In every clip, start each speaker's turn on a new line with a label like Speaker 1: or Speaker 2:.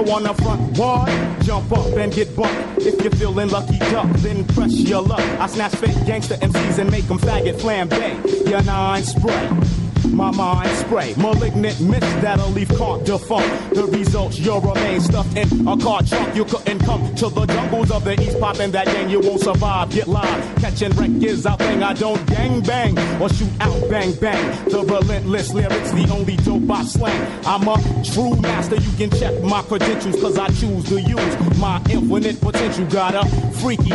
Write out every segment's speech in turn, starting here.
Speaker 1: on the front wall, jump up and get bumped. If you're feeling lucky duck, then press your luck. I snatch fake gangster MCs and make them faggot flambe. Your nine spray. My mind spray, malignant myths that'll leave caught defunct. The results, you'll remain stuffed in a car trunk. You couldn't come to the jungles of the east, popping that gang, you won't survive. Get live, catching wreck is our thing. I don't gang bang or shoot out bang bang. The relentless lyrics, the only dope I slang. I'm a true master, you can check my credentials, cause I choose to use my infinite potential. Got a freaky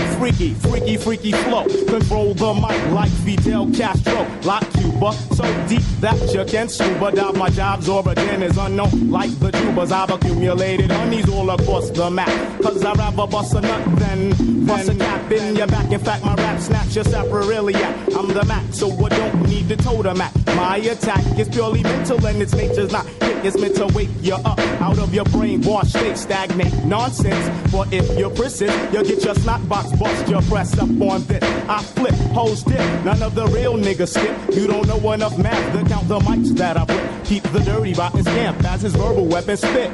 Speaker 1: flow. Control the mic like Fidel Castro, like Cuba, so deep that you can scuba dive. My job's origin is unknown, like the tubers. I've accumulated honeys all across the map, cause I'd rather bust a nut than bust a cap in your back. In fact, my rap snaps your sapriliac. I'm the Mac, so I don't need to totem at. My attack is purely mental and its nature's not hit. It's meant to wake you up out of your brainwash state, stagnate nonsense. But if you're persist, you'll get your snot box bust. Your press up on this. I flip, hoes dip, none of the real niggas skip. You don't know enough math to count the mics that I put. Keep the dirty rotten scamp as his verbal weapon spit.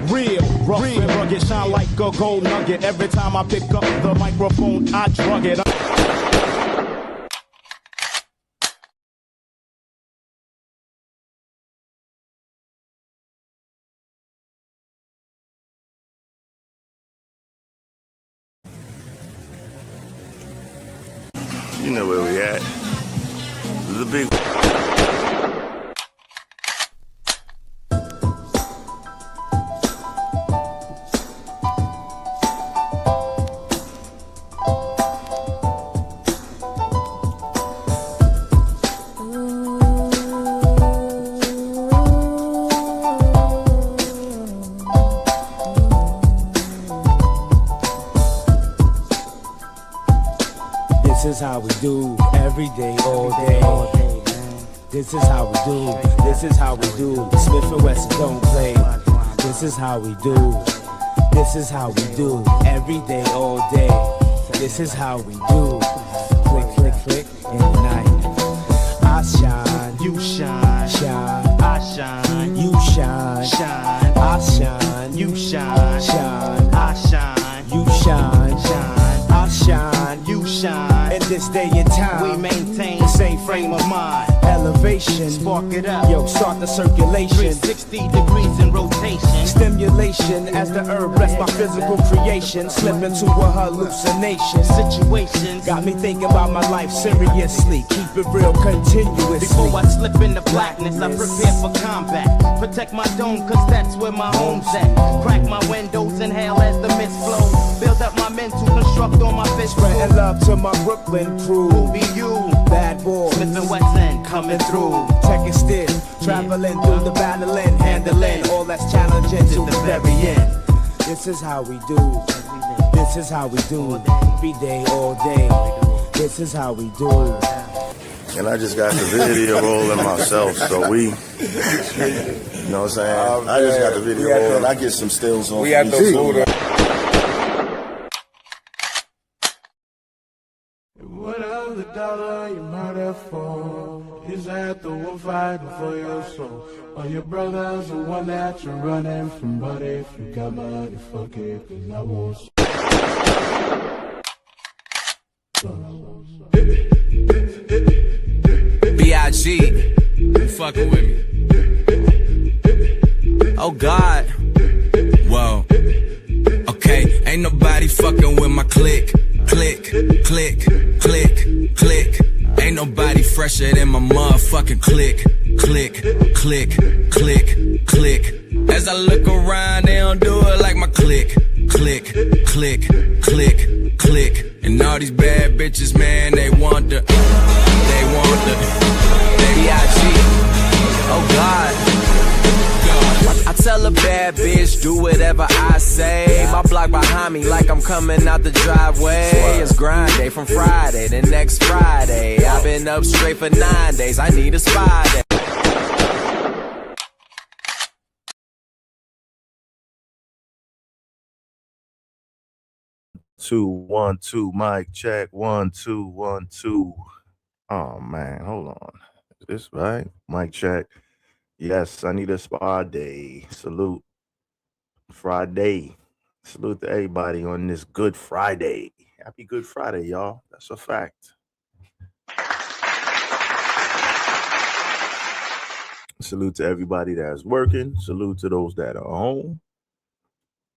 Speaker 1: Real, rough and rugged, shine like a gold nugget. Every time I pick up the microphone, I drug it.
Speaker 2: You know where we at. The big.
Speaker 3: This is how we do every day, all day. This is how we do. This is how we do. Smith and Wesson don't play. This is how we do. This is how we do every day, all day. This is how we do. Click, click, click in the night. I shine, you shine, shine. I shine, you shine, shine. I shine, you shine, shine. I shine, you shine, shine. I shine, you shine. In this day and time, we maintain the same frame of mind. Elevation, spark it up. Yo, start the circulation. 360 degrees in rotation. Stimulation as the herb bless my physical creation. Slip into a hallucination. Situations got me thinking about my life seriously. Keep it real continuously. Before I slip into blackness, I prepare for combat. Protect my dome, cause that's where my home's at. Crack my windows, inhale as the mist flows. Build up my mental, construct on my fist. Spreading love to my Brooklyn crew. Who be you? Bad boy. Smith and Wesson coming through. Check it still. Traveling through the battling, handling all that's challenging to the very end. This is how we do. This is how we do. Every day, all day. This is how we do.
Speaker 2: And I just got the video rolling myself, so we, you know what I'm saying? I just got the video rolling. I get some stills on.
Speaker 4: We had the food.
Speaker 5: Whatever the dollar you murder for is at the one fighting for your soul. Or your brother's the one that you're running from. But if you got money, fuck it, cause I won't.
Speaker 6: B.I.G. You fucking with me. Oh God. Whoa. Okay, ain't nobody fucking with my click. Click, click, click, click. Ain't nobody fresher than my motherfucking click. Click, click, click, click. As I look around, they don't do it like my click. Click, click, click, click. And all these bad bitches, man, they want the B.I.G. Oh God. I tell a bad bitch, do whatever I say. My block behind me like I'm coming out the driveway. It's grind day from Friday to next Friday. I've been up straight for 9 days, I need a spy day.
Speaker 2: 2, 1, 2. Mic check. 1, 2, 1, 2. Oh man, hold on. Is this right? Mic check. Yes, I need a spa day. Salute. Friday. Salute to everybody on this Good Friday. Happy Good Friday, y'all. That's a fact. Salute to everybody that's working. Salute to those that are home.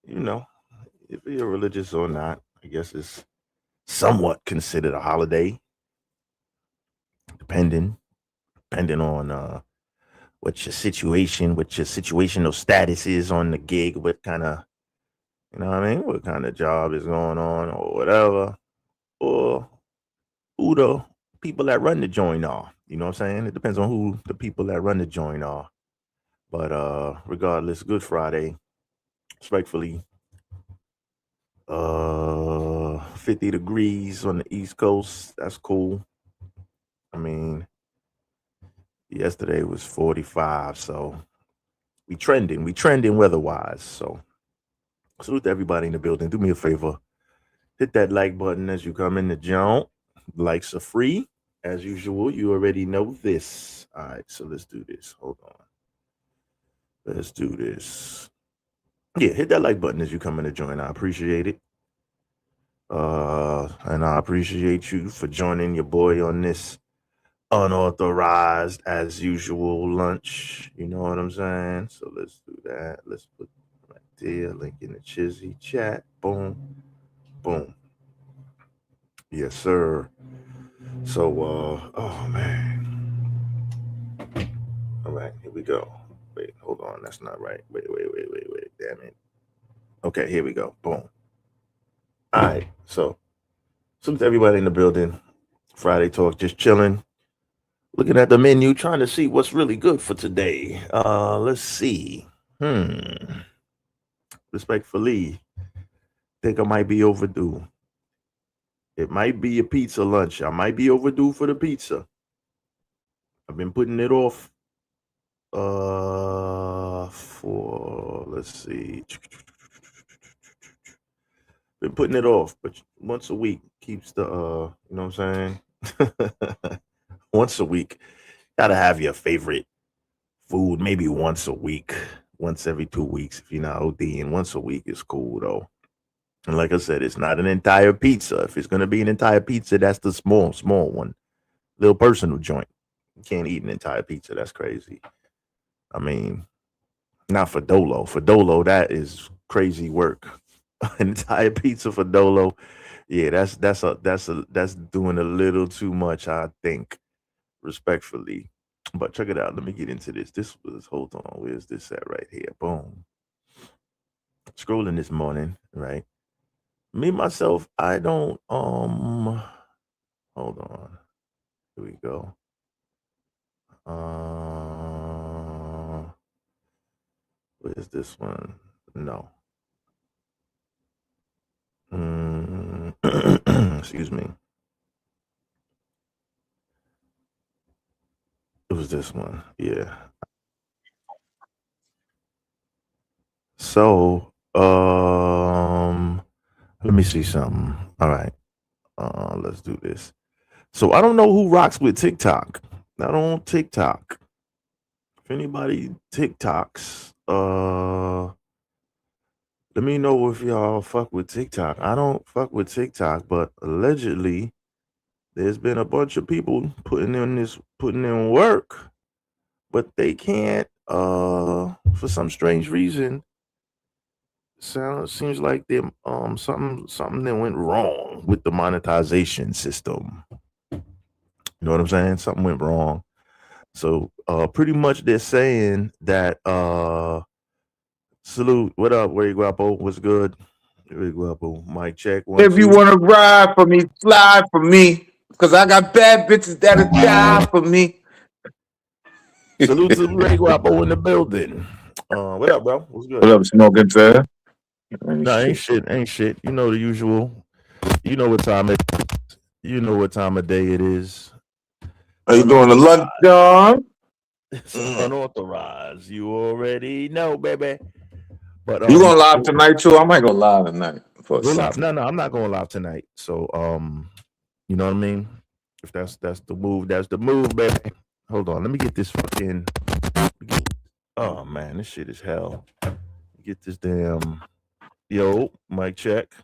Speaker 2: You know, if you're religious or not, I guess it's somewhat considered a holiday, depending on what your situational status is on the gig, what kind of, you know what I mean, what kind of job is going on or whatever, or who the people that run the joint are. You know what I'm saying? It depends on who the people that run the joint are. But regardless, Good Friday, respectfully. 50 degrees on the East Coast. That's cool. I mean, yesterday was 45, so we trending weather-wise. So salute to everybody in the building. Do me a favor. Hit that like button as you come in the joint. Likes are free. As usual, you already know this. All right, so let's do this. Hold on. Let's do this. Yeah, hit that like button as you come in the joint. I appreciate it. And I appreciate you for joining your boy on this unauthorized, as usual, lunch. You know what I'm saying? So let's do that. Let's put right there, link in the Chizzy chat. Boom, boom. Yes, sir. So, oh man. All right, here we go. Wait, hold on. That's not right. Wait. Damn it. Okay, here we go. Boom. All right. So, salute to everybody in the building. Friday talk, just chilling. Looking at the menu, trying to see what's really good for today. Let's see. Respectfully, think I might be overdue. It might be a pizza lunch. I might be overdue for the pizza. I've been putting it off for, let's see. Been putting it off, but once a week keeps the you know what I'm saying? Once a week. Gotta have your favorite food, maybe once a week, once every 2 weeks if you're not ODing. Once a week is cool though. And like I said, it's not an entire pizza. If it's gonna be an entire pizza, that's the small one. Little personal joint. You can't eat an entire pizza. That's crazy. I mean, not for Dolo. For Dolo, that is crazy work. An entire pizza for Dolo. Yeah, that's doing a little too much, I think, respectfully. But check it out. Let me get into this. This was, hold on. Where's this at right here? Boom. Scrolling this morning, right? Me myself, I don't hold on. Here we go. Where's this one? No. Excuse me. It was this one. Yeah. So, let me see something. All right. Let's do this. So I don't know who rocks with TikTok. Not on TikTok. If anybody TikToks, let me know if y'all fuck with TikTok. I don't fuck with TikTok, but allegedly there's been a bunch of people putting in work, but they can't for some strange reason. Seems like them something that went wrong with the monetization system. You know what I'm saying? Something went wrong. So pretty much they're saying that salute, what up, Ray Guapo? What's good? Ray Guapo, mic check. One,
Speaker 4: If you
Speaker 2: two.
Speaker 4: want to ride for me, slide for me. Because I got bad bitches that'll die for me.
Speaker 2: Salute to Ray Guapo in the building. What up, bro? What's good?
Speaker 4: What up, smoking sir?
Speaker 2: No, ain't shit. You know the usual. You know what time it is. You know what time of day it is.
Speaker 4: Are you doing the lunch, John?
Speaker 2: It's unauthorized. You already know, baby. But
Speaker 4: you going live tonight, too? I might go live tonight. for a
Speaker 2: Go live.
Speaker 4: second.
Speaker 2: No, I'm not going live tonight. So you know what I mean? If that's the move, baby. Hold on, let me get this fucking. Oh man, this shit is hell. Get this damn. Yo, mic check.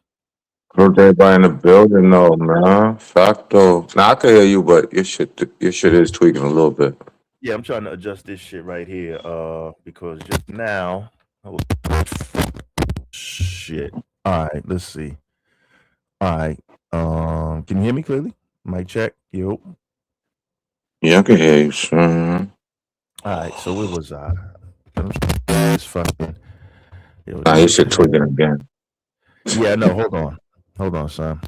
Speaker 4: Heard everybody in the building, though, man. Facto. Now I can hear you, but your shit is tweaking a little bit.
Speaker 2: Yeah, I'm trying to adjust this shit right here. Because just now. Oh, shit. All right, let's see. All right. Can you hear me clearly? Mic check. Yo.
Speaker 4: Yeah, I can hear you, son.
Speaker 2: All right. So where was I? This fucking. Yo,
Speaker 4: Nah, your shit tweaking again.
Speaker 2: Yeah, no. Hold on, son.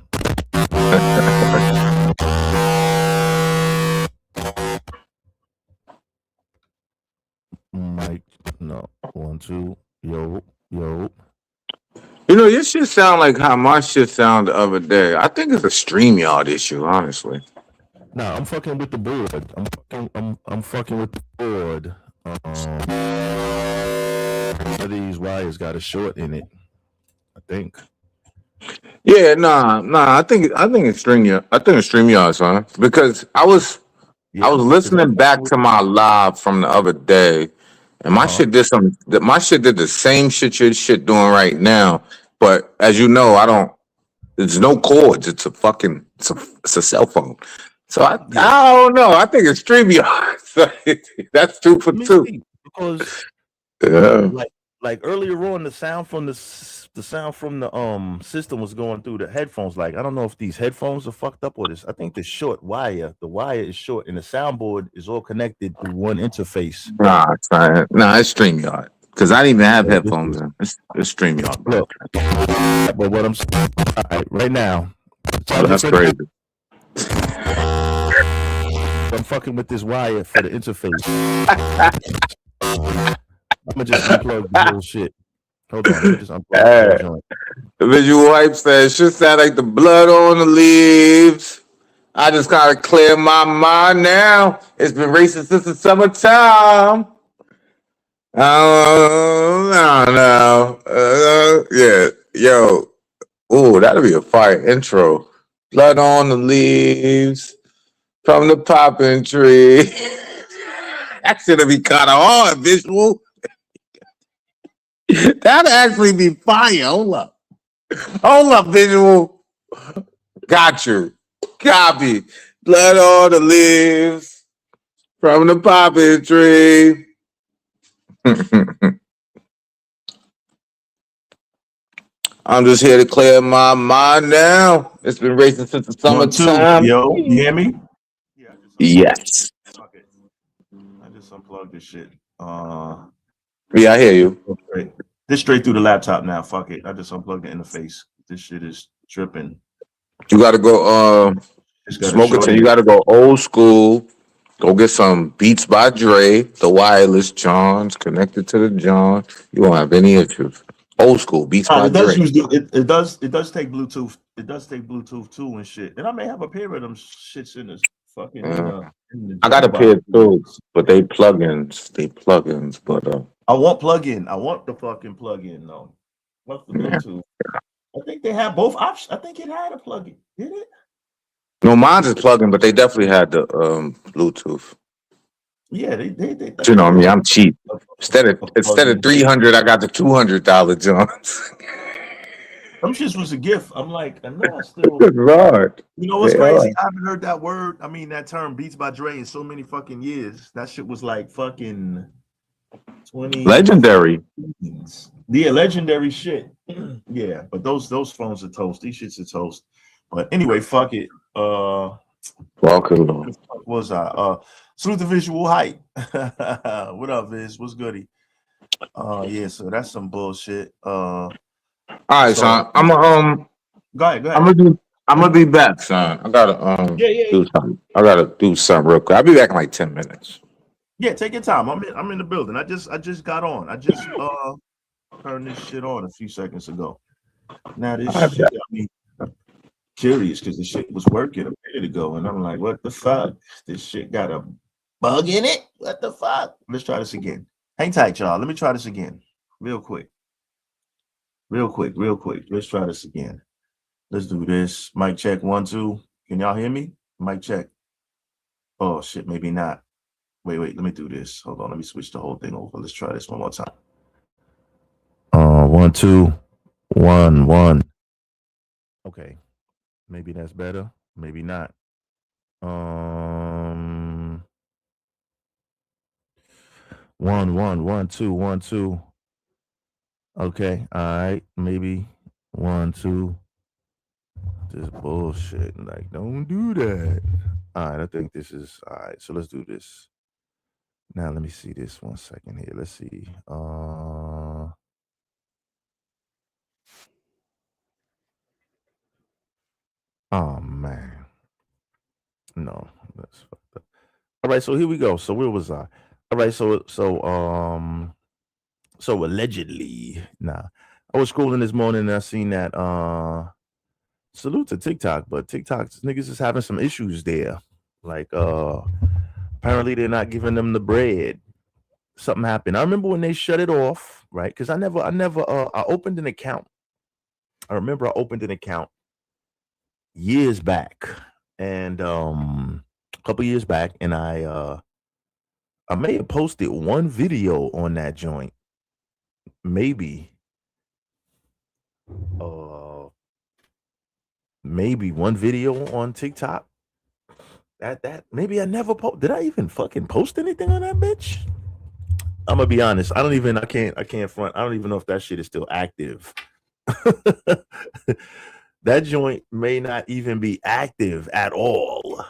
Speaker 2: Mic. No. 1, 2. Yo.
Speaker 4: You know, your shit sound like how my shit sound the other day. I think it's a StreamYard issue, honestly.
Speaker 2: Nah, I'm fucking with the board. I'm fucking with the board. One of these wires got a short in it, I think.
Speaker 4: Yeah, nah. I think it's StreamYard. I think it's StreamYard, son. Because I was listening back to my live from the other day, and my shit did the same shit your shit doing right now. But as you know, there's no cords. It's a cell phone. So I don't know. I think it's StreamYard. That's 2 for 2.
Speaker 2: Because
Speaker 4: Yeah.
Speaker 2: like earlier on, the sound from the system was going through the headphones. Like, I don't know if these headphones are fucked up or this. I think the wire is short, and the soundboard is all connected through one interface.
Speaker 4: Nah, it's StreamYard. Because I didn't even have headphones in. It's StreamYard.
Speaker 2: Look, but what I'm saying, all right, right now,
Speaker 4: That's crazy.
Speaker 2: I'm fucking with this wire for the interface. I'm gonna just unplug the whole shit. Hold on, let me just unplug the joint.
Speaker 4: The visual hype says, should sound like the blood on the leaves. I just gotta clear my mind now. It's been racing since the summertime. I don't know. Yeah, yo. Ooh, that'll be a fire intro. Blood on the leaves from the popping tree. That should be kind of hard, visual. That'd actually be fire. Hold up, visual. Got you. Copy. Blood on the leaves from the poppy tree. I'm just here to clear my mind now. It's been racing since the summertime.
Speaker 2: Yo, you hear me? Yeah.
Speaker 4: Yes.
Speaker 2: I just unplugged this shit.
Speaker 4: Yeah, I hear you.
Speaker 2: This straight through the laptop now. Fuck it. I just unplugged the interface. This shit is tripping.
Speaker 4: You gotta go smoke it till you gotta go old school. Go get some Beats by Dre, the wireless Johns connected to the John. You won't have any issues. Old school Beats by Dre.
Speaker 2: It does take Bluetooth. It does take Bluetooth too and shit. And I may have a pair of them shits in this fucking.
Speaker 4: I got a pair too, but they plugins. But
Speaker 2: I want plug-in. I want the fucking plug-in though. What's the Bluetooth? I think they have both options. I think it had a plug-in. Did it?
Speaker 4: No, mine's is plug-in, but they definitely had the Bluetooth.
Speaker 2: Yeah, they
Speaker 4: you know what I mean? I'm cheap. Instead of $300, I got the $200 Johns.
Speaker 2: Some shit was a gift. I'm like, I know I still.
Speaker 4: Good Lord.
Speaker 2: You know what's crazy? I haven't heard that word. I mean, that term Beats by Dre in so many fucking years. That shit was like fucking 20.
Speaker 4: Legendary.
Speaker 2: Yeah, legendary shit. Yeah, but those phones are toast. These shits are toast. But anyway, fuck it.
Speaker 4: Welcome.
Speaker 2: What was I? Salute the visual hype. What up, Viz? What's goody? Yeah, so that's some bullshit.
Speaker 4: All right, son. I'm
Speaker 2: go ahead.
Speaker 4: I'm gonna be back, son. I gotta do something. I gotta do something real quick. I'll be back in like 10 minutes.
Speaker 2: Yeah, take your time. I'm in the building. I just got on. I just turned this shit on a few seconds ago. Now this shit got me curious because the shit was working a minute ago, and I'm like, what the fuck? This shit got a bug in it? What the fuck? Let's try this again. Hang tight, y'all. Let me try this again real quick. Real quick, real quick. Let's try this again. Let's do this. Mic check 1, 2. Can y'all hear me? Mic check. Oh shit, maybe not. Wait. Let me do this. Hold on. Let me switch the whole thing over. Let's try this one more time. 1, 2, 1, 1. Okay. Maybe that's better. Maybe not. 1, 1, 1, 2, 1, 2. Okay. All right. Maybe 1, 2. This bullshit. Like, don't do that. All right. I think this is all right. So let's do this. Now let me see this 1 second here. Let's see. Oh man. No, that's fucked up. All right, so here we go. So where was I? All right, so allegedly, I was scrolling this morning and I seen that salute to TikTok, but TikTok's niggas is having some issues there. Like apparently they're not giving them the bread. Something happened. I remember when they shut it off, right? Because I opened an account. I remember I opened an account years back. And a couple years back, and I may have posted one video on that joint. Maybe. Maybe one video on TikTok. That maybe I never did I even fucking post anything on that bitch? I'm gonna be honest. I can't front. I don't even know if that shit is still active. That joint may not even be active at all.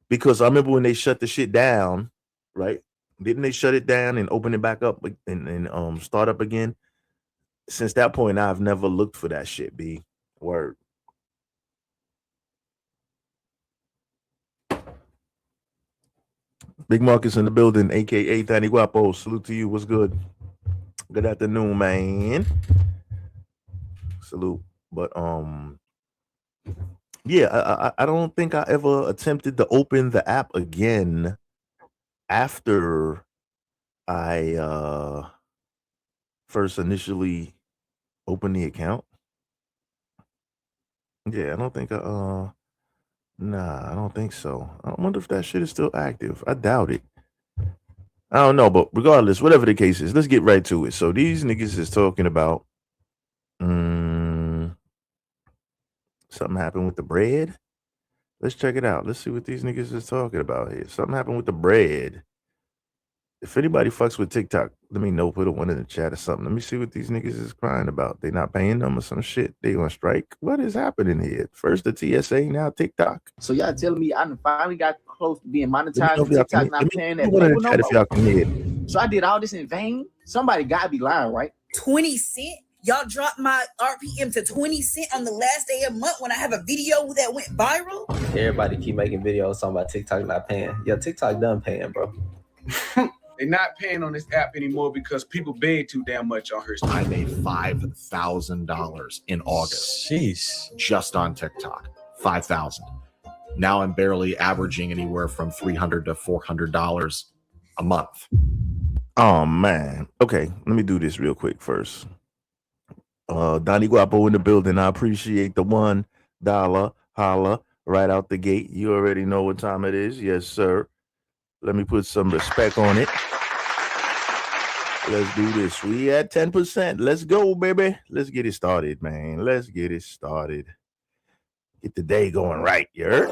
Speaker 2: Because I remember when they shut the shit down, right? Didn't they shut it down and open it back up and start up again? Since that point, I've never looked for that shit, B. Word. Big Marcus in the building, aka Danny Guapo. Salute to you. What's good? Good afternoon, man. Salute. But yeah, I don't think I ever attempted to open the app again after I first initially opened the account. Yeah, I don't think nah, I don't think so. I wonder if that shit is still active. I doubt it. I don't know, but regardless, whatever the case is, let's get right to it. So these niggas is talking about something happened with the bread. Let's check it out. Let's see what these niggas is talking about here. Something happened with the bread. If anybody fucks with TikTok, let me know. Put a one in the chat or something. Let me see what these niggas is crying about. They not paying them or some shit. They on strike. What is happening here? First the TSA, now TikTok.
Speaker 7: So y'all telling me I finally got close to being
Speaker 2: Let me
Speaker 7: monetized
Speaker 2: know
Speaker 7: and
Speaker 2: if y'all can
Speaker 7: TikTok not paying that
Speaker 2: put one in
Speaker 7: label
Speaker 2: the
Speaker 7: no
Speaker 2: chat if
Speaker 7: more?
Speaker 2: y'all can hear.
Speaker 7: So I did all this in vain? Somebody gotta be lying, right?
Speaker 8: 20 cent. Y'all dropped my RPM to 20 cent on the last day of month when I have a video that went viral.
Speaker 9: Everybody keep making videos talking about TikTok not paying. Yeah, TikTok done paying, bro.
Speaker 10: They're not paying on this app anymore because people paying too damn much on her.
Speaker 11: I made $5,000 in August.
Speaker 12: Jeez.
Speaker 11: Just on TikTok. 5,000. Now I'm barely averaging anywhere from $300 to $400 a month.
Speaker 2: Oh man. Okay, let me do this real quick first. Donnie Guapo in the building. I appreciate the $1 holla right out the gate. You already know what time it is. Yes, sir. Let me put some respect on it. Let's do this. We at 10%. Let's go, baby. Let's get it started, man. Let's get it started. Get the day going right, you heard?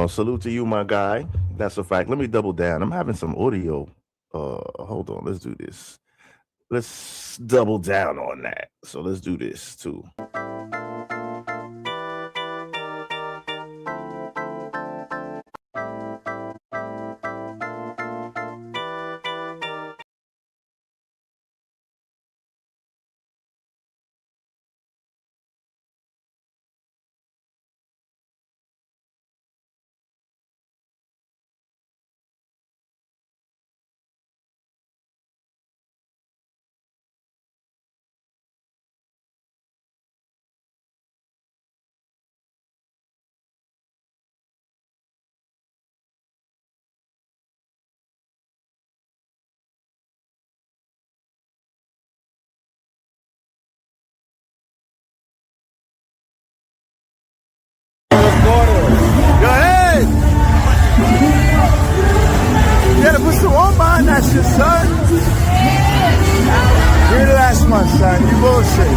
Speaker 2: Salute to you, my guy. That's a fact. Let me double down. I'm having some audio. Hold on. Let's do this. Let's double down on that. So let's do this too.
Speaker 3: behind that shit, son. Give me the last month, son. You bullshit.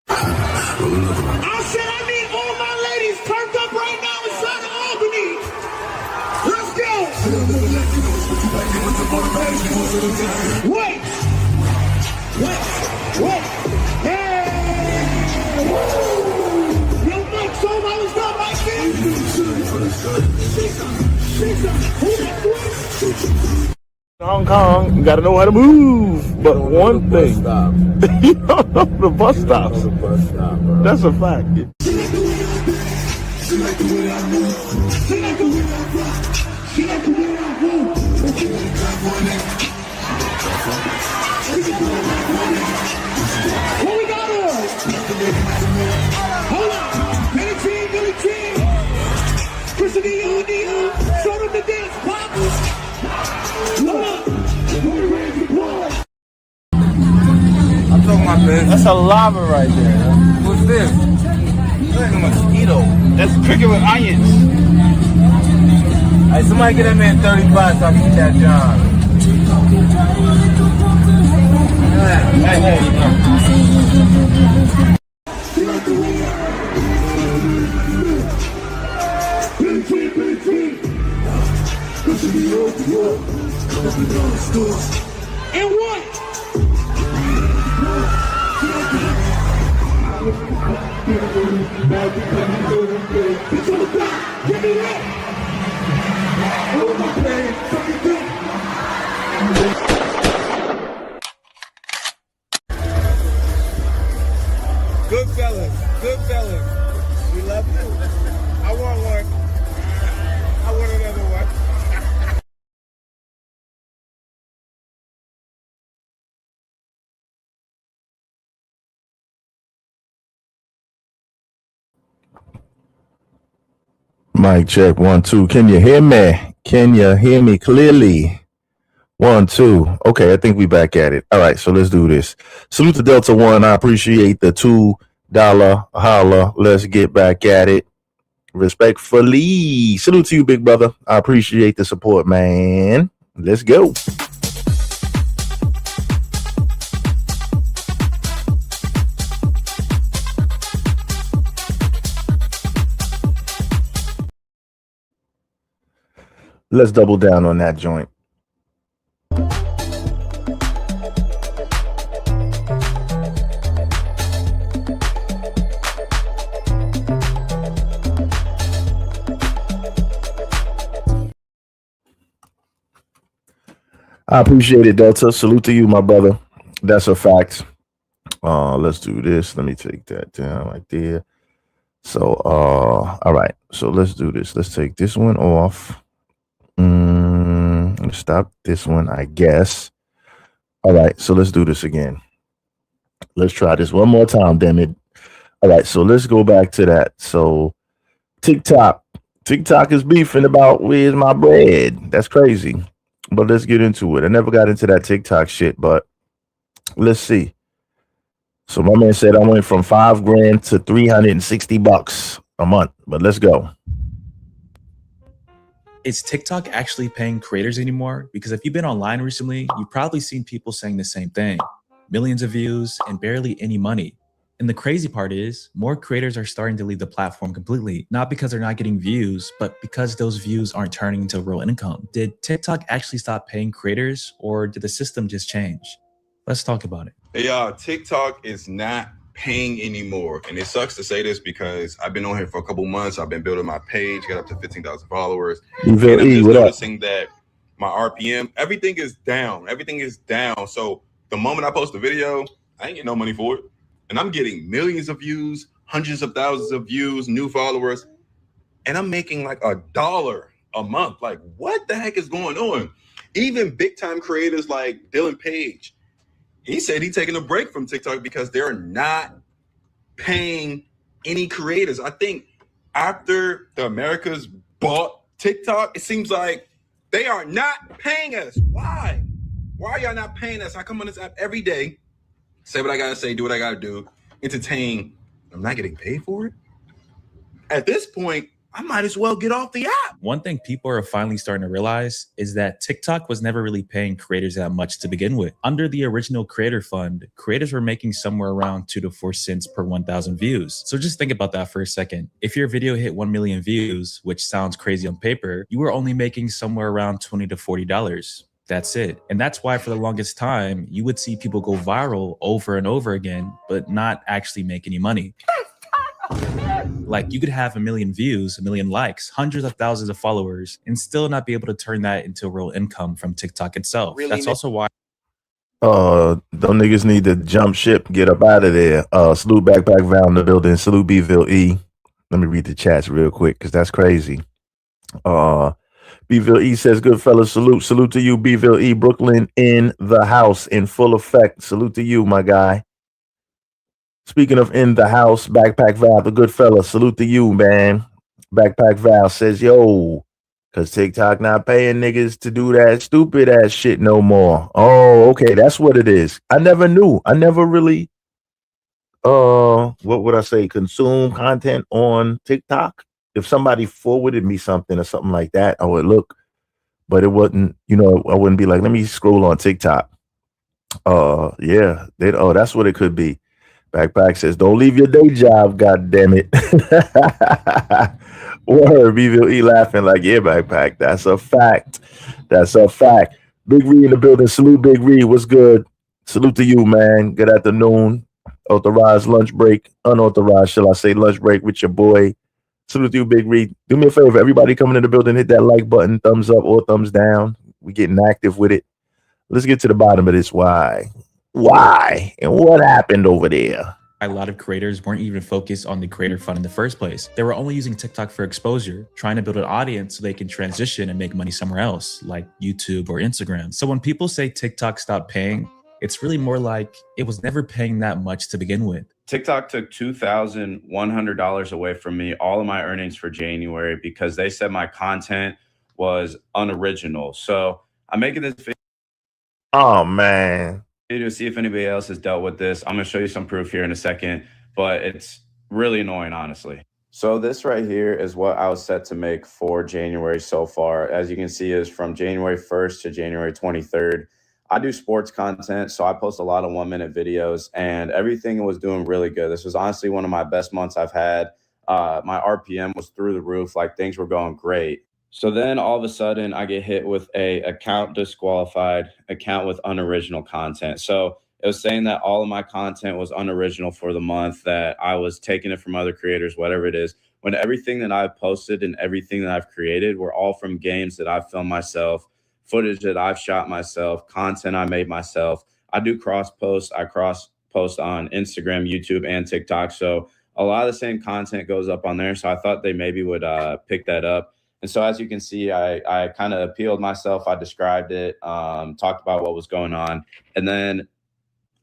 Speaker 5: I said I need all my ladies turned up right now inside of Albany. Let's go. Wait. Hey. Woo. Yo, Mike told I was done like this.
Speaker 2: Hong Kong, you gotta know how to move. But one thing, you don't know the bus stops. That's a fact.
Speaker 5: What we got on? Hold on. Billy T. Christian Dion. Show them the dance pop. Hold up.
Speaker 3: I'm talking about this. That's a lava right there. What's this? That's like a mosquito. That's cricket with onions. Hey, somebody get that man 35 so I can get that job. Hey.
Speaker 5: And what? Give me that.
Speaker 3: Good fellas. We love you. I want one. I want another one.
Speaker 2: Mic check 1 2. Can you hear me? Can you hear me clearly? 1 2. Okay, I think we back at it. All right, so let's do this. Salute to Delta One. I appreciate the $2 holla. Let's get back at it. Respectfully. Salute to you, big brother. I appreciate the support, man. Let's go. Let's double down on that joint. I appreciate it, Delta. Salute to you, my brother. That's a fact. Let's do this. Let me take that down right there. So, all right. So let's do this. Let's take this one off. Let's stop this one, I guess. All right. So let's do this again. Let's try this one more time, damn it. All right. So let's go back to that. So TikTok is beefing about where's my bread. That's crazy. But let's get into it. I never got into that TikTok shit, but let's see. So my man said I went from $5,000 to $360 a month, but let's go.
Speaker 12: Is TikTok actually paying creators anymore? Because if you've been online recently, you've probably seen people saying the same thing. Millions of views and barely any money. And the crazy part is, more creators are starting to leave the platform completely, not because they're not getting views, but because those views aren't turning into real income. Did TikTok actually stop paying creators, or did the system just change? Let's talk about it.
Speaker 13: Hey, y'all, TikTok is not paying anymore. And it sucks to say this because I've been on here for a couple months. I've been building my page, got up to 15,000 followers. And I'm just noticing that my RPM, everything is down. Everything is down. So the moment I post a video, I ain't getting no money for it. And I'm getting millions of views, hundreds of thousands of views, new followers. And I'm making like $1 a month. Like, what the heck is going on? Even big time creators like Dylan Page, he said he's taking a break from TikTok because they're not paying any creators. I think after the Americas bought TikTok, it seems like they are not paying us. Why? Why are y'all not paying us? I come on this app every day say what I gotta say, do what I gotta do, entertain. I'm not getting paid for it. At this point, I might as well get off the app.
Speaker 12: One thing people are finally starting to realize is that TikTok was never really paying creators that much to begin with. Under the original creator fund, creators were making somewhere around 2 to 4 cents per 1,000 views. So just think about that for a second. If your video hit 1 million views, which sounds crazy on paper, you were only making somewhere around $20 to $40. That's it. And that's why for the longest time, you would see people go viral over and over again, but not actually make any money. Like you could have 1 million views, 1 million likes, hundreds of thousands of followers, and still not be able to turn that into real income from TikTok itself. Really? That's also why
Speaker 2: Them niggas need to jump ship, get up out of there. Salute Backpack Val in the building. Salute Bville E. Let me read the chats real quick because that's crazy. Bville E says, good fellas, salute. Salute to you, Bville E. Brooklyn in the house in full effect. Salute to you, my guy. Speaking of in the house, Backpack Val, the good fella, salute to you, man. Backpack Val says, yo, because TikTok not paying niggas to do that stupid ass shit no more. Oh, okay, that's what it is. I never knew. I never really, what would I say, consume content on TikTok. If somebody forwarded me something or something like that, I would look, but it wasn't, I wouldn't be like, let me scroll on TikTok. Yeah, that's what it could be. Backpack says, don't leave your day job, god damn it. Word, Bville E laughing like, yeah, Backpack, that's a fact. That's a fact. Big Reed in the building. Salute, Big Reed. What's good? Salute to you, man. Good afternoon. Authorized lunch break. Unauthorized, shall I say, lunch break with your boy. Salute to you, Big Reed. Do me a favor, everybody coming in the building, hit that like button, thumbs up or thumbs down. We getting active with it. Let's get to the bottom of this. Why? And what happened over there?
Speaker 12: a lot of creators weren't even focused on the creator fund in the first place. They were only using TikTok for exposure, trying to build an audience so they can transition and make money somewhere else, like YouTube or Instagram. So when people say TikTok stopped paying, it's really more like it was never paying that much to begin with.
Speaker 14: TikTok took $2,100 away from me, all of my earnings for January, because they said my content was unoriginal. So I'm making this video.
Speaker 2: Oh, man.
Speaker 14: To see if anybody else has dealt with this. I'm going to show you some proof here in a second, but it's really annoying, honestly. So this right here is what I was set to make for January so far. As you can see, is from January 1st to January 23rd. I do sports content, so I post a lot of 1-minute videos, and everything was doing really good. This was honestly one of my best months I've had. My RPM was through the roof, like things were going great. So then all of a sudden I get hit with a account disqualified, account with unoriginal content. So it was saying that all of my content was unoriginal for the month, that I was taking it from other creators, whatever it is, when everything that I've posted and everything that I've created were all from games that I've filmed myself, footage that I've shot myself, content I made myself. I do cross post. I cross post on Instagram, YouTube, and TikTok. So a lot of the same content goes up on there. So I thought they maybe would pick that up. And so as you can see, I kind of appealed myself. I described it, talked about what was going on. And then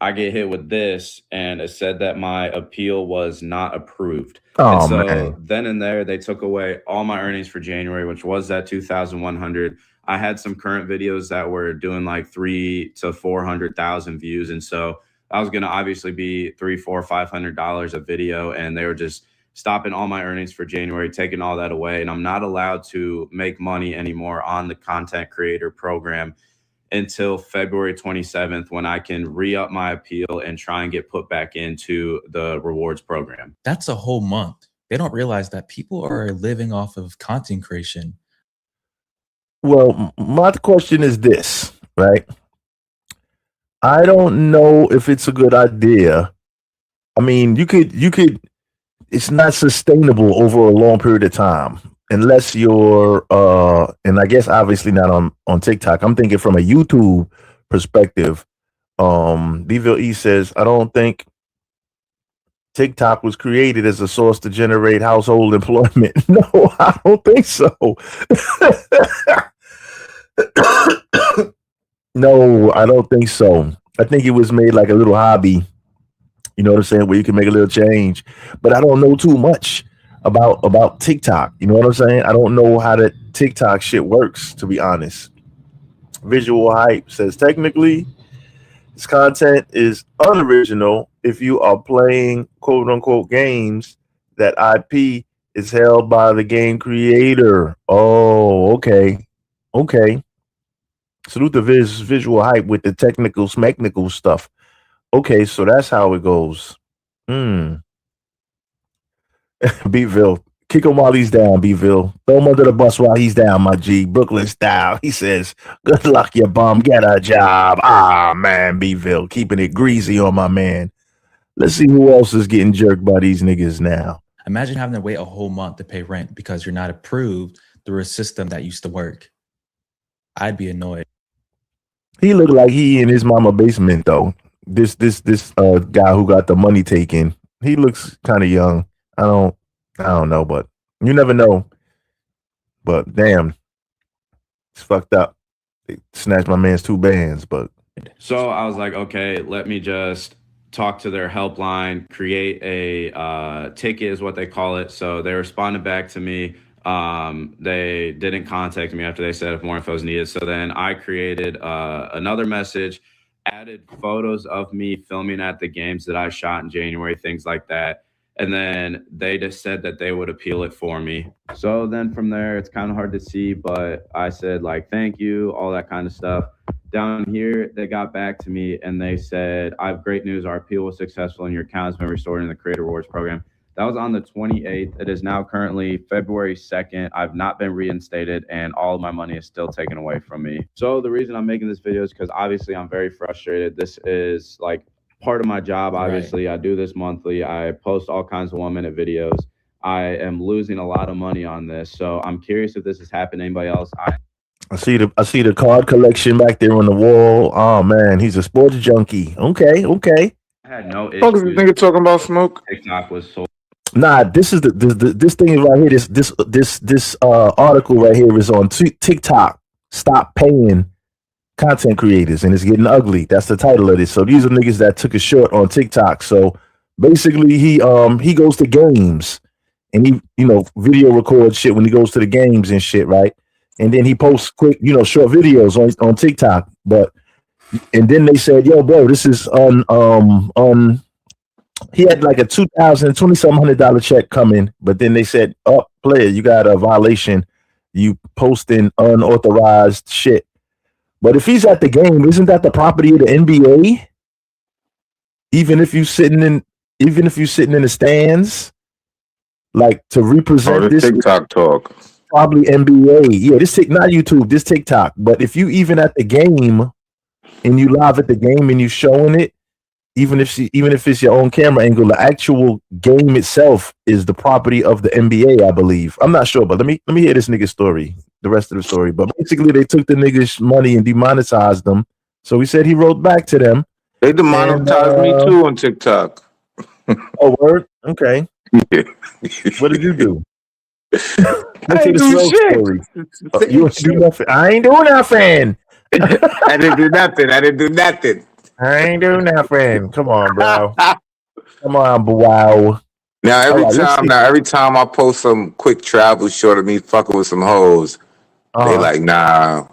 Speaker 14: I get hit with this, and it said that my appeal was not approved.
Speaker 2: Oh,
Speaker 14: and so
Speaker 2: man.
Speaker 14: then and there, they took away all my earnings for January, which was that $2,100. I had some current videos that were doing like 300,000 to 400,000 views. And so I was going to obviously be $300, $400, $500 a video. And they were just stopping all my earnings for January, taking all that away. And I'm not allowed to make money anymore on the content creator program until February 27th, when I can re-up my appeal and try and get put back into the rewards program.
Speaker 12: That's a whole month. They don't realize that people are living off of content creation.
Speaker 2: Well, my question is this, right? I don't know if it's a good idea. I mean, you could, it's not sustainable over a long period of time unless you're, and I guess obviously not on TikTok. I'm thinking from a YouTube perspective. Bville E says, I don't think TikTok was created as a source to generate household employment. No, I don't think so. No, I don't think so. I think it was made like a little hobby. You know what I'm saying? Where you can make a little change. But I don't know too much about TikTok. You know what I'm saying? I don't know how that TikTok shit works, to be honest. Visual Hype says technically This content is unoriginal if you are playing quote unquote games that IP is held by the game creator. Oh, okay. Okay. Salute the visual hype with the technical stuff. Okay, so that's how it goes. Beatville. Kick him while he's down, Beatville. Throw him under the bus while he's down, my G. Brooklyn style. He says, good luck, you bum. Get a job. Ah, man, Beatville. Keeping it greasy on my man. Let's see who else is getting jerked by these niggas now.
Speaker 12: Imagine having to wait a whole month to pay rent because you're not approved through a system that used to work. I'd be annoyed.
Speaker 2: He looked like he in his mama basement, though. This guy who got the money taken. He looks kind of young. I don't know, but you never know. But damn, it's fucked up. They snatched my man's 2 bands, but
Speaker 14: so I was like, okay, let me just talk to their helpline, create a ticket is what they call it. So they responded back to me. They didn't contact me after they said if more info is needed. So then I created another message, added photos of me filming at the games that I shot in January, things like that. And then they just said that they would appeal it for me. So then from there, it's kind of hard to see, but I said like, thank you, all that kind of stuff. Down here, they got back to me and they said, I have great news. Our appeal was successful and your account has been restored in the Creator Rewards program. That was on the 28th. It is now currently February 2nd. I've not been reinstated and all of my money is still taken away from me. So the reason I'm making this video is because obviously I'm very frustrated. This is like part of my job. Obviously, right. I do this monthly. I post all kinds of 1-minute videos. I am losing a lot of money on this. So I'm curious if this has happened to anybody else.
Speaker 2: I see the card collection back there on the wall. Oh man, he's a sports junkie. Okay.
Speaker 14: I had no issues.
Speaker 4: What is this nigga talking about, Smoke?
Speaker 14: TikTok was so.
Speaker 2: Nah, this is this thing right here. This article right here is on TikTok. Stop paying content creators, and it's getting ugly. That's the title of this. So these are niggas that took a short on TikTok. So basically, he goes to games, and he video records shit when he goes to the games and shit, right? And then he posts quick short videos on TikTok. And then they said, yo, bro, this is on. He had like a $2,000 check coming, but then they said, oh, player, you got a violation. You posting unauthorized shit. But if he's at the game, isn't that the property of the NBA? Even if you're sitting in the stands, like to represent this
Speaker 4: TikTok talk.
Speaker 2: Probably NBA. Yeah, not YouTube, this TikTok. But if you even at the game and you live at the game and you showing it, even if it's your own camera angle, the actual game itself is the property of the NBA, I believe. I'm not sure, but let me hear this nigga's story, the rest of the story. But basically, they took the nigga's money and demonetized them. So he said he wrote back to them.
Speaker 4: They demonetized me too on TikTok.
Speaker 2: Oh, word? Okay. What did you do?
Speaker 4: I ain't do shit.
Speaker 2: You do nothing. I ain't doing nothing.
Speaker 4: I didn't do nothing.
Speaker 2: I ain't doing nothing. Come on, bro. Come on, wow.
Speaker 4: Now every time I post some quick travel short of me fucking with some hoes, they like, nah.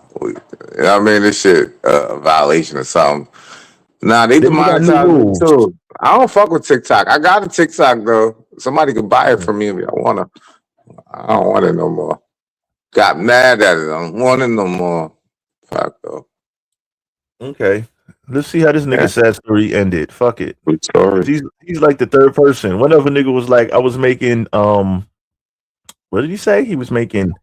Speaker 4: I mean, this shit a violation or something. Nah, they demonetized me too. I don't fuck with TikTok. I got a TikTok though. Somebody could buy it from me if I wanna. I don't want it no more. Got mad at it. I don't want it no more. Fuck though.
Speaker 2: Okay. Let's see how this nigga sad story ended. Fuck it.
Speaker 4: Sorry.
Speaker 2: He's like the third person. One other nigga was like, I was making what did he say? He was making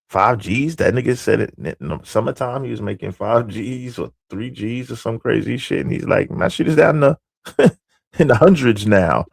Speaker 2: 5 G's. That nigga said it in the summertime. He was making 5 G's or 3 G's or some crazy shit. And he's like, my shit is down in the hundreds now.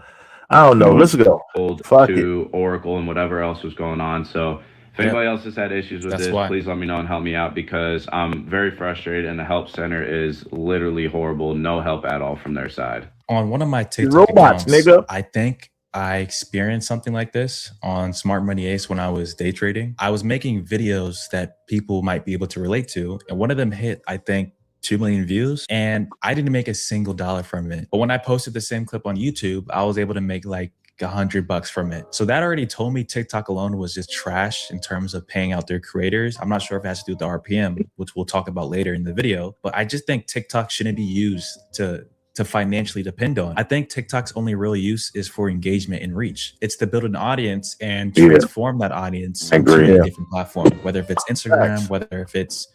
Speaker 2: I don't know. Let's go.
Speaker 14: Fuck to Oracle and whatever else was going on. So if anybody else has had issues with this, please let me know and help me out because I'm very frustrated and the help center is literally horrible. No help at all from their side.
Speaker 12: On one of my TikTok accounts, nigga. I think I experienced something like this on Smart Money Ace when I was day trading. I was making videos that people might be able to relate to. And one of them hit, I think, 2 million views. And I didn't make a single dollar from it. But when I posted the same clip on YouTube, I was able to make like $100 from it. So that already told me TikTok alone was just trash in terms of paying out their creators. I'm not sure if it has to do with the RPM, which we'll talk about later in the video, but I just think TikTok shouldn't be used to financially depend on. I think TikTok's only real use is for engagement and reach. It's to build an audience and transform that audience to a different platform, whether if it's Instagram, whether if it's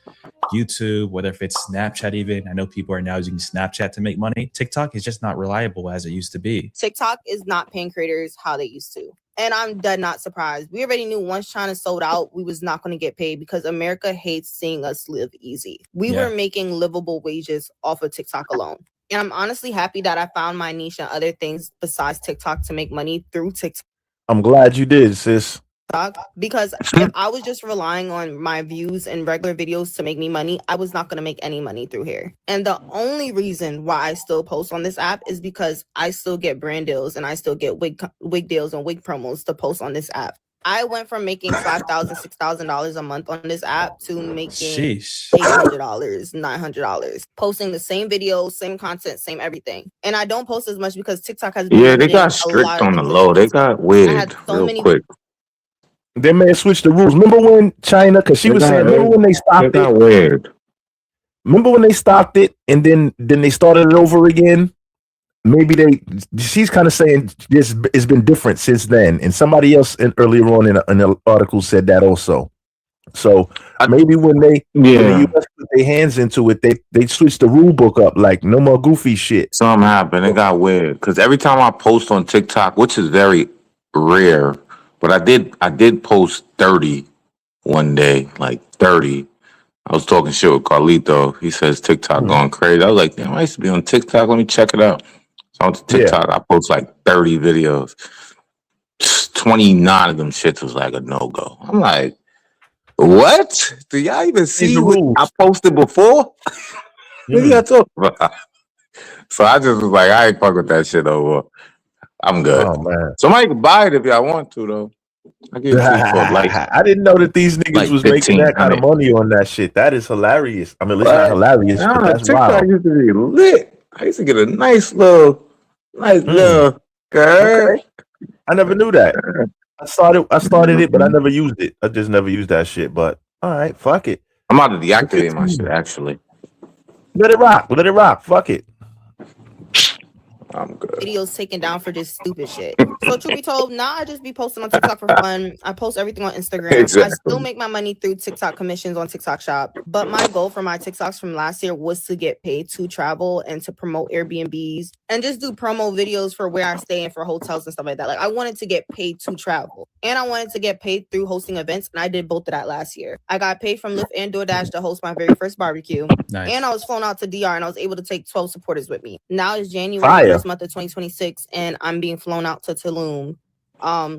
Speaker 12: YouTube, whether if it's Snapchat even. I know people are now using Snapchat to make money. TikTok is just not reliable as it used to be.
Speaker 15: TikTok is not paying creators how they used to. And I'm dead not surprised. We already knew once China sold out, we was not going to get paid because America hates seeing us live easy. We were making livable wages off of TikTok alone. And I'm honestly happy that I found my niche and other things besides TikTok to make money through TikTok.
Speaker 2: I'm glad you did, sis.
Speaker 15: Because if I was just relying on my views and regular videos to make me money, I was not going to make any money through here. And the only reason why I still post on this app is because I still get brand deals and I still get wig deals and wig promos to post on this app. I went from making $5,000, $6,000 a month on this app to making $800, $900, posting the same videos, same content, same everything. And I don't post as much because TikTok has been
Speaker 4: they got strict on the low. They got weird real quick.
Speaker 2: They may have switched the rules. Remember when China, because she was saying, remember when they stopped it?
Speaker 4: Weird.
Speaker 2: Remember when they stopped it and then they started it over again? Maybe she's kind of saying this has been different since then. And somebody else earlier on in the article said that also. So maybe when the US put their hands into it, they switched the rule book up, like no more goofy shit.
Speaker 4: Something happened. It got weird. Because every time I post on TikTok, which is very rare, but I did post 30 one day, like 30. I was talking shit with Carlito. He says TikTok going crazy. I was like, damn, I used to be on TikTok. Let me check it out. So on TikTok, I post like 30 videos. 29 of them shits was like a no-go. I'm like, what? Do y'all even see what I posted before? What are y'all talking about? So I just was like, I ain't fuck with that shit over. I'm good.
Speaker 2: Oh, man.
Speaker 4: Somebody can buy it if y'all want to, though. I get
Speaker 2: I didn't know that these niggas was making that kind of money on that shit. That is hilarious. I mean, it's not hilarious, but that's
Speaker 4: TikTok
Speaker 2: wild.
Speaker 4: used to be lit. I used to get a nice little girl.
Speaker 2: Okay. I never knew that. I started it, but I never used it. I just never used that shit. But all right, fuck it.
Speaker 4: I'm about to deactivate my shit, actually.
Speaker 2: Let it rock. Let it rock. Fuck it.
Speaker 4: I'm good.
Speaker 15: Videos taken down for just stupid shit. So truth be told, now I just be posting on TikTok for fun. I post everything on Instagram.
Speaker 4: Exactly.
Speaker 15: I still make my money through TikTok commissions on TikTok Shop. But my goal for my TikToks from last year was to get paid to travel and to promote Airbnbs and just do promo videos for where I stay and for hotels and stuff like that. Like I wanted to get paid to travel and I wanted to get paid through hosting events. And I did both of that last year. I got paid from Lyft and DoorDash to host my very first barbecue.
Speaker 12: Nice.
Speaker 15: And I was flown out to DR and I was able to take 12 supporters with me. Now it's January, first month of 2026. And I'm being flown out to Tulum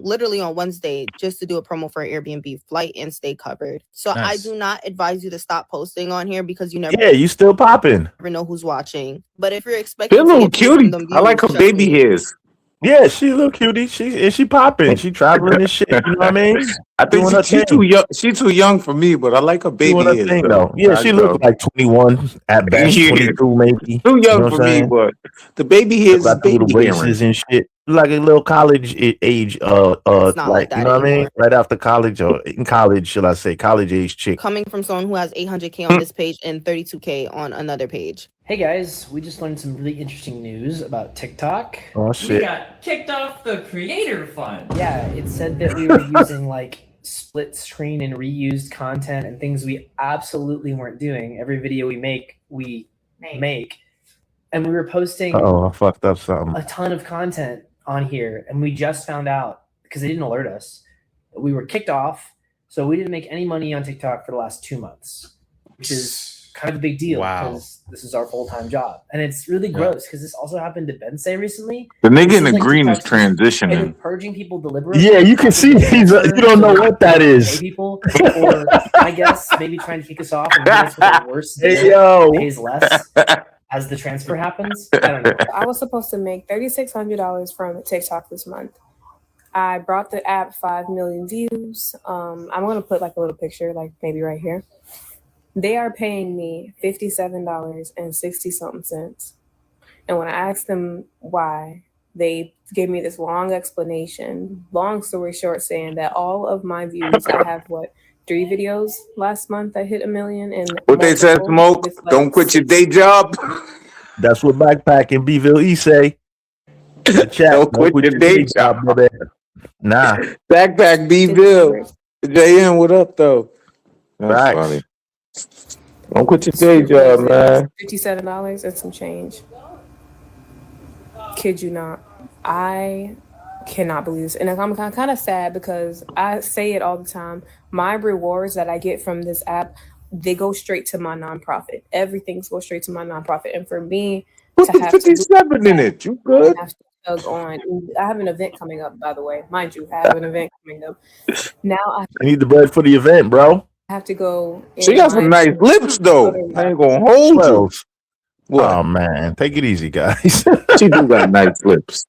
Speaker 15: literally on Wednesday just to do a promo for an Airbnb flight and stay covered. So I do not advise you to stop posting on here because you never
Speaker 2: you still popping.
Speaker 15: Never know who's watching. But if you're expecting
Speaker 4: They're a little cutie. I like her baby hairs.
Speaker 2: Yeah, she's a little cutie. She popping. She traveling and shit. You know what I mean?
Speaker 4: I think she's too young. She's too young for me, but I like her baby hairs.
Speaker 2: Thing, though. Yeah, she looks like 21 at best, 22 maybe.
Speaker 4: Too young for me, but the baby hairs,
Speaker 2: got the little braces and shit. Like a little college age, like you know what I mean? Right after college or in college, shall I say, college age chick.
Speaker 15: Coming from someone who has 800K on this page and 32K on another page.
Speaker 16: Hey guys, we just learned some really interesting news about TikTok.
Speaker 2: Oh shit!
Speaker 17: We got kicked off the creator fund.
Speaker 16: Yeah, it said that we were using like split screen and reused content and things we absolutely weren't doing. Every video we make, and we were posting.
Speaker 2: Oh, I fucked up something.
Speaker 16: A ton of content on here, and we just found out because they didn't alert us. We were kicked off, so we didn't make any money on TikTok for the last 2 months, which is kind of a big deal because this is our full-time job, and it's really gross because this also happened to Bensei recently.
Speaker 4: The nigga in the green is transitioning.
Speaker 16: Purging people deliberately.
Speaker 2: Yeah, you can see you don't know what that is.
Speaker 16: People, or I guess maybe trying to kick us off and make us with the worst. Pays less as the transfer happens. I don't know.
Speaker 18: I was supposed to make $3,600 from TikTok this month. I brought the app 5 million views. I'm gonna put like a little picture, like maybe right here. They are paying me $57.60 something cents. And when I asked them why, they gave me this long explanation. Long story short, saying that all of my views, I have 3 videos last month that hit 1 million, and
Speaker 4: What they said, Smoke? Don't quit your day job.
Speaker 2: That's what Backpack and Bville E say. The chat.
Speaker 4: Don't quit your day job.
Speaker 2: Nah.
Speaker 4: Backpack Bville. JM, what up though? That's
Speaker 2: Facts.
Speaker 4: funny. Don't quit your day job, man.
Speaker 18: $57 and some change. Kid you not. I cannot believe this. And I'm kind of sad because I say it all the time. My rewards that I get from this app, they go straight to my nonprofit. Everything goes straight to my nonprofit. And for me
Speaker 4: to have 57 in it, you good?
Speaker 18: I have to tug on. I have an event coming up, by the way. Mind you, I have an event coming up. Now I
Speaker 2: need the bread for the event, bro.
Speaker 18: I have to go.
Speaker 4: She got some nice lips, though. I ain't gonna hold you.
Speaker 2: What? Oh man, take it easy, guys.
Speaker 4: She do got nice lips.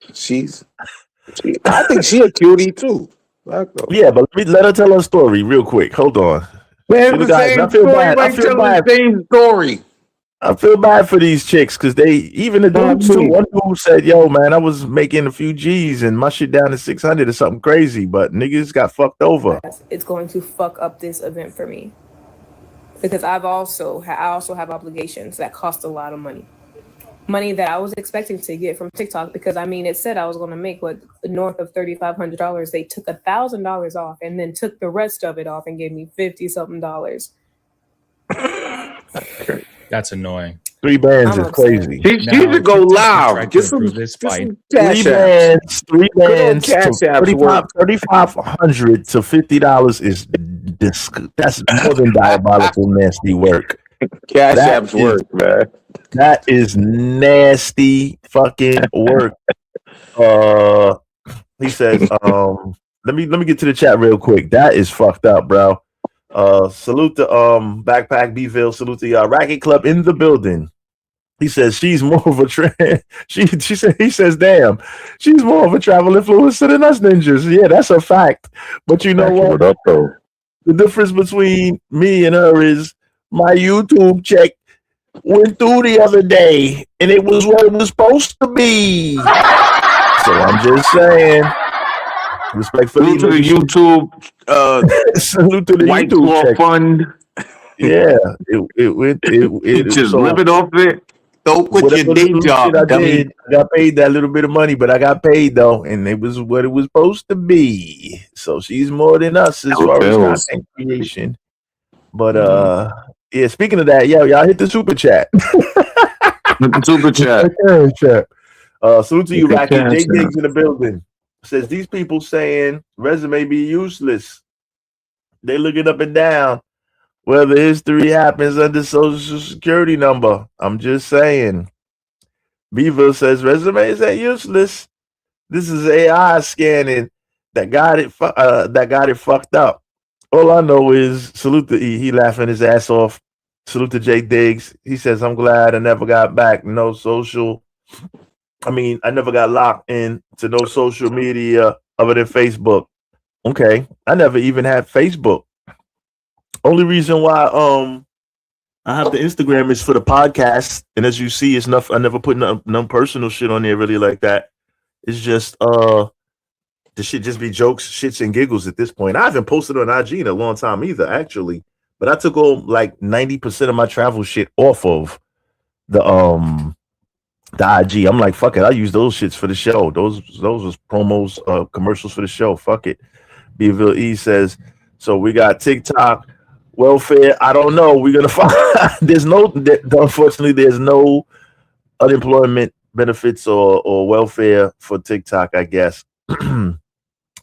Speaker 4: I think she a cutie too.
Speaker 2: Yeah, but let her tell her story real quick. Hold on.
Speaker 4: Man, the same story. I feel bad. The same story.
Speaker 2: I feel bad for these chicks because they even the dudes too. One dude said, "Yo, man, I was making a few G's and my shit down to 600 or something crazy, but niggas got fucked over."
Speaker 18: It's going to fuck up this event for me because I also have obligations that cost a lot of money that I was expecting to get from TikTok because I mean it said I was going to make north of $3,500. They took $1,000 off and then took the rest of it off and gave me $50-something.
Speaker 12: That's annoying.
Speaker 2: 3 bands is crazy.
Speaker 4: She should go live. Get some
Speaker 2: Three bands. $3,500 to $50 is that's more than diabolical nasty work.
Speaker 4: Cash App's work, man.
Speaker 2: That is nasty fucking work. He says, let me get to the chat real quick. That is fucked up, bro. Salute to Backpack Bville. Salute to y'all. Racket Club in the building. He says she's more of a trend. He says, damn, she's more of a travel influencer than us ninjas. Yeah, that's a fact. But you know what? The difference between me and her is my YouTube check went through the other day, and it was what it was supposed to be. So I'm just saying. Respect for
Speaker 4: salute to the YouTube.
Speaker 2: Salute to the
Speaker 4: White
Speaker 2: YouTube
Speaker 4: Claw
Speaker 2: check.
Speaker 4: Fund.
Speaker 2: Yeah, it
Speaker 4: just
Speaker 2: so,
Speaker 4: living off it. Don't quit your day job.
Speaker 2: I got paid that little bit of money, but I got paid though, and it was what it was supposed to be. So she's more than us as far as content creation. But yeah. Speaking of that, y'all hit the super chat.
Speaker 4: Super chat.
Speaker 2: Salute to you, Rocky. J Diggs in the building. Says these people saying resume be useless. They looking up and down whether history happens under social security number. I'm just saying. Beaver says resumes ain't useless. This is AI scanning that got it fucked up. All I know is salute to E. He laughing his ass off. Salute to J Diggs. He says I'm glad I never got back. No social. I never got locked in to no social media other than Facebook. Okay. I never even had Facebook. Only reason why I have the Instagram is for the podcast. And as you see, it's enough. I never put no personal shit on there really like that. It's just the shit just be jokes, shits, and giggles at this point. I haven't posted on IG in a long time either, actually. But I took all like 90% of my travel shit off of the IG. I'm like, fuck it. I use those shits for the show. Those was promos, commercials for the show. Fuck it. Bville E says, so we got TikTok, welfare. I don't know. We're gonna find. Unfortunately, there's no unemployment benefits or welfare for TikTok. I guess I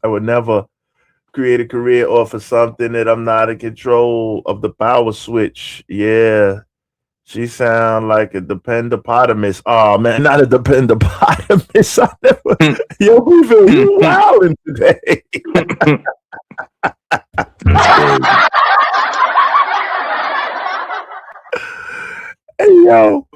Speaker 2: would never create a career off of something that I'm not in control of the power switch. Yeah. She sound like a dependopotamus. Oh man, not a dependopotamus. I never. Yo, Bville, you wilding today. Hey yo,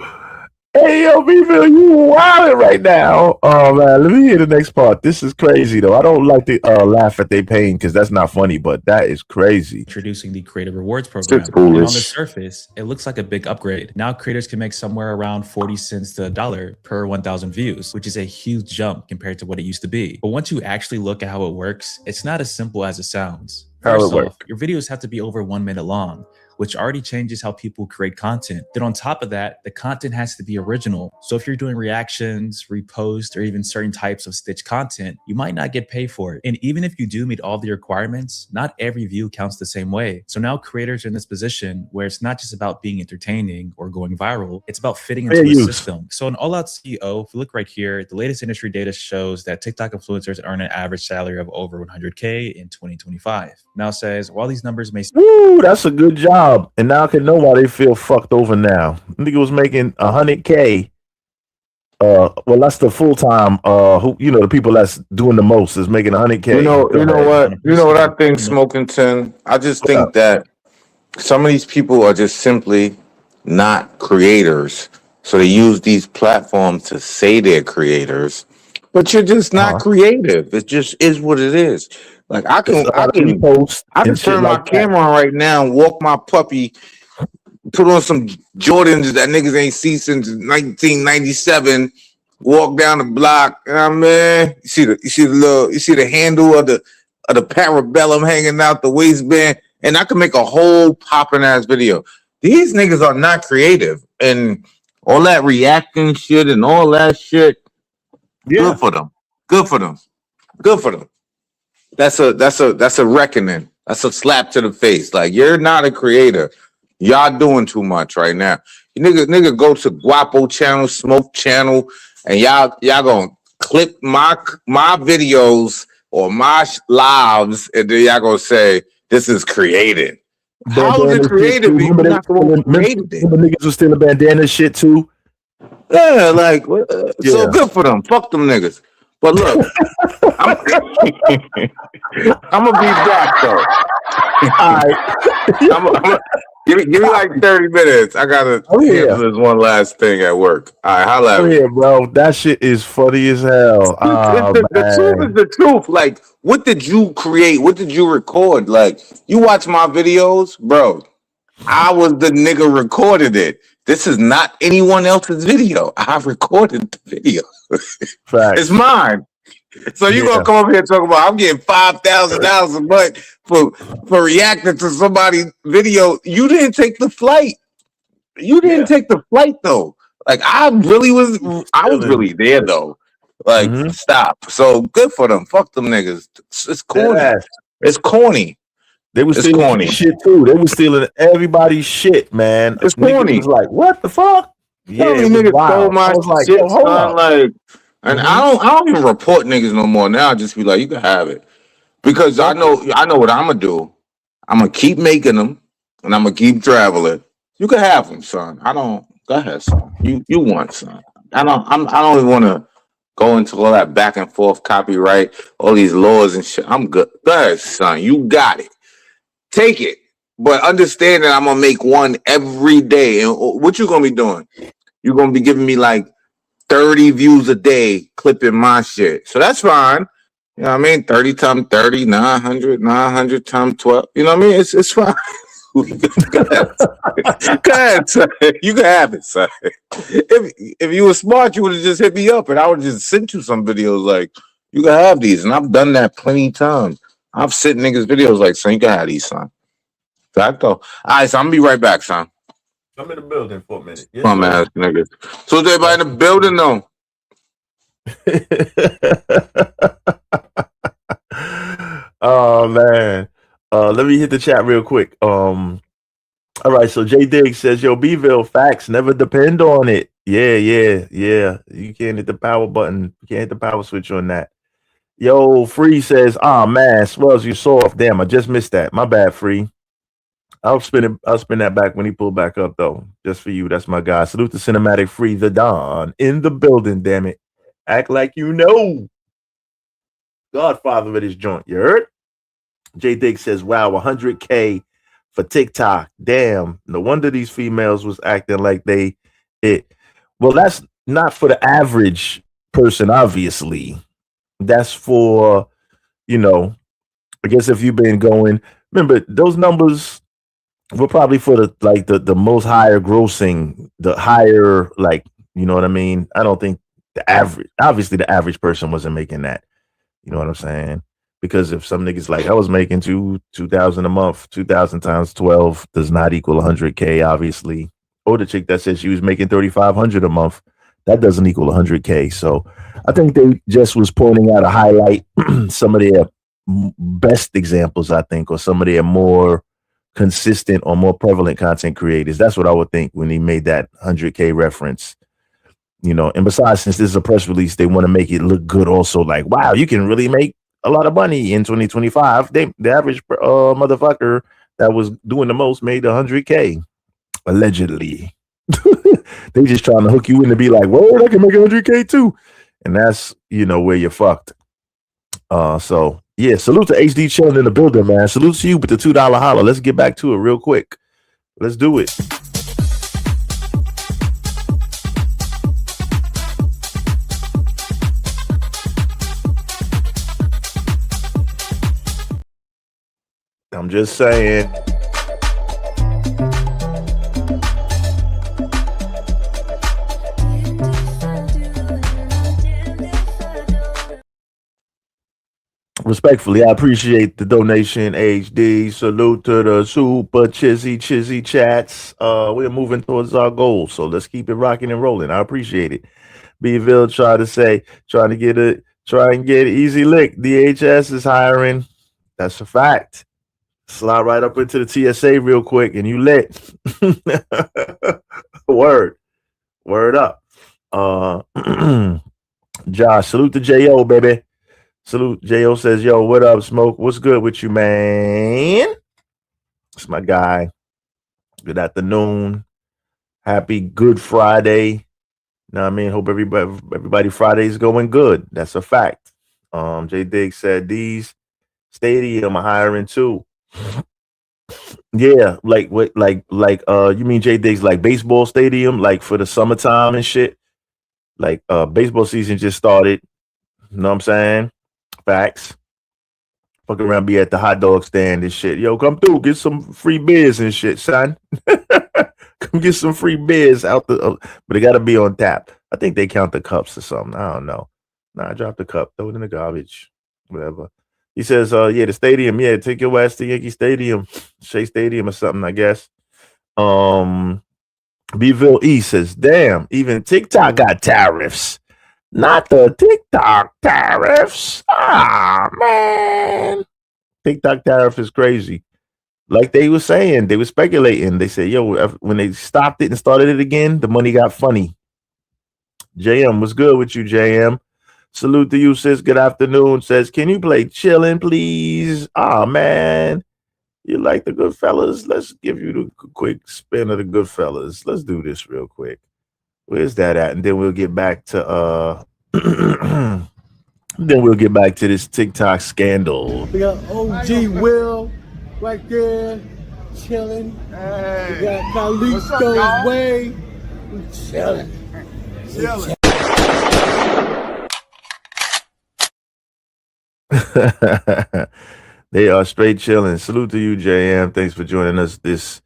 Speaker 2: Bville, you wilding right now. Oh man, let me hear the next part. This is crazy though. I don't like to laugh at they pain because that's not funny, but that is crazy.
Speaker 12: Introducing the Creator Rewards
Speaker 4: Shit's
Speaker 12: program. And on the
Speaker 4: foolish.
Speaker 12: surface, it looks like a big upgrade. Now creators can make somewhere around 40 cents to $1 per 1,000 views, which is a huge jump compared to what it used to be. But once you actually look at how it works, it's not as simple as it sounds.
Speaker 2: How it
Speaker 12: First
Speaker 2: work?
Speaker 12: off, your videos have to be over 1 minute long, which already changes how people create content. Then on top of that, the content has to be original. So if you're doing reactions, reposts, or even certain types of stitch content, you might not get paid for it. And even if you do meet all the requirements, not every view counts the same way. So now creators are in this position where it's not just about being entertaining or going viral, it's about fitting into a system. So in All Out CEO, if you look right here, the latest industry data shows that TikTok influencers earn an average salary of over 100K in 2025. Now it says, while these numbers may
Speaker 2: Woo, that's a good job. And now I can know why they feel fucked over now. Nigga was making 100K. Well, that's the full time. Who the people that's doing the most is making 100K.
Speaker 4: You know what I think, Smoking 10? I just think that some of these people are just simply not creators. So they use these platforms to say they're creators, but you're just not creative. It just is what it is. Like I can turn my camera on right now and walk my puppy, put on some Jordans that niggas ain't seen since 1997. Walk down the block, man. You see the handle of the parabellum hanging out the waistband, and I can make a whole popping ass video. These niggas are not creative, and all that reacting shit and all that shit. Good for them. Good for them. Good for them. That's a reckoning. That's a slap to the face. Like, you're not a creator. Y'all doing too much right now. You nigga go to Guapo channel, Smoke channel, and y'all gonna clip my videos or my lives, and then y'all gonna say this is creative. How is it creative? Remember
Speaker 2: niggas was stealing bandana shit too.
Speaker 4: Yeah, like so good for them. Fuck them niggas. But look, I'm gonna be back though. All right. Give me like 30 minutes. I gotta handle this one last thing at work. All right, holla at me.
Speaker 2: Yeah, bro. That shit is funny as hell.
Speaker 4: The truth is the truth. Like, what did you create? What did you record? Like, you watch my videos, bro. I was the nigga recorded it. This is not anyone else's video. I recorded the video. It's mine. So you gonna come up here and talk about I'm getting $5,000 a month for reacting to somebody's video? You didn't take the flight. You didn't take the flight though. Like I was really there though. Like stop. So good for them. Fuck them niggas. It's corny. It's corny.
Speaker 2: They were stealing corny shit too. They were stealing everybody's shit, man.
Speaker 4: It's corny.
Speaker 2: Was like, what the fuck?
Speaker 4: Yeah, niggas stole my shit, son. Like, and I don't even report niggas no more. Now I just be like, you can have it, because I know what I'm gonna do. I'm gonna keep making them, and I'm gonna keep traveling. You can have them, son. Go ahead, son. You want, son. I don't even want to go into all that back and forth copyright, all these laws and shit. I'm good. Go ahead, son. You got it. Take it, but understand that I'm gonna make one every day. And what you gonna be doing? You're gonna be giving me like 30 views a day clipping my shit. So that's fine. You know what I mean? 30 times 30, 900 times 12. You know what I mean? It's fine. Go ahead, son. You can have it, son. If you were smart, you would have just hit me up and I would have just sent you some videos like, you can have these. And I've done that plenty of times. I've sent niggas videos like, son, you can have these, son. So I go. All right, so I'm gonna be right back, son.
Speaker 2: I'm in the building for a minute. Yes,
Speaker 4: come on, ass niggas. So is everybody in the building though?
Speaker 2: Oh man. Let me hit the chat real quick. All right, so J Diggs says, yo, Bville, facts, never depend on it. Yeah. You can't hit the power button. You can't hit the power switch on that. Yo, Free says, man, Swells, you soft. Damn, I just missed that. My bad, Free. I'll spin that back when he pull back up, though. Just for you. That's my guy. Salute to Cinematic Free, the Don. In the building, damn it. Act like you know. Godfather of this joint, you heard? J Diggs says, wow, 100K for TikTok. Damn. No wonder these females was acting like it. Well, that's not for the average person, obviously. That's for, you know, I guess if you've been going, remember those numbers were probably for the most higher grossing, the higher, like, you know what I mean? I don't think the average, obviously the average person wasn't making that. You know what I'm saying? Because if some niggas like I was making 2,000 a month, 2,000 times 12 does not equal 100K, obviously. Or the chick that said she was making 3,500 a month, that doesn't equal 100K. So I think they just was pointing out a highlight some of their best examples, I think, or some of their more consistent or more prevalent content creators. That's what I would think when he made that 100K reference. You know, and besides, since this is a press release, they want to make it look good also. Like, wow, you can really make a lot of money in 2025. The average motherfucker that was doing the most made 100K, allegedly. They just trying to hook you in to be like, whoa, I can make 100K too. And that's, you know, where you're fucked. So yeah, salute to HD chilling in the building, man. Salute to you with the $2 holler. Let's get back to it real quick. Let's do it. I'm just saying. Respectfully, I appreciate the donation, HD. Salute to the super chizzy chats. We're moving towards our goal, so let's keep it rocking and rolling. I appreciate it. Bville try and get easy lick. DHS is hiring. That's a fact. Slide right up into the TSA real quick and you lit. Word up. Josh, salute to Jo, baby. Salute. Jo says, yo, what up, Smoke? What's good with you, man? It's my guy. Good afternoon. Happy Good Friday. Know what I mean? Hope everybody Friday's going good. That's a fact. J Diggs said these stadium are hiring too. Yeah, like what you mean J Diggs like baseball stadium, like for the summertime and shit? Like baseball season just started. You know what I'm saying? Facts. Fuck around, be at the hot dog stand and shit. Yo, come through, get some free beers and shit, son. Come get some free beers out the, but it got to be on tap. I think they count the cups or something. I don't know. Nah, I dropped the cup, throw it in the garbage, whatever. He says, yeah, the stadium, yeah, take your ass to Yankee Stadium, Shea Stadium or something, I guess. Beeville E says, damn, even TikTok got tariffs. Not the TikTok tariffs. Ah, man. TikTok tariff is crazy. Like they were saying, they were speculating. They said, yo, when they stopped it and started it again, the money got funny. JM, what's good with you, JM? Salute to you, sis. Good afternoon. Says, can you play Chillin', please? Ah, man. You like the Goodfellas? Let's give you the quick spin of the Goodfellas. Let's do this real quick. Where's that at? And then we'll get back to this TikTok scandal.
Speaker 19: We got OG Will right there chilling.
Speaker 20: Hey.
Speaker 19: We got Carlito's Way. We chilling.
Speaker 2: They are straight chilling. Salute to you, JM. Thanks for joining us this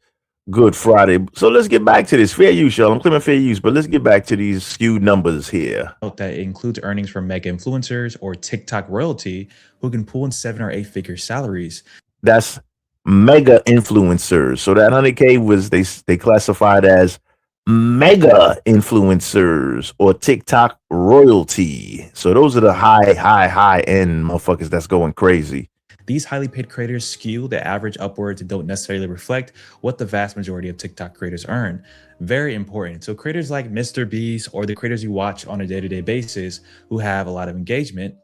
Speaker 2: Good Friday. So let's get back to this. Fair use, y'all. I'm claiming fair use, but let's get back to these skewed numbers here.
Speaker 12: Note that it includes earnings from mega influencers or TikTok royalty who can pull in 7 or 8 figure salaries.
Speaker 2: That's mega influencers. So that 100K was they classified as mega influencers or TikTok royalty. So those are the high end motherfuckers that's going crazy.
Speaker 12: These highly paid creators skew the average upwards and don't necessarily reflect what the vast majority of TikTok creators earn. Very important. So creators like Mr. Beast or the creators you watch on a day-to-day basis who have a lot of engagement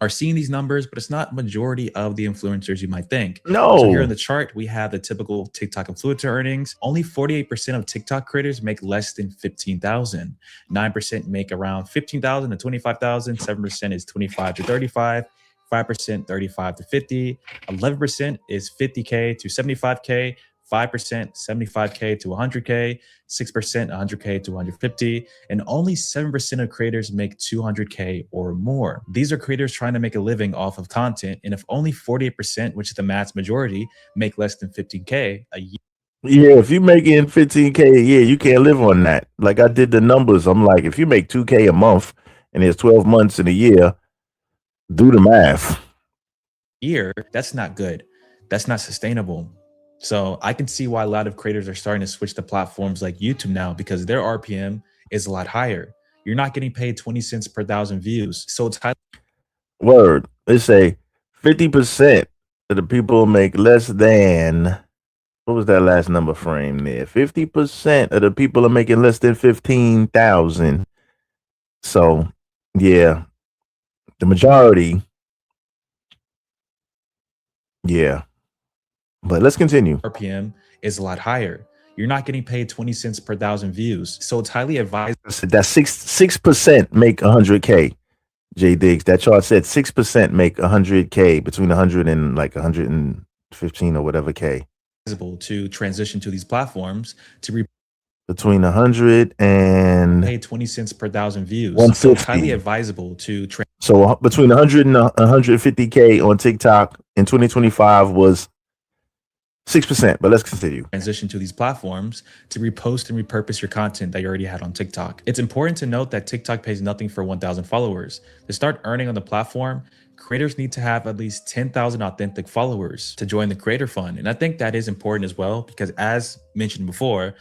Speaker 12: are seeing these numbers, but it's not majority of the influencers you might think.
Speaker 2: No.
Speaker 12: So here in the chart, we have the typical TikTok influencer earnings. Only 48% of TikTok creators make less than 15,000. 9% make around 15,000 to 25,000. 7% is 25 to 35. 5% 35 to 50, 11% is 50K to 75K, 5%, 75K to 100K, 6%, 100K to 150, and only 7% of creators make 200K or more. These are creators trying to make a living off of content, and if only 48%, which is the mass majority, make less than 15K a year.
Speaker 2: Yeah, if you making 15K a year, you can't live on that. Like I did the numbers. I'm like, if you make 2K a month and there's 12 months in a year, do the math.
Speaker 12: Year, that's not good. That's not sustainable. So I can see why a lot of creators are starting to switch to platforms like YouTube now because their RPM is a lot higher. You're not getting paid 20 cents per 1,000 views. So it's
Speaker 2: Word. They say 50% of the people make less than, what was that last number frame there? 50% of the people are making less than 15,000. So yeah, the majority. Yeah. But let's continue.
Speaker 12: RPM is a lot higher. You're not getting paid 20 cents per 1,000 views. So it's highly advised.
Speaker 2: That's 6% make 100K. J Diggs, that chart said 6% make 100K, between 100 and like 115 or whatever K.
Speaker 12: To transition to these platforms to
Speaker 2: between 100 and
Speaker 12: pay 20 cents per 1,000 views.
Speaker 2: 150.
Speaker 12: So it's highly advisable to
Speaker 2: so between 100 and 150K on TikTok in 2025 was 6%, but let's continue.
Speaker 12: Transition to these platforms to repost and repurpose your content that you already had on TikTok. It's important to note that TikTok pays nothing for 1,000 followers. To start earning on the platform, creators need to have at least 10,000 authentic followers to join the Creator Fund. And I think that is important as well, because as mentioned before,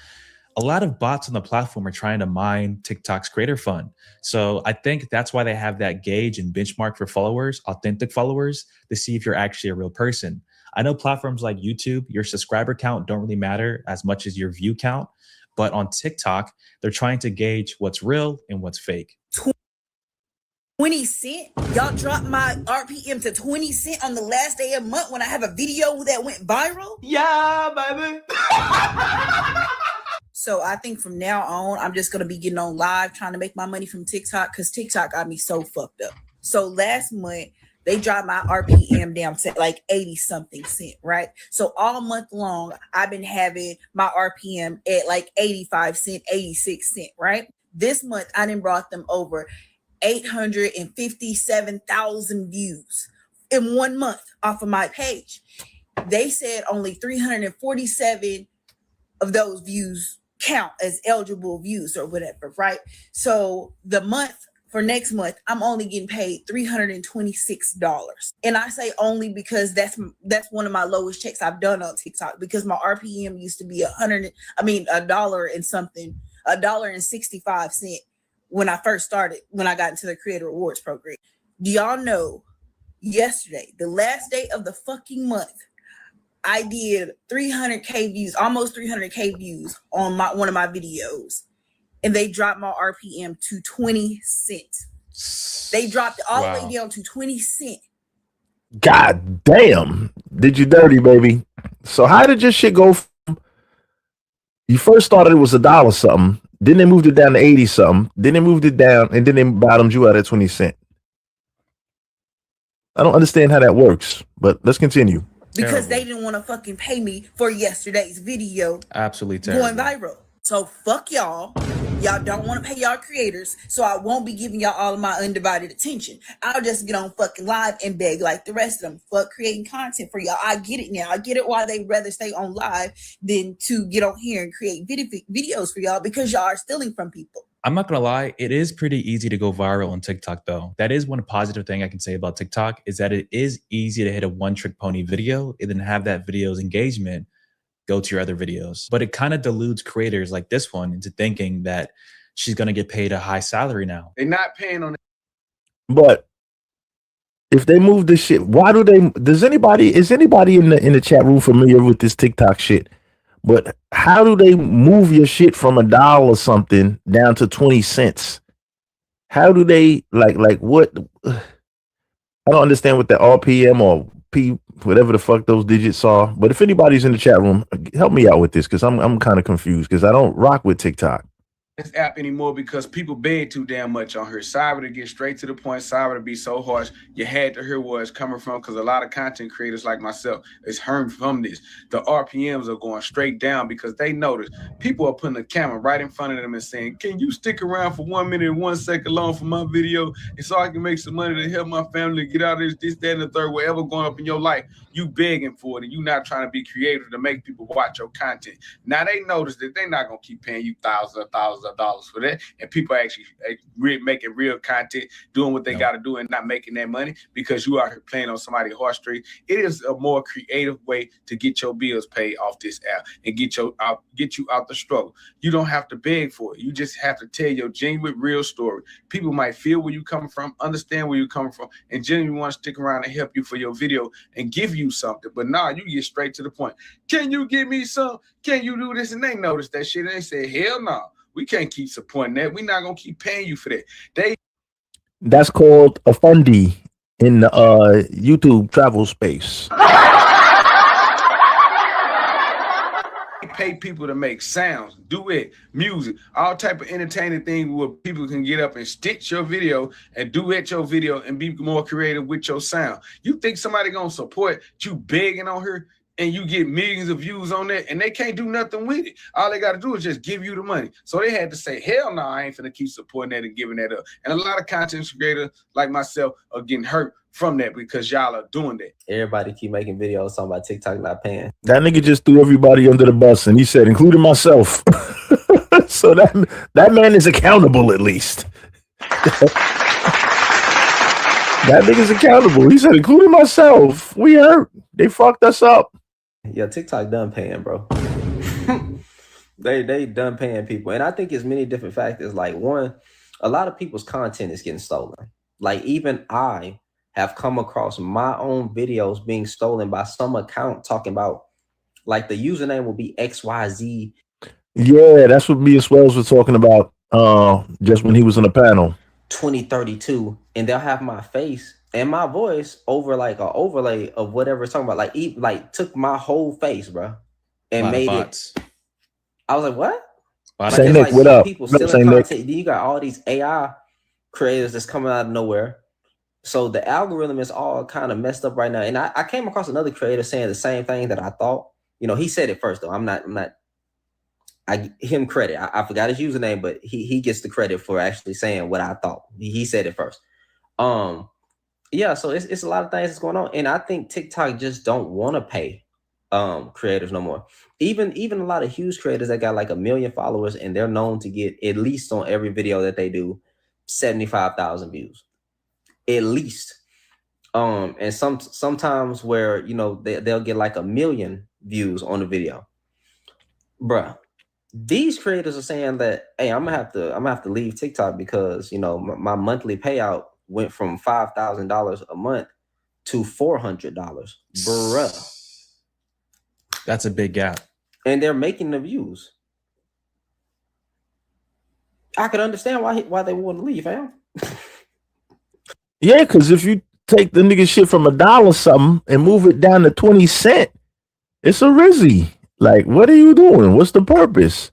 Speaker 12: a lot of bots on the platform are trying to mine TikTok's Creator Fund. So I think that's why they have that gauge and benchmark for followers, authentic followers, to see if you're actually a real person. I know platforms like YouTube, your subscriber count don't really matter as much as your view count. But on TikTok, they're trying to gauge what's real and what's fake.
Speaker 8: 20 cent? Y'all dropped my RPM to 20 cent on the last day of the month when I have a video that went viral? Yeah, baby. So I think from now on, I'm just going to be getting on live trying to make my money from TikTok because TikTok got me so fucked up. So last month, they dropped my RPM down to like 80 something cent, right? So all month long, I've been having my RPM at like 85 cent, 86 cent, right? This month, I done brought them over 857,000 views in 1 month off of my page. They said only 347 of those views count as eligible views or whatever, right? So the month for next month, I'm only getting paid $326. And I say only because that's one of my lowest checks I've done on TikTok, because my RPM used to be $1 and something, $1.65 when I first started, when I got into the Creator Rewards program. Do y'all know yesterday, the last day of the fucking month, I did 300K views, almost 300K views on one of my videos. And they dropped my RPM to 20 cents. They dropped it all the way down to 20 cents.
Speaker 2: God damn. Did you dirty, baby? So how did your shit go from, you first started it was $1 something, then they moved it down to 80 something, then they moved it down, and then they bottomed you out at 20 cents. I don't understand how that works, but let's continue.
Speaker 8: Because they didn't want to fucking pay me for yesterday's video.
Speaker 12: Absolutely terrible.
Speaker 8: Going viral. So fuck y'all. Y'all don't want to pay y'all creators, so I won't be giving y'all all of my undivided attention. I'll just get on fucking live and beg like the rest of them. Fuck creating content for y'all. I get it now. I get it why they rather stay on live than to get on here and create videos for y'all, because y'all are stealing from people.
Speaker 12: I'm not gonna lie, it is pretty easy to go viral on TikTok though. That is one positive thing I can say about TikTok, is that it is easy to hit a one-trick pony video and then have that video's engagement go to your other videos. But it kind of deludes creators like this one into thinking that she's gonna get paid a high salary now.
Speaker 10: They're not paying on it.
Speaker 2: But if they move this shit, why do they, is anybody in the chat room familiar with this TikTok shit? But how do they move your shit from $1 or something down to 20 cents? How do they like what? I don't understand what the RPM or P, whatever the fuck those digits are. But if anybody's in the chat room, help me out with this, because I'm kind of confused, because I don't rock with TikTok.
Speaker 10: this app anymore because people beg too damn much on here. Sorry to get straight to the point. Sorry to be so harsh. You had to hear where it's coming from because a lot of content creators like myself is hearing from this. The RPMs are going straight down because they notice people are putting the camera right in front of them and saying, "Can you stick around for 1 minute and 1 second long for my video, and so I can make some money to help my family get out of this, that, and the third, whatever going up in your life." You begging for it, and you not trying to be creative to make people watch your content. Now they notice that they're not gonna keep paying you thousands of dollars for that, and people actually making real content, doing what they got to do, and not making that money because you are here playing on somebody's heartstrings. It is a more creative way to get your bills paid off this app and get you out the struggle. You don't have to beg for it. You just have to tell your genuine, real story. People might feel where you coming from, understand where you're coming from, and genuinely want to stick around and help you for your video and give you something. But nah, you get straight to the point. Can you give me some? Can you do this? And they noticed that shit and they said, hell no, we can't keep supporting that. We're not gonna keep paying you for that.
Speaker 2: That's called a fundy in the YouTube travel space.
Speaker 10: Pay people to make sounds, duet, music, all type of entertaining things where people can get up and stitch your video and duet your video and be more creative with your sound. You think somebody gonna support you begging on her and you get millions of views on that and they can't do nothing with it? All they got to do is just give you the money. So they had to say, hell no, I ain't finna keep supporting that and giving that up. And a lot of content creators like myself are getting hurt from that because y'all are doing that.
Speaker 9: Everybody keep making videos talking about TikTok not paying.
Speaker 2: That nigga just threw everybody under the bus and he said, including myself. So that man is accountable at least. That nigga's accountable. He said, including myself. We hurt. They fucked us up.
Speaker 9: Yeah, TikTok done paying, bro. They done paying people. And I think it's many different factors. Like one, a lot of people's content is getting stolen. Like even I have come across my own videos being stolen by some account talking about like the username will be XYZ.
Speaker 2: Yeah, that's what me and Swells were talking about just when he was on the panel.
Speaker 9: 2032, and they'll have my face and my voice over like an overlay of whatever it's talking about. Like took my whole face, bro, and made it. I was like, what?
Speaker 2: Say Nick,
Speaker 9: like
Speaker 2: what up?
Speaker 9: People stealing content. Then you got all these AI creators that's coming out of nowhere. So the algorithm is all kind of messed up right now. And I came across another creator saying the same thing that I thought. You know, he said it first though. I give him credit. I forgot his username, but he gets the credit for actually saying what I thought. He said it first. Yeah, so it's a lot of things that's going on. And I think TikTok just don't want to pay creators no more. Even a lot of huge creators that got like 1 million followers and they're known to get at least on every video that they do 75,000 views. At least. And sometimes where, you know, they'll get like 1 million views on the video. Bruh. These creators are saying that, hey, I'm gonna have to leave TikTok because, you know, my monthly payout went from $5,000 a month to $400. Bruh.
Speaker 12: That's a big gap.
Speaker 9: And they're making the views. I could understand why they want to leave, fam.
Speaker 2: Yeah, because if you take the nigga shit from $1 something and move it down to 20 cents, it's a rizzy. Like, what are you doing? What's the purpose?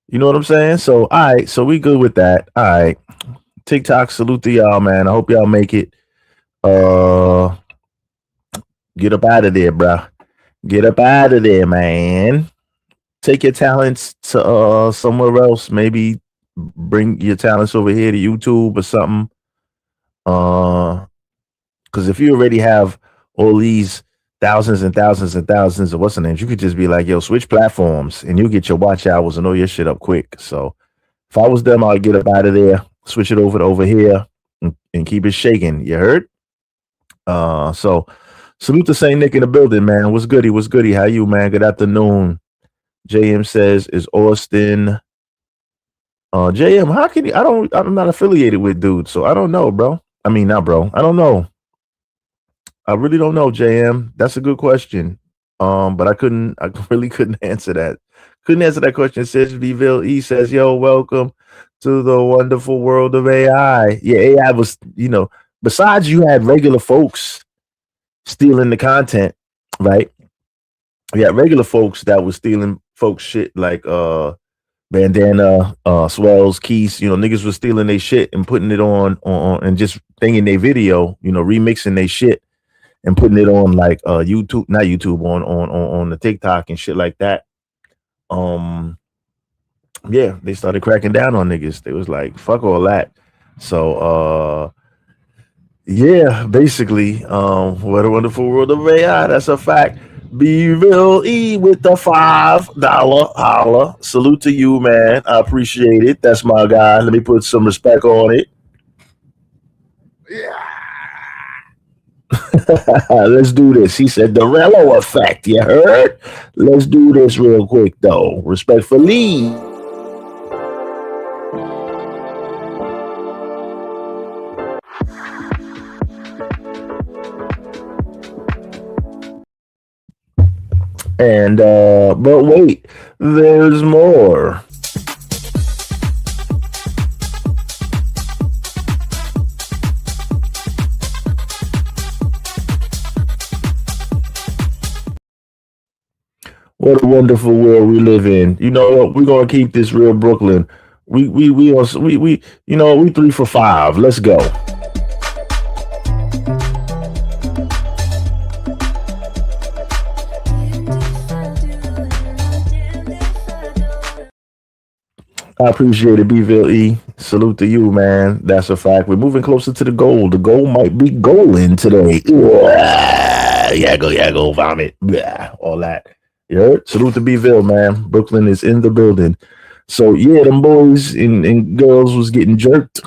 Speaker 2: You know what I'm saying? So, all right. So we good with that. All right. TikTok, salute to y'all, man. I hope y'all make it. Get up out of there, bro. Get up out of there, man. Take your talents to somewhere else. Maybe bring your talents over here to YouTube or something. Because if you already have all these thousands and thousands and thousands of what's the names, you could just be like, yo, switch platforms and you get your watch hours and all your shit up quick. So if I was them, I'd get up out of there, switch it over here and keep it shaking. You heard? So salute to Saint Nick in the building, man. What's goody? What's goody? How you, man? Good afternoon. JM says, is Austin JM, how can you? I'm not affiliated with dude, so I don't know, bro. I mean, not bro. I don't know. I really don't know, JM. That's a good question. But I really couldn't answer that. Couldn't answer that question. Says Viville E says, yo, welcome to the wonderful world of AI. Yeah, AI was, you know, besides you had regular folks stealing the content, right? You had regular folks that was stealing folks shit like bandana, swells, keys. Niggas was stealing their shit and putting it on and just thinging their video. Remixing their shit and putting it on like YouTube, not YouTube, on the TikTok and shit like that. Yeah, they started cracking down on niggas. They was like, fuck all that. So yeah, basically, what a wonderful world of AI. That's a fact. Beville E with the $5 holla. Salute to you, man. I appreciate it. That's my guy. Let me put some respect on it. Yeah. Let's do this. He said the Rello effect. You heard? Let's do this real quick, though. Respectfully. And but wait, there's more. What a wonderful world we live in. You know what? We're gonna keep this real Brooklyn. We 3 for 5. Let's go. I appreciate it, Beville E. Salute to you, man. That's a fact. We're moving closer to the goal. The goal might be goaling today. Go, vomit. All that. You heard? Salute to Beville, man. Brooklyn is in the building. So, yeah, them boys and girls was getting jerked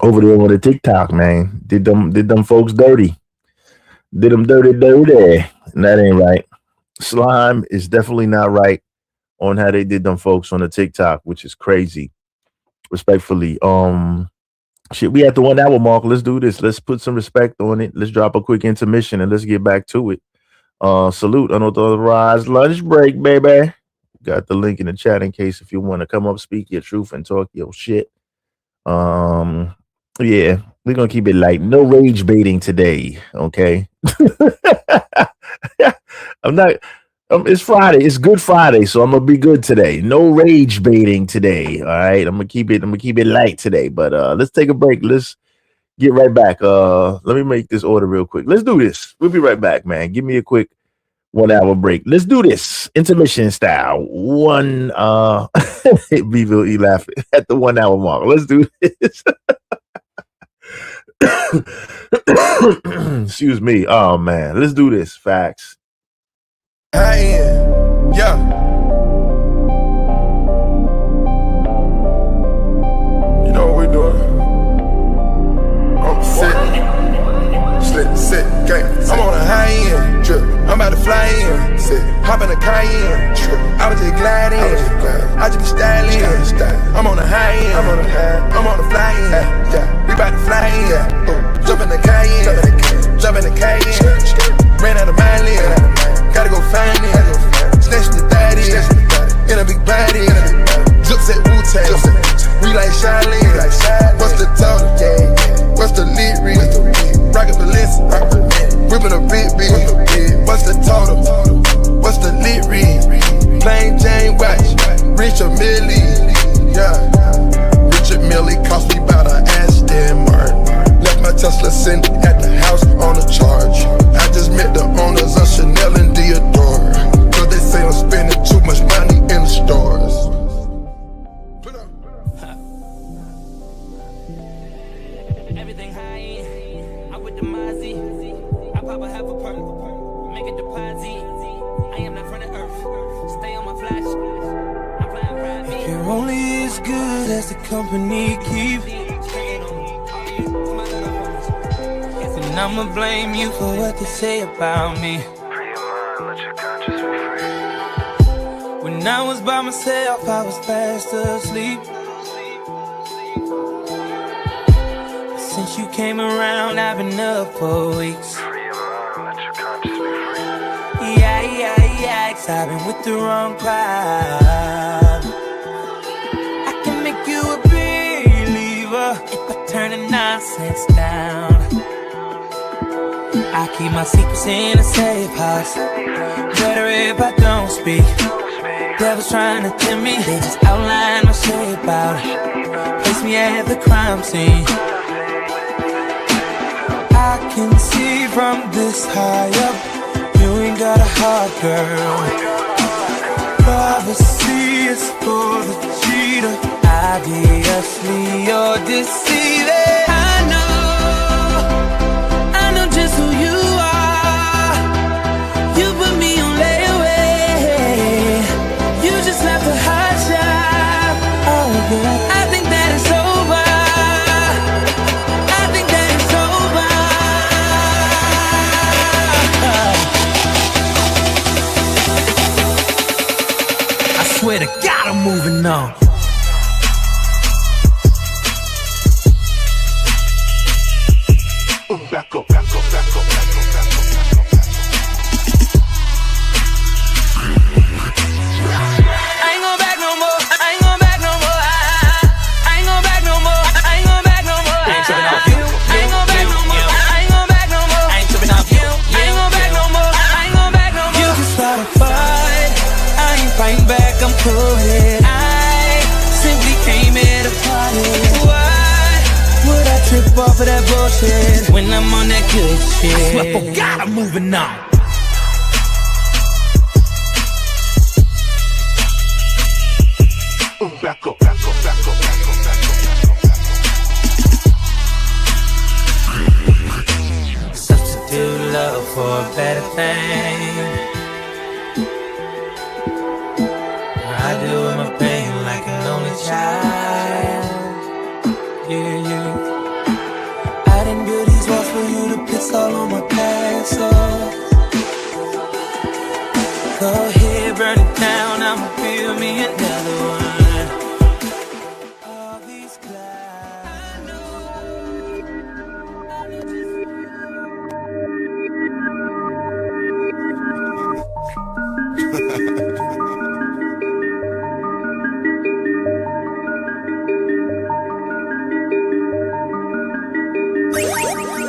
Speaker 2: over there on the TikTok, man. Did them folks dirty. Did them dirty. And that ain't right. Slime is definitely not right on how they did them folks on the TikTok, which is crazy. Respectfully. Shit, we at the 1 hour mark. Let's do this. Let's put some respect on it. Let's drop a quick intermission and let's get back to it. Salute, unauthorized lunch break, baby. Got the link in the chat in case if you want to come up, speak your truth, and talk your shit. Yeah, we're gonna keep it light. No rage baiting today, okay? I'm not. It's Friday. It's Good Friday, so I'm gonna be good today. No rage baiting today. All right, I'm gonna keep it light today. But let's take a break. Let's get right back. Let me make this order real quick. Let's do this. We'll be right back, man. Give me a quick 1 hour break. Let's do this intermission style. Beville E laughing at the 1 hour mark. Let's do this. Excuse me. Oh man, let's do this. Facts.
Speaker 20: Yeah. You know what we're doing? I'm sit, gang. I'm on a high end trip. I'm about to fly in. Sit, hop in a Cayenne trip. I was just gliding. I just be styling. I'm on a high end. I'm on a fly in. We about to fly in. Jump in the Cayenne. Jump in the Cayenne. Ran out of my lane. Gotta go find it. Snatch the daddy. In a big body. Zips at Wu-Tang. We like Charlene. What's the total? What's the lead read? Rockin' Balenciaga. Whippin' a big. What's the total? What's the lead read? Plain Jane watch. Richard Millie. Yeah. Richard Millie cost me about an Aston Martin. Left my Tesla sitting at the house on a charge. I just met the owners of Chanel and Dior. Cause they say I'm spending too much money in the stores.
Speaker 21: Everything high end. I'm with the Mozzie. I pop a half a perk. Make a deposit. I am not from the earth. Stay on my flash. I'm flying private.
Speaker 22: You're only as good as the company keep. And I'ma blame you for what they say about me. When I was by myself, I was fast asleep. But since you came around, I've been up for weeks. Yeah, 'cause I've been with the wrong crowd. I can make you a believer if I turn the nonsense down. I keep my secrets in a safe house. Better if I don't speak. Devils trying to tempt me, they just outline my shape out. Place me at the crime scene. I can see from this high up, you ain't got a heart, girl. Privacy is for the cheater. Obviously you're deceiving. I know just who you are. You put me on layaway. You just left a hot shot. Oh yeah, I think that it's over. I think that it's over. I swear to God, I'm moving on.
Speaker 20: Back up, back up, back up, back up, back up, back up.
Speaker 22: I ain't going back no more. I ain't going back no more. I ain't going back no more. I ain't going back no more. I ain't tripping off you. I ain't going back no more. I ain't going back no more. I ain't tripping off you. I ain't going back no more. I ain't going back no more. You can start a fight. I ain't fighting back. I'm cool. I simply came here to party. Why would I trip off of that bullshit when I'm on that good shit? I swear for God, I'm moving on.
Speaker 20: Back up, back up, back up, back up, back up.
Speaker 22: Substitute love for a better thing. I deal with my pain like an only child. Yeah, yeah. I didn't build these walls for you to piss all on my past, so go ahead, burn it down. I'ma build me another one. All these clouds, I know.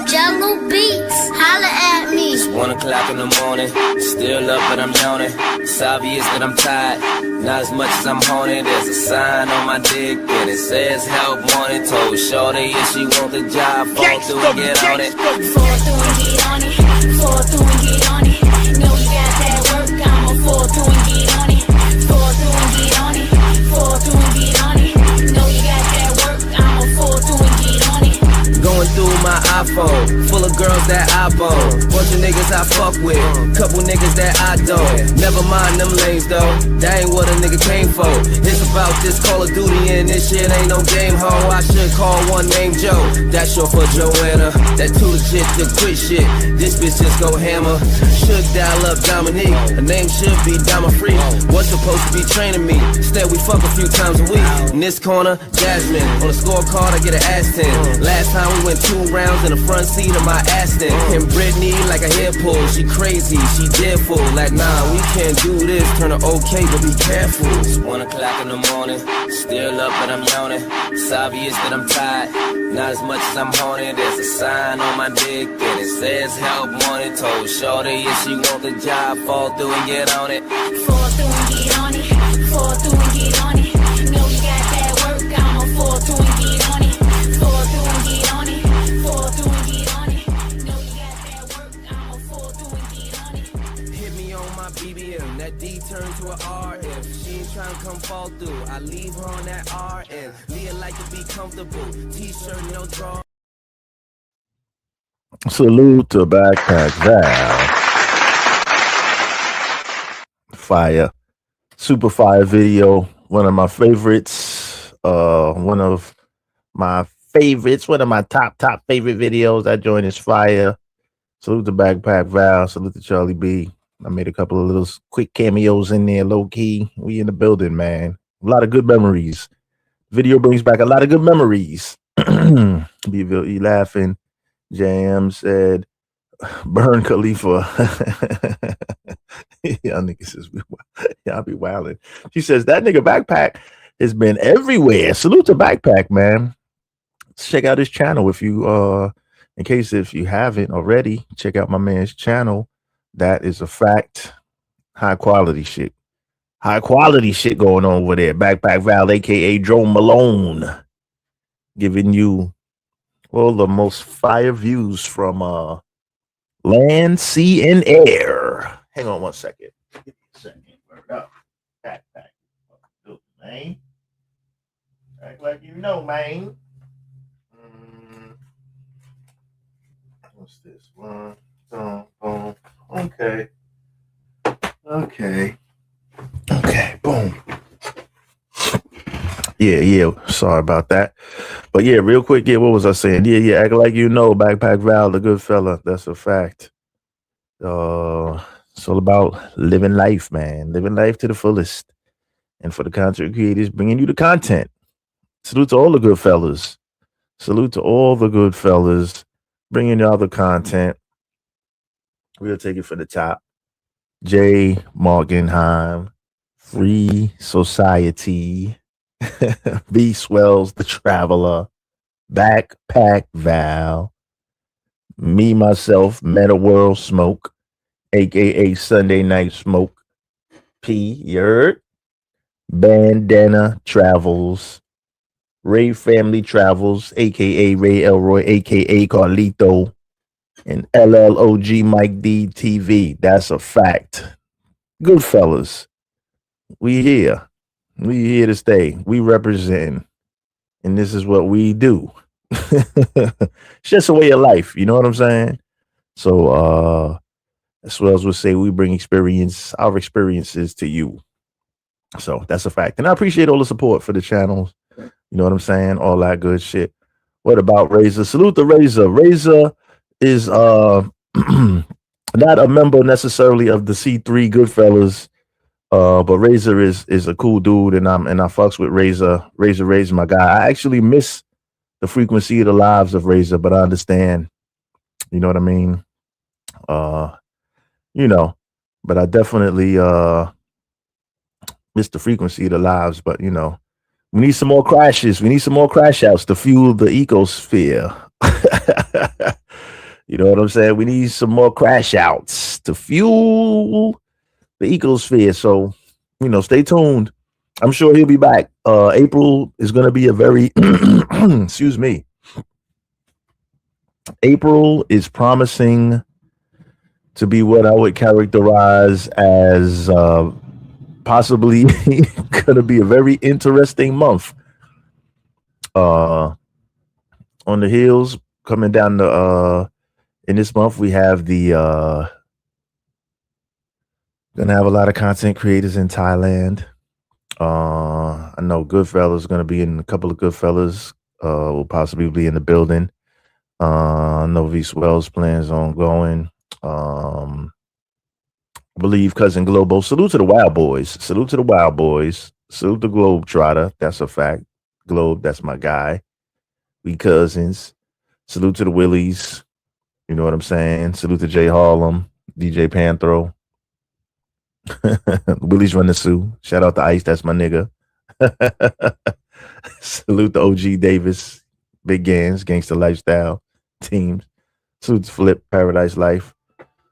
Speaker 1: Jello Beats, holla at me.
Speaker 22: It's 1 o'clock in the morning, still up but I'm yawning. It's obvious that I'm tired, not as much as I'm haunted. There's a sign on my dick and it says help wanted. Told Shorty if she want the job, fall through and get on it.
Speaker 1: Fall through and get on it. Fall through and get on it. Know you got that work, I'ma fall through and get on it. Fall through and get on it. Fall through and get on it. Know you got that work, I'ma fall through and get on it.
Speaker 22: Going through my iPhone, full of girls that I bone. Bunch of niggas I fuck with, couple niggas that I don't. Never mind them lanes though, that ain't what a nigga came for. It's about this Call of Duty and this shit ain't no game, ho. I should call one named Joe, that's short for Joanna. That too legit to quit shit, this bitch just go hammer. Should dial up Dominique, her name should be Dama Free. What's supposed to be training me, instead we fuck a few times a week. In this corner, Jasmine, on the scorecard I get an ass 10. Last time we went 2 rounds in the front seat of my Aston. And Brittany like a hair pull, she crazy, she dead full. Like nah, we can't do this, turn her okay, but be careful. It's 1 o'clock in the morning, still up but I'm yawning. It's obvious that I'm tired, not as much as I'm haunted. There's a sign on my dick and it says help wanted. Told Shorty if she want the job, fall through and get on it.
Speaker 1: Fall through and get on it. Fall through and get on it. Know you got that work, I'ma fall through and get on it. Fall through and get on it. Fall through and get on it. Know you got that work, I'ma fall through and get on it.
Speaker 22: Hit me on my BBM, that D turn to an RM. She ain't trying to come fall through, I leave her on that RN. Leah like to be comfortable, t-shirt, no draw.
Speaker 2: Salute to Backpack Val. Fire. Super fire video. One of my favorites. One of my top favorite videos. I joined is fire. Salute to Backpack Val. Salute to Charlie B. I made a couple of little quick cameos in there, low key. We in the building, man. A lot of good memories. Video brings back a lot of good memories. Be laughing. JM said, burn Khalifa. Y'all niggas is y'all be wilding. She says that nigga Backpack has been everywhere. Salute to Backpack, man. Check out his channel if you in case if you haven't already, check out my man's channel. That is a fact. High quality shit. high quality shit going on over there. Backpack Val, aka Joe Malone, giving you all the most fire views from land, sea, and air. Hang on one second. Give me a second. Word up. Backpack. Man. Act like you know, man. What's this? One, boom. Okay. Okay. Okay. Boom. Yeah. Sorry about that. But yeah, real quick. Yeah, what was I saying? Yeah. Act like you know, Backpack Val, the good fella. That's a fact. It's all about living life, man. Living life to the fullest. And for the content creators, bringing you the content. Salute to all the good fellas. Salute to all the good fellas. Bringing y'all the content. We'll take it from the top. Jay Morgenheim, Free Society, B Swells the Traveler, Backpack Val, me, myself, Meta World Smoke, aka Sunday Night Smoke, P, you heard? Bandana Travels, Ray Family Travels, aka Ray Elroy, aka Carlito, and LLOG Mike D TV. That's a fact. Good fellas. We here. We here to stay. We represent. And this is what we do. It's just a way of life. You know what I'm saying? So as well as would say, we bring our experiences to you. So that's a fact. And I appreciate all the support for the channels. You know what I'm saying? All that good shit. What about Razor? Salute to Razor. Razor is not a member necessarily of the C3 Goodfellas, but Razor is a cool dude, and I fucks with Razor. Razor my guy. I actually miss the frequency of the lives of Razor, but I understand. You know what I mean? But I definitely miss the frequency of the lives. But we need some more crashes. We need some more crash outs to fuel the ecosphere. You know what I'm saying? We need some more crash outs to fuel the ecosphere. So, stay tuned. I'm sure he'll be back. April is going to be a very, excuse me. April is promising to be what I would characterize as possibly going to be a very interesting month. On the hills, coming down the in this month, we have the gonna have a lot of content creators in Thailand. I know Goodfellas gonna be in a couple of Goodfellas. Will possibly be in the building. Novi Swells plans on going. Believe Cousin Globo. Salute to the Wild Boys. Salute to the Wild Boys. Salute the Globetrotter. That's a fact. Globe, that's my guy. We cousins. Salute to the Willies. You know what I'm saying? Salute to Jay Harlem, DJ Panthro. Willies run the Sioux. Shout out to Ice, that's my nigga. Salute to OG Davis, Big Gans, Gangster Lifestyle teams. Salute to Flip, Paradise Life.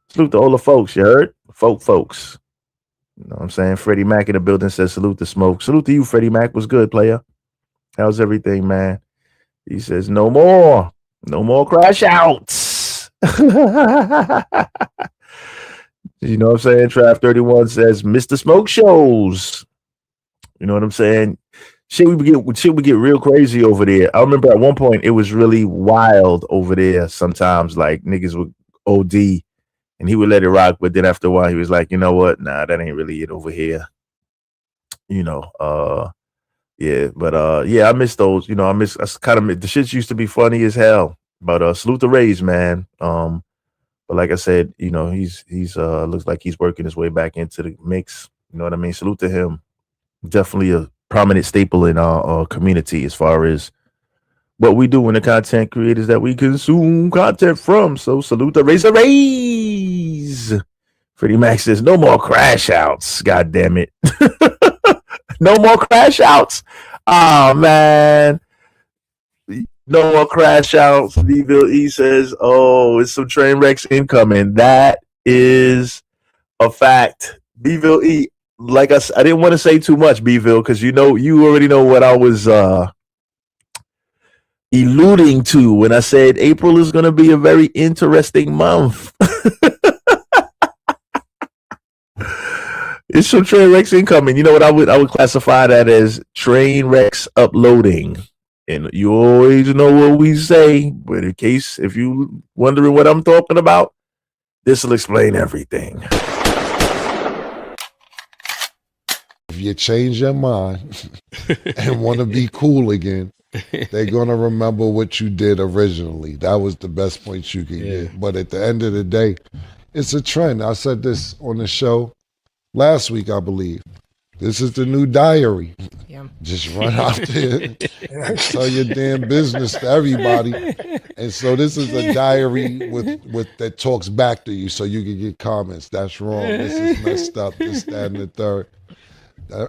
Speaker 2: Salute to all the folks, you heard? Folks. You know what I'm saying? Freddie Mac in the building says salute to Smoke. Salute to you, Freddie Mac. What's good, player? How's everything, man? He says, no more crash outs. You know what I'm saying? Trav 31 says, Mr. Smoke shows. You know what I'm saying? Shit would get real crazy over there. I remember at one point it was really wild over there. Sometimes like niggas would OD and he would let it rock, but then after a while he was like, you know what? Nah, that ain't really it over here. Yeah, but yeah, I miss those. I miss the shits used to be funny as hell. But salute the Rays, man. But like I said, he's looks like he's working his way back into the mix. You know what I mean? Salute to him. Definitely a prominent staple in our community as far as what we do in the content creators that we consume content from. So salute the Rays. Freddie Mac says, no more crash outs. God damn it. No more crash outs. Oh, man. No more crash outs. Deville E says, oh, it's some train wrecks incoming. That is a fact. Deville E, like I didn't want to say too much, Bville, because you already know what I was alluding to when I said April is going to be a very interesting month. It's some train wrecks incoming. You know what I would classify that as train wrecks uploading. And you always know what we say, but in case if you wondering what I'm talking about, this will explain everything.
Speaker 6: If you change your mind and want to be cool again, they're going to remember what you did originally. That was the best point you can get. But at the end of the day, it's a trend. I said this on the show last week, I believe. This is the new diary.
Speaker 7: Yeah.
Speaker 6: Just run out there and tell your damn business to everybody. And so this is a diary with that talks back to you so you can get comments. That's wrong. This is messed up. This, that, and the third.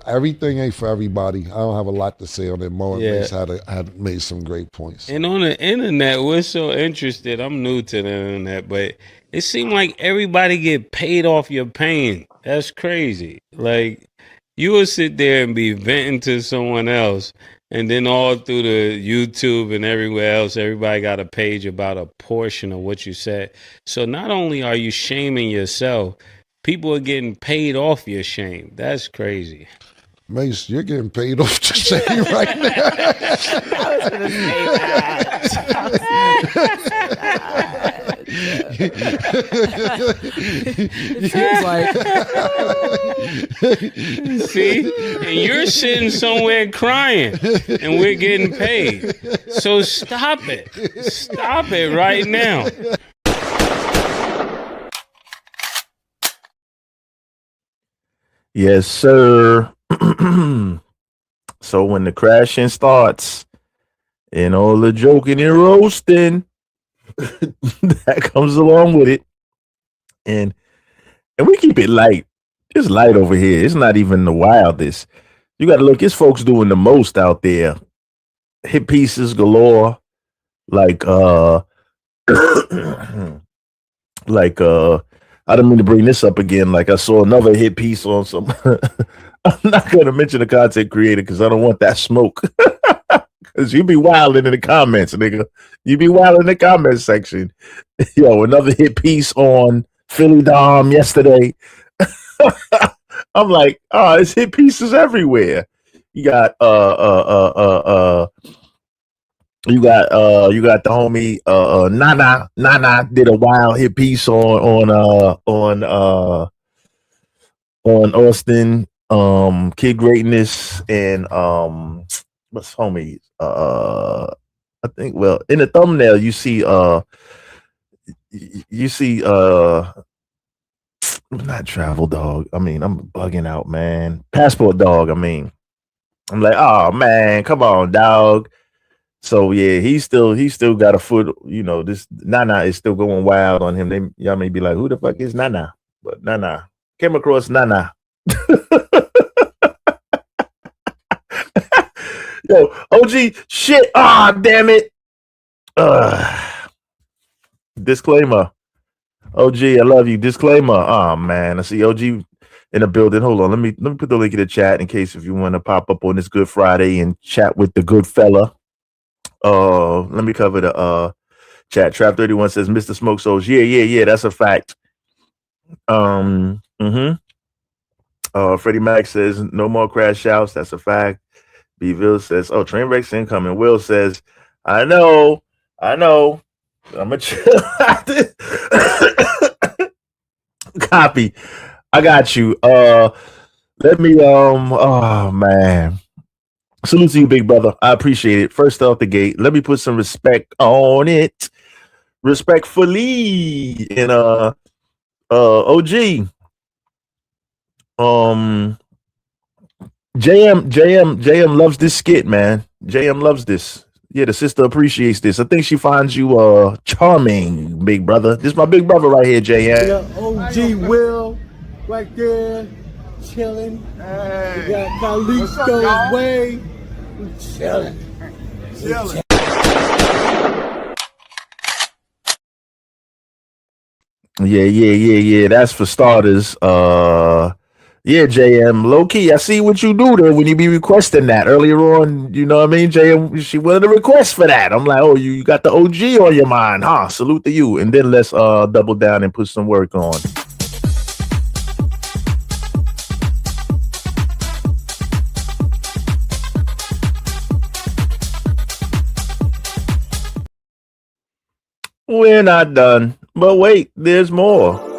Speaker 6: Everything ain't for everybody. I don't have a lot to say on it. Mo and Mace had made some great points.
Speaker 23: And on the internet, we're so interested. I'm new to the internet, but it seemed like everybody get paid off your pain. That's crazy. Like, you will sit there and be venting to someone else, and then all through the YouTube and everywhere else, everybody got a page about a portion of what you said. So not only are you shaming yourself, people are getting paid off your shame. That's crazy.
Speaker 6: Mace, you're getting paid off to say right now.
Speaker 15: I was gonna say that.
Speaker 7: It seems like.
Speaker 23: See? And you're sitting somewhere crying, and we're getting paid. So stop it. Stop it right now.
Speaker 2: Yes, sir. So when the crashing starts and all the joking and roasting that comes along with it, and we keep it light. It's light over here. It's not even the wildest. You got to look. It's folks doing the most out there. Hit pieces galore, like I don't mean to bring this up again. Like I saw another hit piece on some. I'm not going to mention the content creator because I don't want that smoke. Because you be wilding in the comments, nigga. You be wilding in the comment section. Yo, another hit piece on Philly Dom yesterday. I'm like, oh, it's hit pieces everywhere. You got you got the homie Nana did a wild hit piece on Austin, Kid Greatness, and what's homie? I think, well, in the thumbnail you see not Travel Dog. I mean, I'm bugging out, man. Passport Dog, I mean. I'm like, oh man, come on, dog. So yeah, he still got a foot, this Nana is still going wild on him. Y'all may be like, who the fuck is Nana? But Nana. Came across Nana. Yo, OG, shit. Ah, damn it. Disclaimer. OG, I love you. Disclaimer. Oh man, I see OG in the building. Hold on. Let me put the link in the chat in case if you want to pop up on this Good Friday and chat with the good fella. Let me cover the chat. Trap 31 says Mr. Smoke Souls. Yeah, that's a fact. Freddie Mac says no more crash shouts. That's a fact. Bville says, oh, train wrecks incoming. Will says, I know. I'm a chill. Copy. I got you. Let me oh man. Salute to you, big brother. I appreciate it. First off the gate, let me put some respect on it. Respectfully. And OG. JM loves this skit, man. JM loves this. Yeah, the sister appreciates this. I think she finds you charming, big brother. This is my big brother right here, JM.
Speaker 19: Yeah, OG Will right there, chilling.
Speaker 24: Hey.
Speaker 19: We got Carlito's Way. We chilling.
Speaker 2: Yeah. That's for starters. Yeah, JM, low key. I see what you do there when you be requesting that earlier on. You know what I mean, JM? She wanted a request for that. I'm like, oh, you got the OG on your mind, huh? Salute to you. And then let's double down and put some work on. We're not done, but wait, there's more.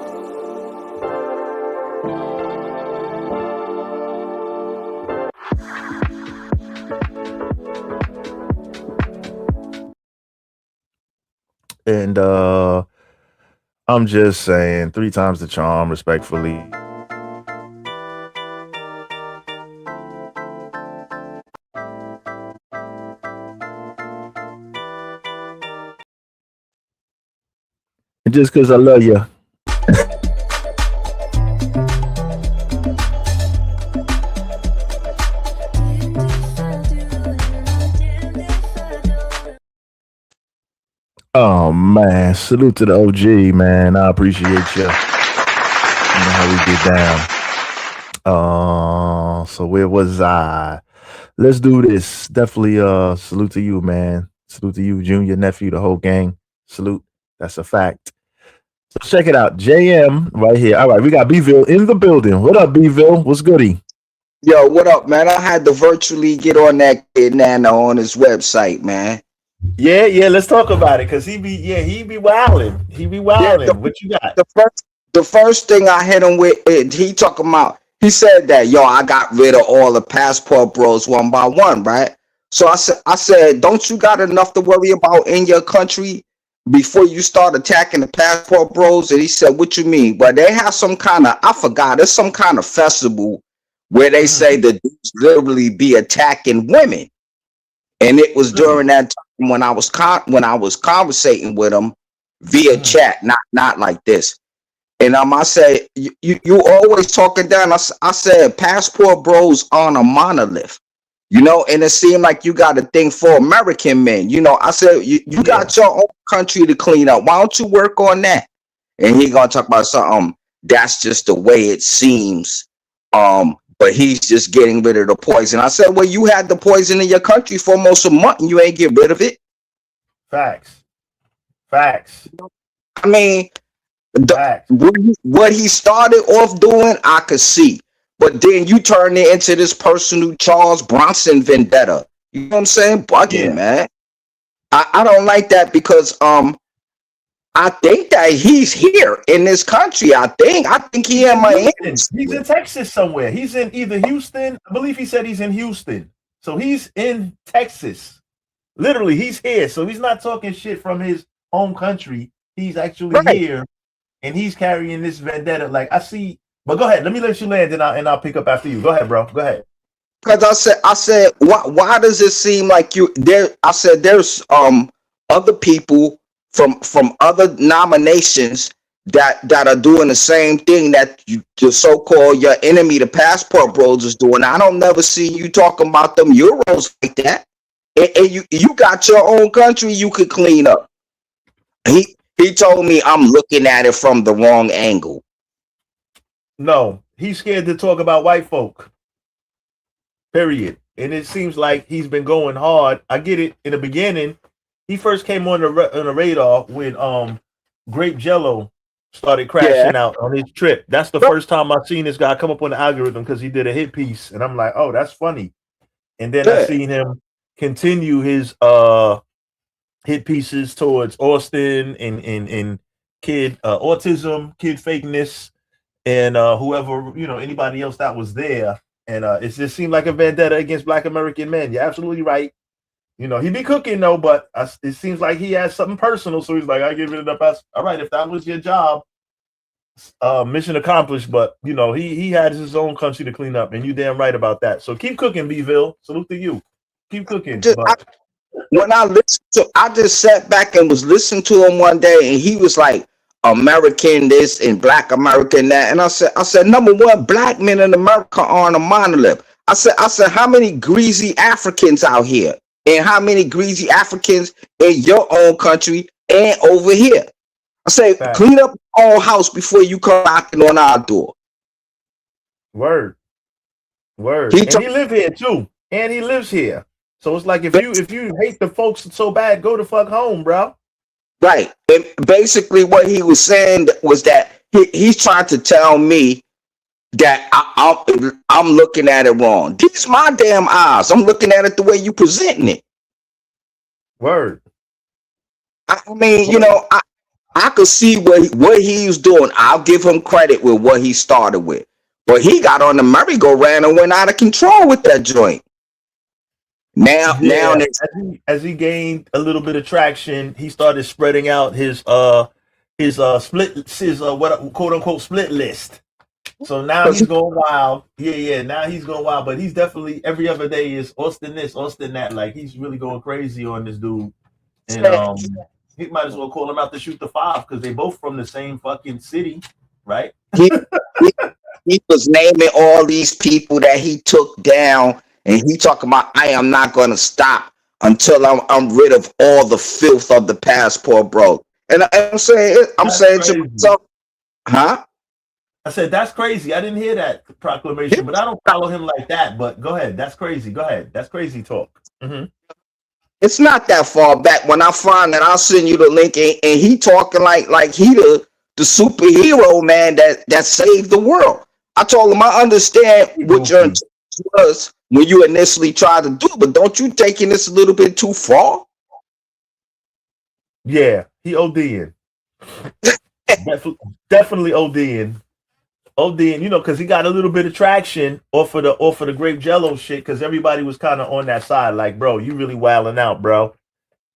Speaker 2: And I'm just saying, 3 times the charm, respectfully. And just because I love you. Oh man, salute to the OG, man. I appreciate you. You know how we get down. So where was I? Let's do this. Definitely salute to you, man. Salute to you, Junior, nephew, the whole gang. Salute. That's a fact. So check it out. JM right here. All right, we got Bville in the building. What up, Bville? What's goody?
Speaker 3: Yo, what up, man? I had to virtually get on that kid Nana on his website, man.
Speaker 2: Yeah, let's talk about it. Cause he be wilding. He be wilding. What you got?
Speaker 3: The first thing I hit him with, he talking about, he said that, yo, I got rid of all the passport bros one by one, right? So I said, don't you got enough to worry about in your country before you start attacking the passport bros? And he said, what you mean? Well, they have some kind of, I forgot, it's some kind of festival where they say the dudes literally be attacking women. And it was during that time when I was conversating with him via chat, not like this. And I said, you always talking down. I said, passport bros on a monolith, you know, and it seemed like you got a thing for American men. You know, I said, you got your own country to clean up. Why don't you work on that? And he gonna talk about something. That's just the way it seems. But he's just getting rid of the poison. I said, well, you had the poison in your country for almost a month and you ain't get rid of it.
Speaker 2: Facts.
Speaker 3: I mean, what he started off doing, I could see. But then you turn it into this personal Charles Bronson vendetta. You know what I'm saying? Bugging, man. I don't like that because I think that he's here in this country. I think he in Miami.
Speaker 2: He's in Texas somewhere. He's in either Houston. I believe he said he's in Houston. So he's in Texas. Literally, he's here. So he's not talking shit from his home country. He's actually here, and he's carrying this vendetta. Like I see. But go ahead. Let me let you land, and I'll pick up after you. Go ahead, bro. Go ahead.
Speaker 3: Because I said, why does it seem like you there? I said there's other people from other nominations that are doing the same thing that the so-called your enemy, the passport bros, is doing. I don't never see you talking about them Euros like that. And you got your own country you could clean up. He told me I'm looking at it from the wrong angle.
Speaker 2: No, he's scared to talk about white folk. Period. And it seems like he's been going hard. I get it. In the beginning, he first came on the radar when Grape Jello started crashing out on his trip. That's the first time I've seen this guy come up on the algorithm because he did a hit piece, and I'm like, oh, that's funny. And then I seen him continue his hit pieces towards Austin and kid autism, kid fakeness, and whoever, you know, anybody else that was there. And it just seemed like a vendetta against Black American men. You're absolutely right. You know, he be cooking though, but it seems like he has something personal. So he's like, I give it up. All right, if that was your job, mission accomplished. But you know, he had his own country to clean up, and you damn right about that. So keep cooking, Bville. Salute to you. Keep cooking.
Speaker 3: When I listened to, I just sat back and was listening to him one day, and he was like, American this and Black American that. And I said, number one, Black men in America are on a monolith. I said, how many greasy Africans out here? And how many greasy Africans in your own country and over here? I say, clean up your own house before you come knocking on our door.
Speaker 2: Word.
Speaker 3: He
Speaker 2: And
Speaker 3: told
Speaker 2: he live here too. And he lives here. So it's like if you hate the folks so bad, go the fuck home, bro.
Speaker 3: right. And basically, what he was saying was that he's trying to tell me that I'm looking at it wrong. These my damn eyes. I'm looking at it the way you presenting it.
Speaker 2: Word.
Speaker 3: I mean, you know, I could see what he was doing. I'll give him credit with what he started with. But he got on the merry-go-round and went out of control with that joint. Now
Speaker 2: Yeah,
Speaker 3: that
Speaker 2: as he gained a little bit of traction, he started spreading out his what quote unquote split list. So now he's going wild. Yeah. Now he's going wild, but he's definitely every other day is Austin this, Austin that. Like he's really going crazy on this dude. And he might as well call him out to shoot the five because they both from the same fucking city, right?
Speaker 3: he was naming all these people that he took down, and he talking about I am not going to stop until I'm rid of all the filth of the passport, bro. And I'm saying to myself, huh?
Speaker 2: I said that's crazy. I didn't hear that proclamation, but I don't follow him like that. But go ahead, that's crazy. Go ahead, that's crazy talk. Mm-hmm.
Speaker 3: It's not that far back. When I find that, I'll send you the link, and he talking like he the superhero man that saved the world. I told him I understand what your intention was when you initially tried to do it, but don't you taking this a little bit too far?
Speaker 2: Yeah, he ODing. Definitely ODing. You know, because he got a little bit of traction off of the grape jello shit, because everybody was kind of on that side, like, bro, you really wilding out, bro.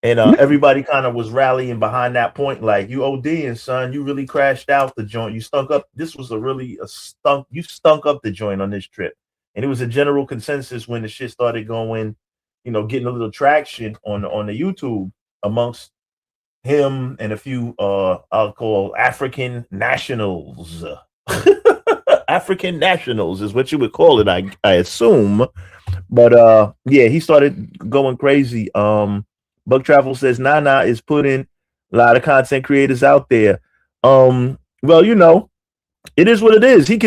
Speaker 2: And everybody kind of was rallying behind that point, like, you ODing, son, you really crashed out the joint. You stunk up. This was you stunk up the joint on this trip. And it was a general consensus when the shit started going, you know, getting a little traction on the YouTube amongst him and a few I'll call African nationals. African nationals is what you would call it, I assume. But yeah, he started going crazy. Buck Travel says Nana is putting a lot of content creators out there. Well, you know, it is what it is. He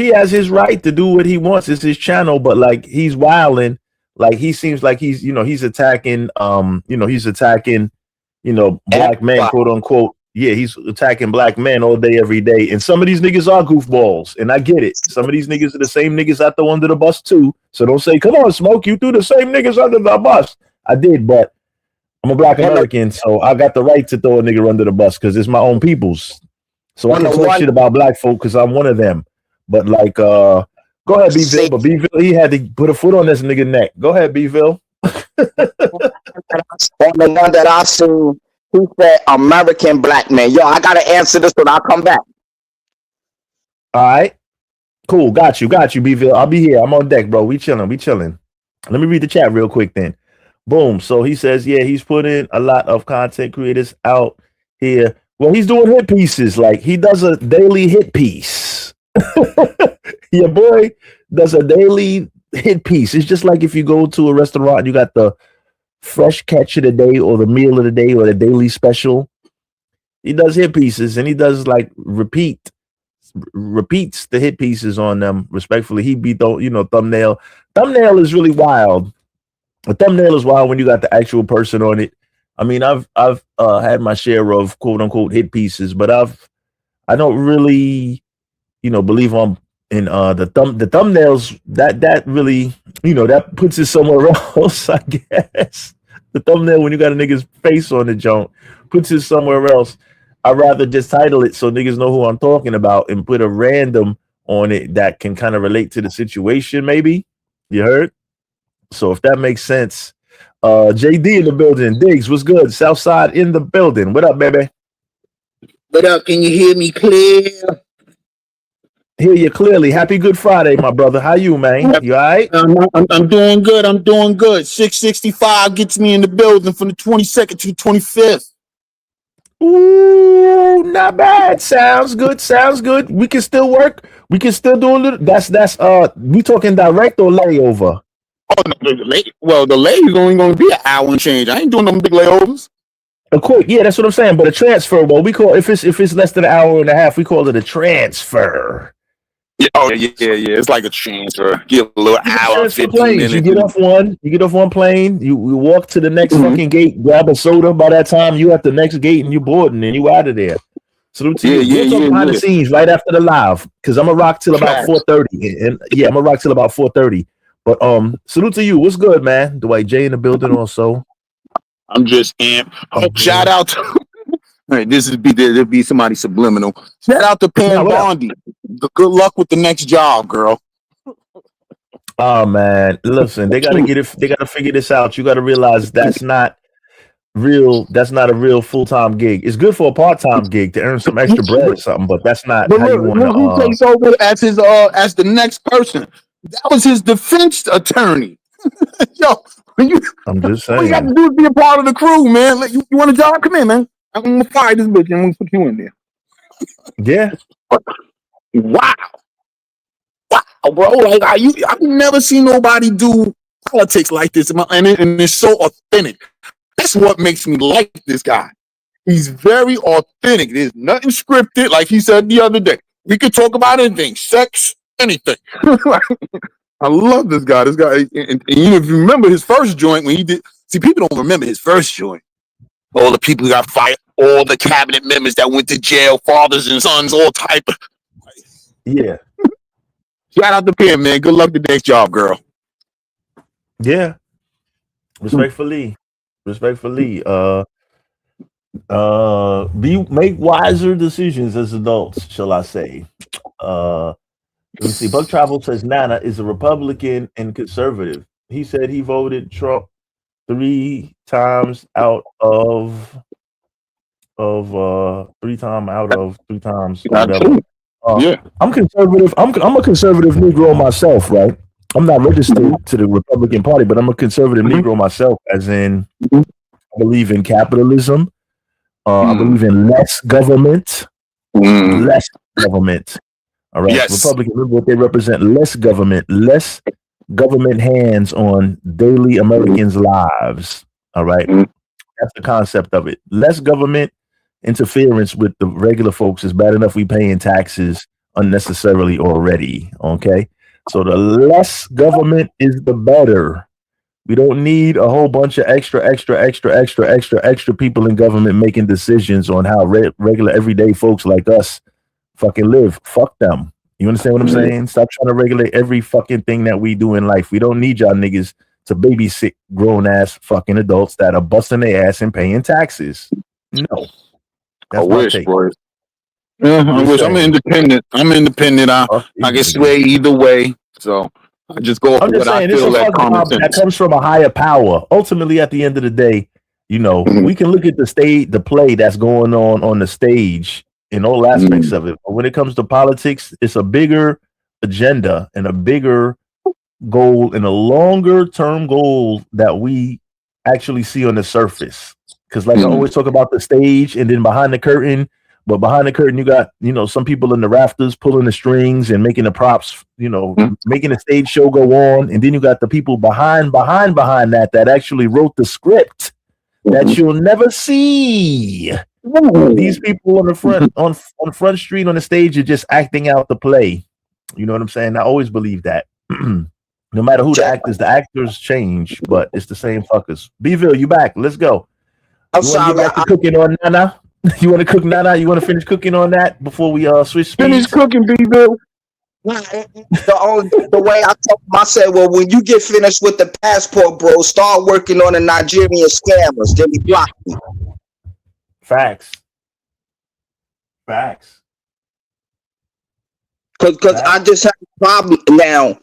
Speaker 2: has his right to do what he wants. It's his channel, but like he's wilding. Like he seems like he's attacking black men, quote unquote. Yeah, he's attacking black men all day, every day. And some of these niggas are goofballs, and I get it. Some of these niggas are the same niggas I throw under the bus too. So don't say, come on, Smoke, you threw the same niggas under the bus. I did, but I'm a black American, so I got the right to throw a nigga under the bus because it's my own people's. So I can talk shit about black folk because I'm one of them. But like, go ahead, B-Ville. But B-Ville, he had to put a foot on this nigga neck. Go ahead, B-Ville.
Speaker 3: The one that I seen, he said American black man. Yo, I gotta answer this when I come back.
Speaker 2: All right. Cool. Got you, B-Ville. I'll be here. I'm on deck, bro. We chilling. Let me read the chat real quick then. Boom. So he says, yeah, he's putting a lot of content creators out here. Well, he's doing hit pieces. Like he does a daily hit piece. Your boy does a daily hit piece. It's just like if you go to a restaurant and you got the fresh catch of the day or the meal of the day or the daily special. He does hit pieces and he does like repeats the hit pieces on them respectfully. He beat thumbnail. Thumbnail is really wild. A thumbnail is wild when you got the actual person on it. I mean, I've had my share of quote unquote hit pieces, but I don't really, believe in the thumbnails that really, that puts it somewhere else, I guess. The thumbnail when you got a nigga's face on the joint puts it somewhere else. I'd rather just title it so niggas know who I'm talking about and put a random on it that can kind of relate to the situation, maybe. You heard? So if that makes sense. JD in the building. Diggs, what's good? Southside in the building. What up, baby?
Speaker 5: What up? Can you hear me clear?
Speaker 2: Hear you clearly. Happy Good Friday, my brother. How you, man? You all right?
Speaker 5: I'm doing good. 665 gets me in the building from the 22nd to the 25th.
Speaker 2: Ooh, not bad. Sounds good. We can still work. We can still do a little. That's we talking direct or layover?
Speaker 5: Oh, no, the lay is only going to be an hour and change. I ain't doing no big layovers.
Speaker 2: A quick, yeah, that's what I'm saying. But a transfer, well, we call if it's less than an hour and a half, we call it a transfer.
Speaker 4: Yeah, oh yeah. It's like a transfer. Get a little
Speaker 2: You can
Speaker 4: hour,
Speaker 2: transfer
Speaker 4: 15
Speaker 2: planes. You
Speaker 4: minutes.
Speaker 2: get off one. You get off one plane. You walk to the next fucking gate. Grab a soda. By that time, you at the next gate and you boarding and you out of there. Salute to you. We'll talk behind the scenes right after the live because I'm gonna rock till about
Speaker 4: Facts.
Speaker 2: 4:30. And yeah, I'm gonna rock till about 4:30. But salute to you. What's good, man? Dwight J in the building also.
Speaker 4: I'm just amped. Oh, shout out to right, this be somebody subliminal. Shout out to Pam
Speaker 2: Yeah, what up?
Speaker 4: Bondi. Good luck with the next job, girl.
Speaker 2: Oh man, listen, they gotta get it. They gotta figure this out. You gotta realize that's not real. That's not a real full-time gig. It's good for a part-time gig to earn some extra bread or something, but that's not
Speaker 4: But
Speaker 2: how you
Speaker 4: look,
Speaker 2: want
Speaker 4: who
Speaker 2: to.
Speaker 4: takes over as his as the next person? That was his defense attorney. Yo,
Speaker 2: I'm just
Speaker 4: all you got
Speaker 2: saying.
Speaker 4: to do is be a part of the crew, man. Like, you want a job? Come in, man. I'm gonna fire this bitch and I'm gonna put you in there.
Speaker 2: Yeah.
Speaker 4: Wow, bro. Like I've never seen nobody do politics like this, and it's so authentic. That's what makes me like this guy. He's very authentic. There's nothing scripted. Like he said the other day, we could talk about anything, sex, anything. I love this guy. This guy, and if you remember his first joint when he did, see, people don't remember his first joint. All the people who got fired, all the cabinet members that went to jail, fathers and sons, all type of.
Speaker 2: Yeah.
Speaker 4: Shout out to Pam, man. Good luck the next job, girl.
Speaker 2: Yeah. Respectfully. Make wiser decisions as adults, shall I say. Let me see. Buck Travel says Nana is a Republican and conservative. He said he voted Trump 3 times out of 3 times whatever.
Speaker 4: Yeah.
Speaker 2: I'm conservative. I'm a conservative Negro myself, right? I'm not registered to the Republican Party, but I'm a conservative Negro myself, as in I believe in capitalism. I believe in less government. Less government. All right.
Speaker 4: Yes.
Speaker 2: Republicans, what they represent, less government hands on daily Americans' lives. All right. That's the concept of it. Less government interference with the regular folks is bad enough we paying taxes unnecessarily already. Okay. So the less government is the better. We don't need a whole bunch of extra people in government making decisions on how regular everyday folks like us fucking live. Fuck them. You understand what I'm saying? Stop trying to regulate every fucking thing that we do in life. We don't need y'all niggas to babysit grown ass fucking adults that are busting their ass and paying taxes. No. That's
Speaker 4: I wish,
Speaker 2: take.
Speaker 4: boy. Yeah, I wish. I'm independent. I can sway either way. So I just go off what I feel like
Speaker 2: that comes from a higher power. Ultimately, at the end of the day, you know, we can look at the play that's going on the stage in all aspects of it. But when it comes to politics, it's a bigger agenda and a bigger goal and a longer term goal that we actually see on the surface. Because like I always talk about the stage and then behind the curtain, but behind the curtain, you got, you know, some people in the rafters pulling the strings and making the props, you know, making the stage show go on. And then you got the people behind that actually wrote the script that you'll never see. These people on the front, on Front Street on the stage are just acting out the play. You know what I'm saying? I always believe that. No matter who the actors change, but it's the same fuckers. Beville, you back. Let's go.
Speaker 3: I'm
Speaker 2: you want to get back to cooking on Nana? You want to cook Nana? You want to finish cooking on that before we switch speeds?
Speaker 4: Finish cooking, Beville.
Speaker 3: The way I told him, I said, well, when you get finished with the passport, bro, start working on the Nigerian scammers. Then he blocked me.
Speaker 2: Facts.
Speaker 3: Because I just have a problem now.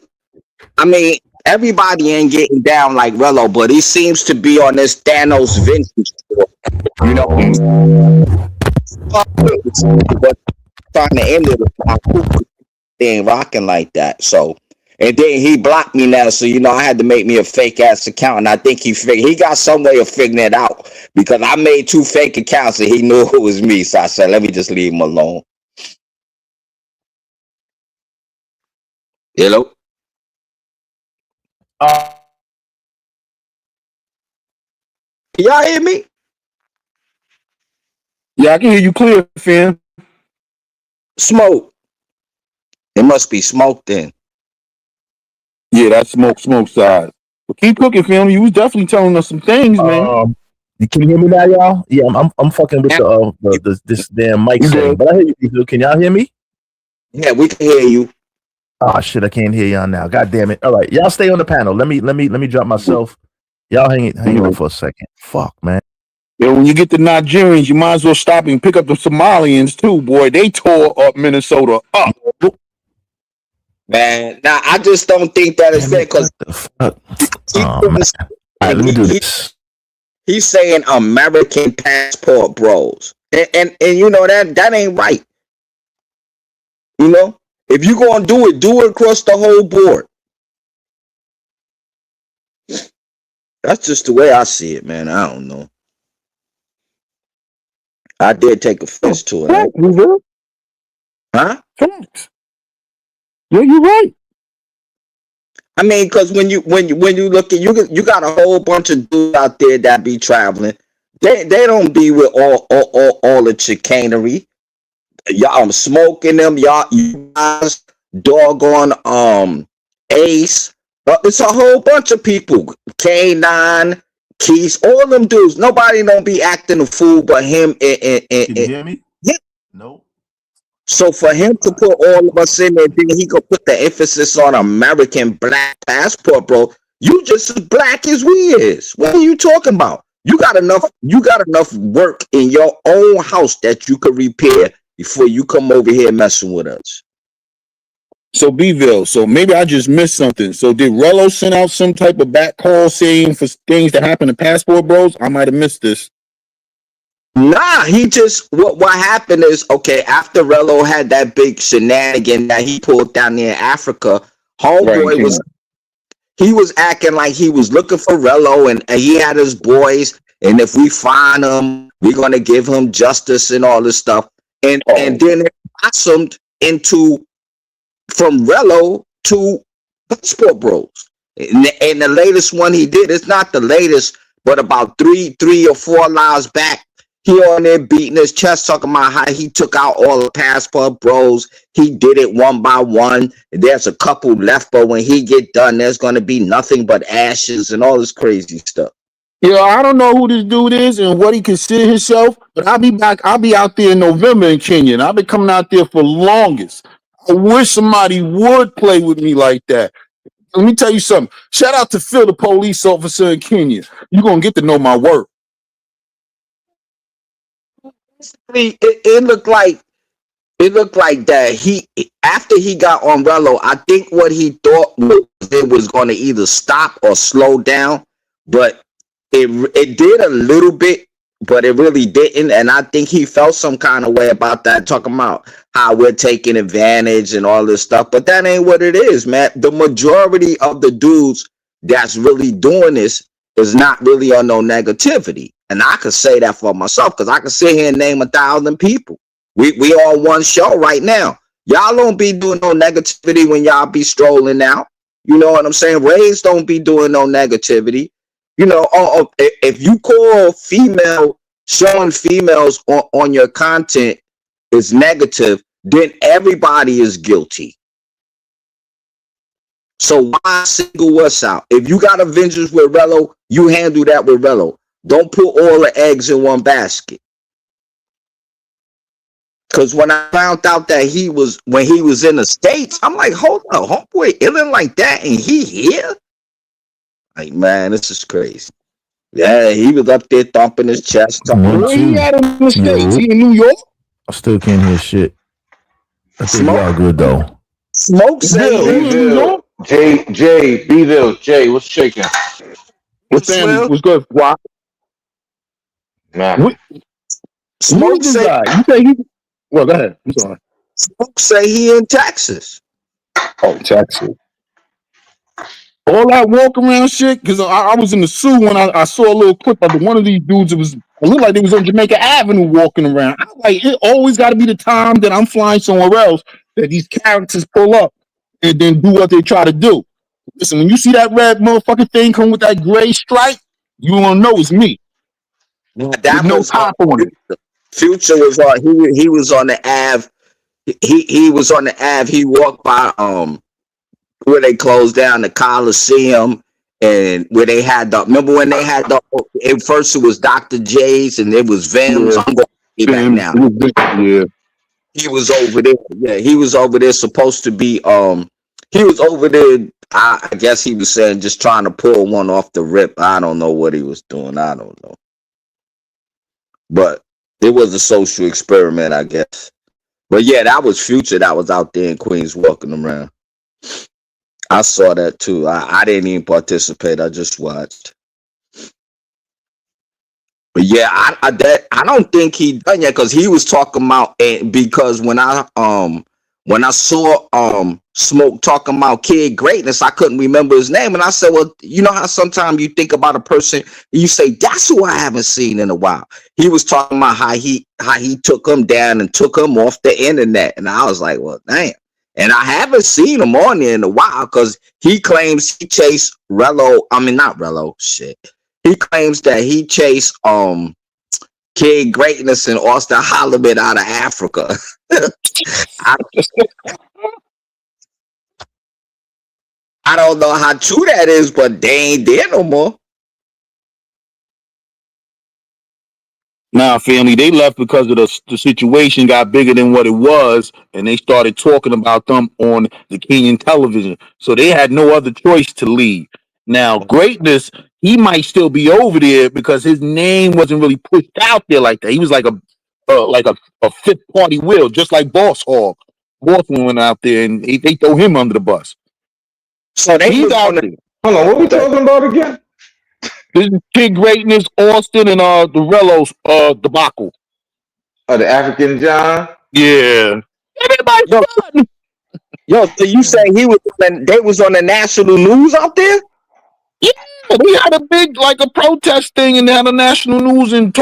Speaker 3: I mean, everybody ain't getting down like Rello, but he seems to be on this Thanos vintage. You know, but trying to end it. They ain't rocking like that. So, and then he blocked me now. So, you know, I had to make me a fake ass account. And I think he got some way of figuring it out because I made 2 fake accounts and he knew it was me. So I said, let me just leave him alone. Hello? Y'all hear me?
Speaker 4: Yeah, I can hear you clear, fam.
Speaker 3: Smoke. It must be Smoke then.
Speaker 5: Yeah, that's smoke side. But keep cooking, family. You was definitely telling us some things, man.
Speaker 2: Can you hear me now, y'all? Yeah, I'm fucking with this damn mic
Speaker 5: You
Speaker 2: setting,
Speaker 5: good?
Speaker 2: but I hear you. Can y'all hear me?
Speaker 3: Yeah, we can hear you.
Speaker 2: Oh shit, I can't hear y'all now. God damn it! All right, y'all stay on the panel. Let me drop myself. Y'all hang on for a second. Fuck, man.
Speaker 5: Yeah, when you get the Nigerians, you might as well stop and pick up the Somalians too, boy. They tore up Minnesota up.
Speaker 3: Man, now I just don't think that is fair because
Speaker 2: Oh man. All right, let me do this.
Speaker 3: He's saying American passport bros, and you know that ain't right. You know, if you gonna do it across the whole board. That's just the way I see it, man. I don't know. I did take offense to it. Huh?
Speaker 5: Facts. Yeah, you're right.
Speaker 3: I mean, because when you look at you got a whole bunch of dudes out there that be traveling. They don't be with all the chicanery. Y'all smoking them. You guys doggone Ace. It's a whole bunch of people. K9, Keys, all them dudes. Nobody don't be acting a fool but him.
Speaker 2: Can you hear me?
Speaker 3: Yeah.
Speaker 2: No.
Speaker 3: So for him to put all of us in there, then he could put the emphasis on American black passport, bro. You just as black as we is. What are you talking about? You got enough work in your own house that you could repair before you come over here messing with us.
Speaker 5: So Bville, so maybe I just missed something. So did Rello send out some type of back call saying for things that happen to passport bros? I might have missed this.
Speaker 3: Nah, he just what happened is okay, after Rello had that big shenanigan that he pulled down there in Africa, homeboy was acting like he was looking for Rello and he had his boys, and if we find him, we're gonna give him justice and all this stuff. And then it blossomed into from Rello to passport bros. And the latest one he did, it's not the latest, but about three or four lives back, he on there beating his chest, talking about how he took out all the passport bros. He did it one by one. There's a couple left, but when he get done, there's gonna be nothing but ashes and all this crazy stuff.
Speaker 5: Yeah, I don't know who this dude is and what he consider himself, but I'll be back. I'll be out there in November in Kenya, and I've been coming out there for longest. I wish somebody would play with me like that. Let me tell you something. Shout out to Phil, the police officer in Kenya. You're gonna get to know my work.
Speaker 3: It looked like that he after he got on Rello, I think what he thought it was going to either stop or slow down, but it did a little bit, but it really didn't. And I think he felt some kind of way about that, talking about how we're taking advantage and all this stuff. But that ain't what it is, man. The majority of the dudes that's really doing this is not really on no negativity. And I could say that for myself because I could sit here and name 1,000 people. We on one show right now. Y'all don't be doing no negativity when y'all be strolling out. You know what I'm saying? Rays don't be doing no negativity. You know, if you call showing females on your content is negative, then everybody is guilty. So why single us out? If you got a vengeance with Rello, you handle that with Rello. Don't put all the eggs in one basket. Because when I found out that when he was in the States, I'm like, hold on, homeboy, illin like that, and he here? Like, man, this is crazy. Yeah, he was up there thumping his chest.
Speaker 5: Where he at in the States? He in New York?
Speaker 2: I still can't hear shit. I think y'all good though.
Speaker 3: Smoke say
Speaker 4: Jay, Bville, Jay, what's shaking?
Speaker 5: What's good? Why?
Speaker 4: Man.
Speaker 3: Smoke say
Speaker 5: you say he. Well, go ahead. I'm sorry.
Speaker 3: Smoke say he in Texas.
Speaker 5: Oh, Texas. All that walk around shit, because I was in the zoo when I saw a little clip of one of these dudes. It looked like they was on Jamaica Avenue walking around. I'm like, it always got to be the time that I'm flying somewhere else that these characters pull up and then do what they try to do. Listen, when you see that red motherfucking thing come with that gray stripe, you want to know it's me.
Speaker 3: That was no top on it. Future was on. He was on the Ave he was on the Ave. He walked by where they closed down the Coliseum and where they had the remember when they had the at first it was Dr. J's and it was Vim's.
Speaker 5: Yeah,
Speaker 3: I'm going back now.
Speaker 5: yeah.
Speaker 3: He was over there. Yeah, he was over there supposed to be he was over there. I guess he was saying just trying to pull one off the rip. I don't know what he was doing. I don't know. But it was a social experiment, I guess. But yeah, that was Future that was out there in Queens walking around. I saw that too. I didn't even participate. I just watched. But yeah, I don't think he done yet because he was talking about and because when I saw Smoke talking about Kid Greatness, I couldn't remember his name, and I said, well, you know how sometimes you think about a person, and you say that's who I haven't seen in a while. He was talking about how he took him down and took him off the internet, and I was like, well, damn. And I haven't seen him on there in a while because he claims he chased Rello. I mean, not Rello. Shit. He claims that he chased Kid Greatness and Austin Holloman out of Africa. I don't know how true that is, but they ain't there no more.
Speaker 5: Nah, family, they left because of the situation got bigger than what it was, and they started talking about them on the Kenyan television. So they had no other choice to leave. Now, Greatness, he might still be over there because his name wasn't really pushed out there like that. He was like a fifth party wheel, just like Boss Hog. Boss went out there and they throw him under the bus.
Speaker 3: So they
Speaker 5: He's
Speaker 3: was
Speaker 5: out
Speaker 3: on the
Speaker 5: there.
Speaker 4: Hold on, what we talking about again?
Speaker 5: This is Kid Greatness, Austin, and the Rellos debacle.
Speaker 4: The African John.
Speaker 5: Yeah. Everybody
Speaker 3: yo,
Speaker 5: fronting.
Speaker 3: yo, so you say they was on the national news out there?
Speaker 5: Yeah, we had a big like a protest thing, and they had a national news and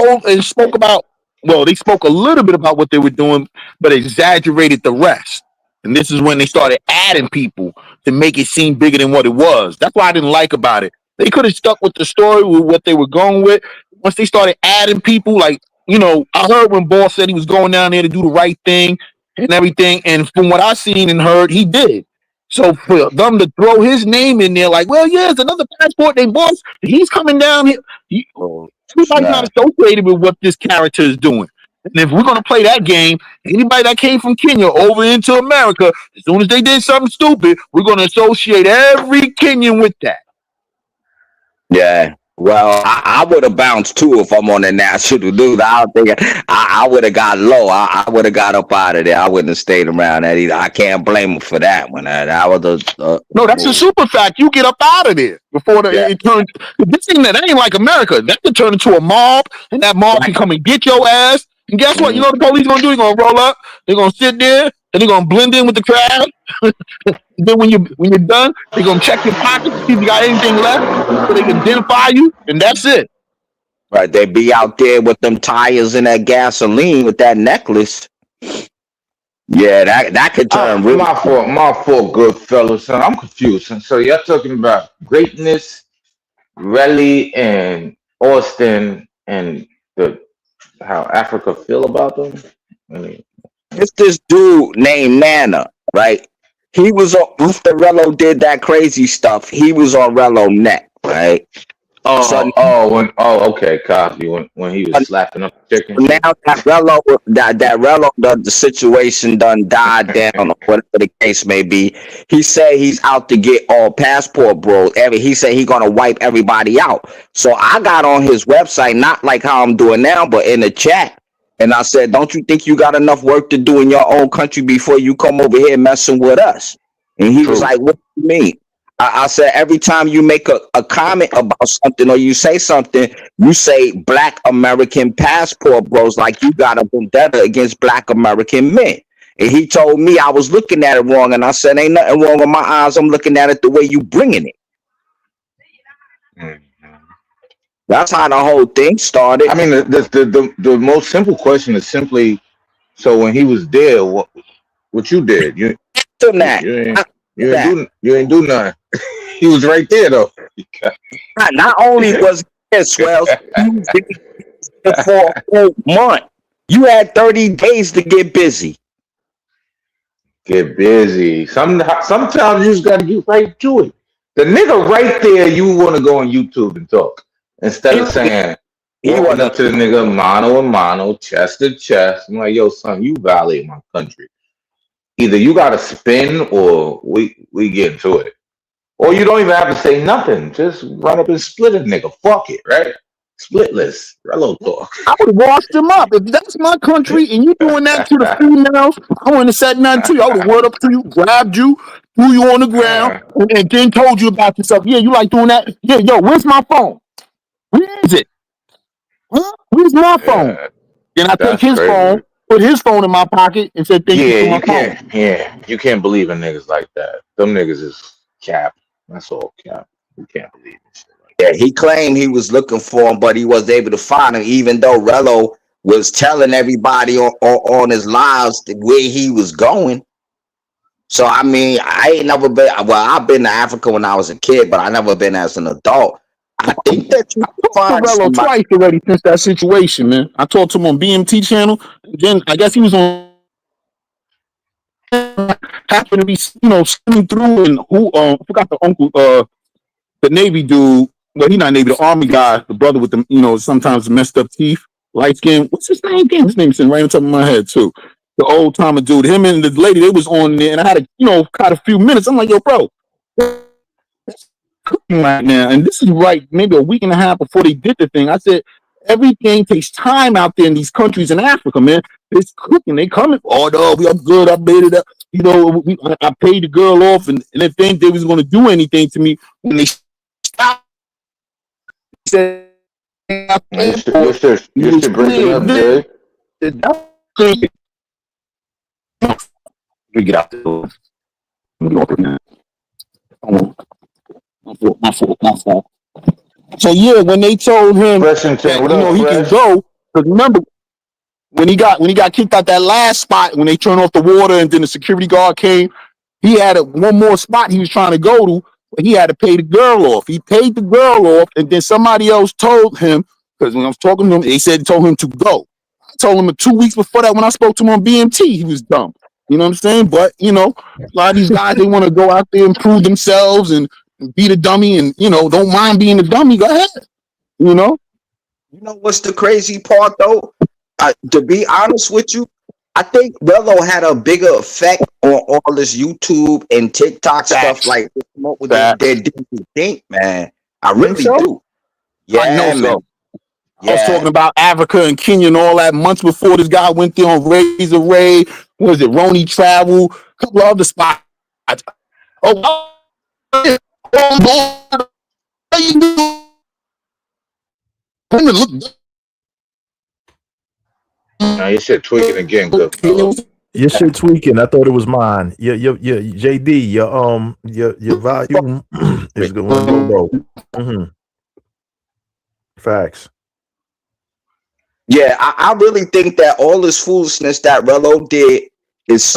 Speaker 5: spoke about. Well, they spoke a little bit about what they were doing, but exaggerated the rest. And this is when they started adding people to make it seem bigger than what it was. That's what I didn't like about it. They could have stuck with the story with what they were going with. Once they started adding people, like I heard when Boss said he was going down there to do the right thing and everything, and from what I seen and heard, he did. So for them to throw his name in there, like, well, yeah, it's another passport named Boss. He's coming down here. Everybody's not associated with what this character is doing. And if we're gonna play that game, anybody that came from Kenya over into America, as soon as they did something stupid, we're gonna associate every Kenyan with that.
Speaker 3: Yeah. Well, I would have bounced too if I'm on the national news. I don't think I would have got low. I would have got up out of there. I wouldn't have stayed around that either. I can't blame him for that one. That was
Speaker 5: no, that's a super fact. You get up out of there before it turns. This thing that ain't like America. That could turn into a mob, and that mob can come and get your ass. And guess what? You know what the police gonna do? They're gonna roll up. They're gonna sit there and they're gonna blend in with the crowd. Then when you're done, they're gonna check your pockets, see if you got anything left, so they can identify you, and that's it.
Speaker 3: Right, they be out there with them tires and that gasoline with that necklace. Yeah, that could turn real.
Speaker 4: My fault, good fellas. Son, I'm confused. So y'all talking about Greatness, Relly, and Austin, and how Africa feel about them?
Speaker 3: It's this dude named Nana, right? He was on after Rello did that crazy stuff. He was on Rello Net, right?
Speaker 4: Okay, copy. When he was slapping up the chicken.
Speaker 3: Now that Rello, the situation done died down, or whatever the case may be. He said he's out to get all passport bros. He said he gonna wipe everybody out. So I got on his website, not like how I'm doing now, but in the chat. And I said, don't you think you got enough work to do in your own country before you come over here messing with us? And he was like, what do you mean? I said, every time you make a comment about something or you say something, you say Black American passport bros, like you got a vendetta against Black American men. And he told me I was looking at it wrong. And I said, ain't nothing wrong with my eyes. I'm looking at it the way you bringing it. That's how the whole thing started.
Speaker 4: I mean, the most simple question is simply, so when he was there, what you did? You ain't do nothing. He was right there though.
Speaker 3: Not only was he there, Swells, he was there for a whole month. You had 30 days to get busy.
Speaker 4: Get busy. Sometimes you just gotta get right to it. The nigga right there, you want to go on YouTube and talk instead of saying
Speaker 3: He
Speaker 4: walking
Speaker 3: wanna
Speaker 4: up to the nigga mano a mano, chest to chest. I'm like, yo, son, you violate my country. Either you gotta spin or we get into it. Or you don't even have to say nothing. Just run up and split a nigga. Fuck it, right? Splitless. Rello talk.
Speaker 5: I would have washed him up. If that's my country and you doing that to the females, I wouldn't have said nothing to you. I would have word up to you, grabbed you, threw you on the ground, and then told you about yourself. Yeah, you like doing that? Yeah, yo, where's my phone? Where is it? Huh? Where's my phone?
Speaker 4: Yeah,
Speaker 5: Then I take
Speaker 4: that's
Speaker 5: his phone,
Speaker 4: crazy.
Speaker 5: put his phone in my pocket, and said, "Thank you
Speaker 4: Yeah,
Speaker 5: for my
Speaker 4: you
Speaker 5: phone."
Speaker 4: can't. Yeah, you can't believe in niggas like that. Them niggas is cap. That's all cap. You can't believe in shit like
Speaker 3: Yeah,
Speaker 4: that.
Speaker 3: he claimed he was looking for him, but he was able to find him, even though Rello was telling everybody on his lives where he was going. So I mean, I ain't never been. Well, I've been to Africa when I was a kid, but I never been as an adult. I think that you can find
Speaker 5: Torello
Speaker 3: somebody.
Speaker 5: twice already since that situation, man. I talked to him on BMT channel. Then I guess he was on happened to be skimming through and who I forgot the uncle the Navy dude. Well, he not Navy, the Army guy, the brother with the sometimes messed up teeth, light skin. What's his name again? His name's sitting right on top of my head too. The old timer dude. Him and the lady, they was on there, and I had caught a few minutes. I'm like, yo, bro, cooking right now, and this is right maybe a week and a half before they did the thing. I said everything takes time out there in these countries in Africa, man. It's cooking. They coming. Oh no, we are good. I made it up. I paid the girl off, and they think they was going to do anything to me when they stopped. Said,
Speaker 4: Your shit breaking up, Jay.
Speaker 5: We get out there. My fault. So yeah, when they told him
Speaker 4: Fresh and
Speaker 5: that
Speaker 4: what up,
Speaker 5: he can
Speaker 4: Fresh?
Speaker 5: go, because remember when he got kicked out that last spot when they turned off the water and then the security guard came, he had one more spot he was trying to go to, but he had to pay the girl off. He paid the girl off, and then somebody else told him, because when I was talking to him, they told him to go. I told him 2 weeks before that when I spoke to him on BMT, he was dumb. You know what I'm saying? But a lot of these guys, they want to go out there and prove themselves and be the dummy, and don't mind being the dummy. Go ahead.
Speaker 3: You know what's the crazy part though? To be honest with you, I think Rello had a bigger effect on all this YouTube and TikTok stuff like than you think, man. I really do. Yeah,
Speaker 5: I know
Speaker 3: man.
Speaker 5: so.
Speaker 3: Yeah.
Speaker 5: I was talking about Africa and Kenya and all that months before this guy went there on Razor Ray. What was it? Roni Travel, a couple of other spots.
Speaker 4: Now your shit tweaking again, good fellow.
Speaker 2: Your shit tweaking. I thought it was mine. Your JD, your volume is going low. Mm-hmm. Facts.
Speaker 3: Yeah, I really think that all this foolishness that Rello did is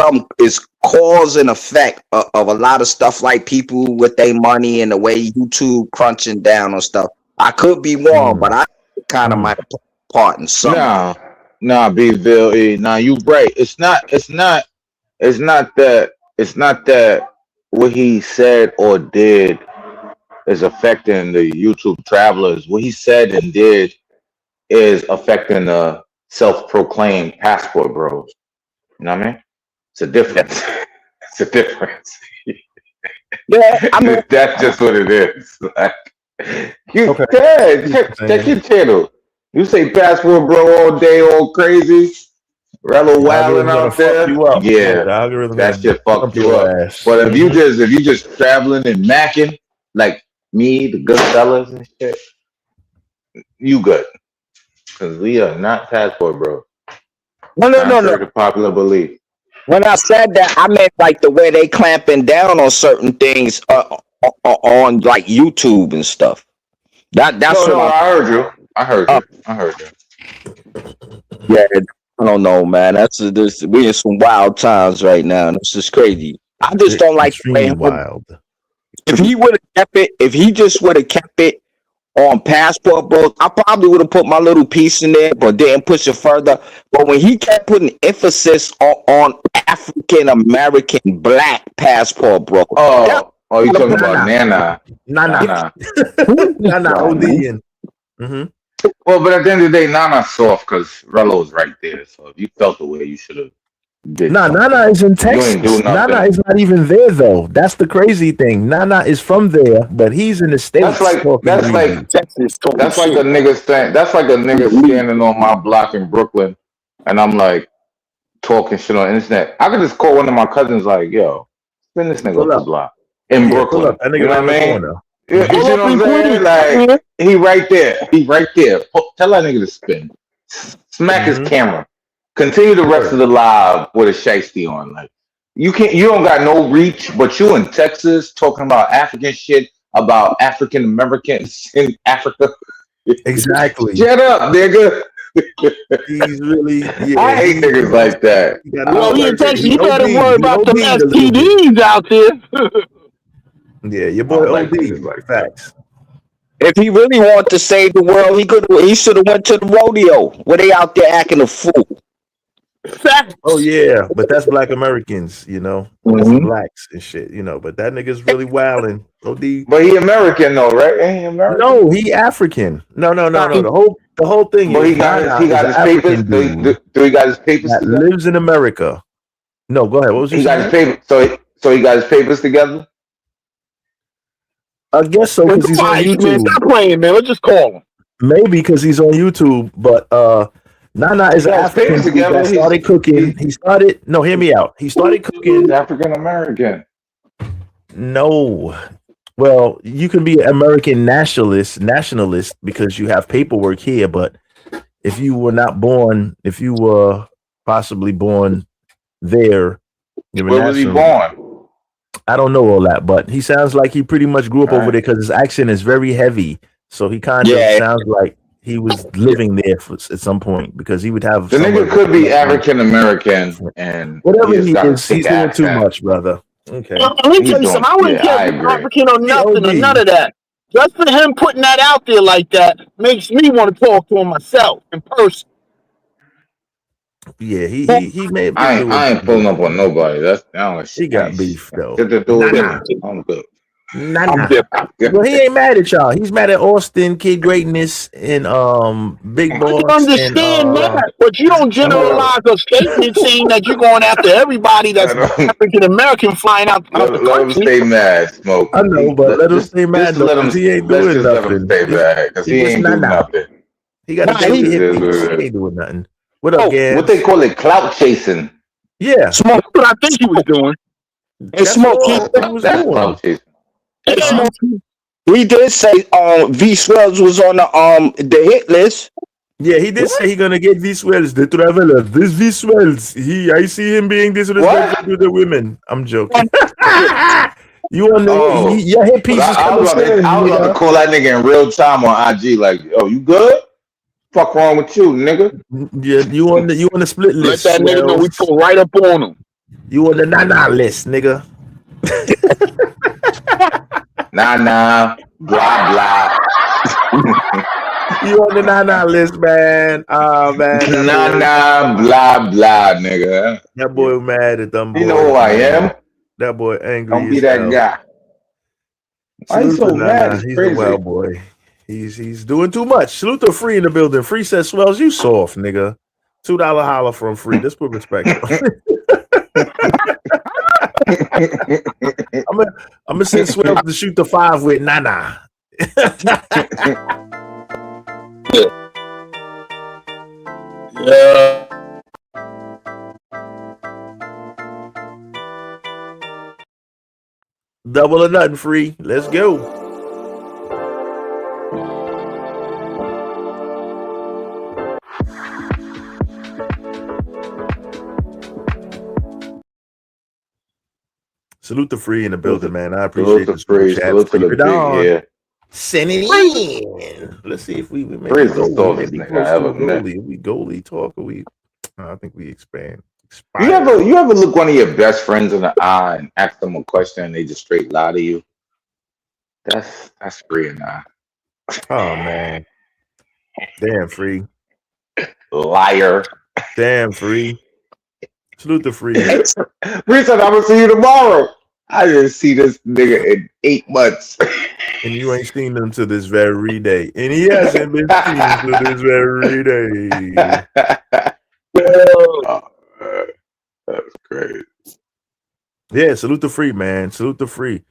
Speaker 3: cause and effect of a lot of stuff, like people with their money and the way YouTube crunching down on stuff. I could be wrong, but I kind of might have part in some.
Speaker 4: Nah, B-Ville, nah, you right. It's not that what he said or did is affecting the YouTube travelers. What he said and did is affecting the self-proclaimed passport bros. You know what I mean? It's a difference. It's a difference.
Speaker 3: Yeah, I mean,
Speaker 4: that's just what it is. Like, check your channel. You say passport bro all day, all crazy. Rello wilding out there. Yeah, that shit fucked you up. But if you just traveling and macking like me, the good fellas and shit, you good. Because we are not passport bro.
Speaker 3: No.
Speaker 4: The popular belief.
Speaker 3: When I said that, I meant like the way they clamping down on certain things on like YouTube and stuff. That's
Speaker 4: no. I heard you. I heard you.
Speaker 3: Yeah, I don't know, man. We in some wild times right now. This is crazy. I just don't like
Speaker 2: extremely wild.
Speaker 3: If he would have kept it, if he just would have kept it on Passport Bros, I probably would have put my little piece in there, but didn't push it further. But when he kept putting emphasis on African American Black Passport Bros,
Speaker 4: Oh, you talking about
Speaker 2: Nana.
Speaker 4: Nana?
Speaker 2: Nana.
Speaker 4: Who is this
Speaker 2: Nana
Speaker 4: guy,
Speaker 2: OD
Speaker 4: man?
Speaker 2: and
Speaker 4: Well, but at the end of the day, Nana's soft because Relo's right there. So if you felt the way, you should have did
Speaker 11: Nah,
Speaker 4: something.
Speaker 11: Nana is in
Speaker 4: You ain't do
Speaker 11: Texas. Nana
Speaker 4: nothing.
Speaker 11: is not even there though. That's the crazy thing. Nana is from there, but he's in the States talking
Speaker 4: That's like
Speaker 11: greasy.
Speaker 5: Texas talking
Speaker 4: that's like
Speaker 5: shit.
Speaker 4: a nigga saying that's like a nigga standing on my block in Brooklyn, and I'm like talking shit on the internet. I could just call one of my cousins like, "Yo, spin this nigga
Speaker 2: pull
Speaker 4: off the
Speaker 2: up.
Speaker 4: block in
Speaker 2: Yeah, pull
Speaker 4: Brooklyn."
Speaker 2: up. That
Speaker 4: You
Speaker 2: nigga
Speaker 4: know
Speaker 2: right in
Speaker 4: what
Speaker 2: the
Speaker 4: I mean?
Speaker 2: corner.
Speaker 4: You
Speaker 5: Pull
Speaker 4: see
Speaker 5: up
Speaker 4: what I'm
Speaker 5: in
Speaker 4: saying?
Speaker 5: Queens.
Speaker 4: Like he right there. He right there. Tell that nigga to spin. Smack his
Speaker 2: Mm-hmm.
Speaker 4: camera. Continue the rest of the live with a shiesty on. Like you can't. You don't got no reach, but you in Texas talking about African shit about African Americans in Africa.
Speaker 2: Exactly.
Speaker 4: Shut up, nigga.
Speaker 2: He's really
Speaker 4: I hate niggas like that.
Speaker 2: He got
Speaker 4: I
Speaker 2: no
Speaker 5: Yo,
Speaker 4: don't
Speaker 5: he
Speaker 4: like
Speaker 5: in
Speaker 2: filter.
Speaker 5: Texas.
Speaker 4: niggas
Speaker 2: He
Speaker 5: You
Speaker 4: like
Speaker 5: better
Speaker 2: OD'd.
Speaker 5: worry
Speaker 2: He
Speaker 5: about them
Speaker 2: OD'd a little bit.
Speaker 5: STDs out there.
Speaker 2: Yeah, your
Speaker 4: I
Speaker 2: boy
Speaker 4: don't like
Speaker 2: OD.
Speaker 4: niggas like that.
Speaker 2: Facts.
Speaker 3: if he really wanted to save the world, he should have went to the rodeo where they out there acting a fool.
Speaker 2: Oh yeah, but that's Black Americans, you know. That's the blacks and shit, you know. But that nigga's really wilding. OD.
Speaker 4: But he American though, right? Ain't he American?
Speaker 2: No, he African. No. The whole thing
Speaker 4: But
Speaker 2: is
Speaker 4: he got
Speaker 2: Nana is an
Speaker 4: his papers.
Speaker 2: African dude
Speaker 4: Do he got his papers
Speaker 2: that
Speaker 4: together?
Speaker 2: lives in America. No, go ahead. What was you
Speaker 4: He got his
Speaker 2: saying?
Speaker 4: papers. So he got his papers together.
Speaker 2: I guess so
Speaker 5: Man,
Speaker 2: because he's on
Speaker 5: man,
Speaker 2: YouTube.
Speaker 5: stop playing, man. Let's just call him.
Speaker 2: Maybe because he's on YouTube, but Nana is
Speaker 4: He
Speaker 2: an
Speaker 4: got his
Speaker 2: African
Speaker 4: papers
Speaker 2: dude
Speaker 4: together.
Speaker 2: that started cooking. He started. No, hear me out. He started cooking.
Speaker 4: He's African American.
Speaker 2: No. Well, you can be an American nationalist because you have paperwork here, but if you were not born, if you were possibly born there,
Speaker 4: Where was he born?
Speaker 2: I don't know all that, but he sounds like he pretty much grew up over
Speaker 4: Right.
Speaker 2: there because his accent is very heavy. So he kind
Speaker 3: Yeah.
Speaker 2: of sounds like he was living there at some point because he would have
Speaker 4: The
Speaker 2: somewhere
Speaker 4: nigga could be
Speaker 2: to-
Speaker 4: African American and
Speaker 2: whatever
Speaker 4: he
Speaker 2: he
Speaker 4: got a
Speaker 2: is, he's
Speaker 4: thick
Speaker 2: doing too
Speaker 4: accent.
Speaker 2: much, brother. Okay.
Speaker 5: Let me
Speaker 4: He's
Speaker 5: tell you
Speaker 4: doing-
Speaker 5: something. I wouldn't
Speaker 4: yeah, I
Speaker 5: care if he's
Speaker 4: agree.
Speaker 5: African or nothing or
Speaker 2: OD.
Speaker 5: none of that. Just for him putting that out there like that makes me want to talk to him myself in person.
Speaker 2: Yeah, he may be
Speaker 4: I
Speaker 2: doing
Speaker 4: ain't pulling up on nobody. That's
Speaker 2: He got beef though.
Speaker 4: Get to do it.
Speaker 2: Nah.
Speaker 4: I'm good.
Speaker 2: Nah.
Speaker 5: different.
Speaker 2: Well, he ain't mad at y'all. He's mad at Austin, Kid Greatness, and Big
Speaker 5: I
Speaker 2: Boss.
Speaker 5: can understand that, but you don't generalize a statement saying that you're going after everybody that's African American flying out the
Speaker 4: Let him
Speaker 5: country.
Speaker 4: stay mad, Smoke.
Speaker 2: I know, but let him
Speaker 4: Just-
Speaker 2: stay mad
Speaker 4: just let
Speaker 2: because
Speaker 4: him-
Speaker 2: he ain't
Speaker 4: let's
Speaker 2: doing
Speaker 4: just let him
Speaker 2: nothing.
Speaker 4: stay mad because he
Speaker 2: just
Speaker 4: ain't doing
Speaker 2: nah.
Speaker 4: nothing.
Speaker 2: He got
Speaker 5: Nah,
Speaker 2: a daily
Speaker 5: he-
Speaker 2: hit
Speaker 4: is
Speaker 2: piece.
Speaker 4: what it
Speaker 2: He
Speaker 4: is.
Speaker 2: ain't doing nothing. What up, Gabs?
Speaker 4: What they call it, clout chasing.
Speaker 2: Yeah,
Speaker 5: Smoke, what I think he was doing.
Speaker 3: And
Speaker 2: that's
Speaker 3: Smoke,
Speaker 2: all
Speaker 3: he,
Speaker 2: he was
Speaker 4: That's
Speaker 2: doing.
Speaker 4: clout chasing.
Speaker 3: and Smoke, he did say V Swells was on the hit list.
Speaker 2: Yeah, he did say he gonna get V-Swells, the traveler. This V-Swells, I see him being disrespectful to the women. I'm joking. You on the your hit piece is
Speaker 4: I
Speaker 2: coming
Speaker 4: was
Speaker 2: soon.
Speaker 4: about to call that nigga in real time on IG like, "Oh, you good? Fuck wrong with you, nigga?"
Speaker 2: Yeah, you on the split
Speaker 5: Let
Speaker 2: list.
Speaker 5: that nigga know we
Speaker 2: Swells.
Speaker 5: pull right up on him.
Speaker 2: You on the Nana list, nigga.
Speaker 4: Nah, blah blah.
Speaker 2: You on the Nana list, man. Oh man.
Speaker 4: Nah, blah blah, nigga.
Speaker 2: That boy mad at them boys.
Speaker 4: You know who I am.
Speaker 2: That boy angry.
Speaker 4: Don't be
Speaker 2: as
Speaker 4: that
Speaker 2: hell.
Speaker 4: guy. Why you
Speaker 2: Salute
Speaker 4: so
Speaker 2: to
Speaker 4: mad?
Speaker 2: Nana.
Speaker 4: It's
Speaker 2: He's
Speaker 4: crazy.
Speaker 2: a wild boy. He's doing too much. Salute to Free in the building. Free says Swells, you soft, nigga. $2 holler from Free. Let's put respect. I'm gonna send Swells to shoot the 5 with Nana.
Speaker 5: Yeah.
Speaker 2: Double or nothing, Free. Let's go. Salute to Free in the building, man. I appreciate
Speaker 4: Salute
Speaker 2: the
Speaker 4: to Free. Salute to the big, yeah.
Speaker 2: Send it in. Let's see if we maybe
Speaker 4: Free's the
Speaker 2: go.
Speaker 4: softest
Speaker 2: Maybe
Speaker 4: nigga
Speaker 2: close
Speaker 4: I
Speaker 2: to
Speaker 4: ever
Speaker 2: a
Speaker 4: met.
Speaker 2: goalie. Are we goalie talk? Or we? I think we expand.
Speaker 4: You ever look one of your best friends in the eye and ask them a question and they just straight lie to you? That's Free and I.
Speaker 2: Oh man. Damn, Free.
Speaker 3: Liar.
Speaker 2: Damn, Free. Salute the Free.
Speaker 3: Free said, I'm gonna see you tomorrow. I didn't see this nigga in 8 months.
Speaker 2: And you ain't seen them to this very day. And he hasn't been seen to this very day.
Speaker 3: Oh, that's crazy.
Speaker 2: Yeah, salute the Free, man. Salute the Free.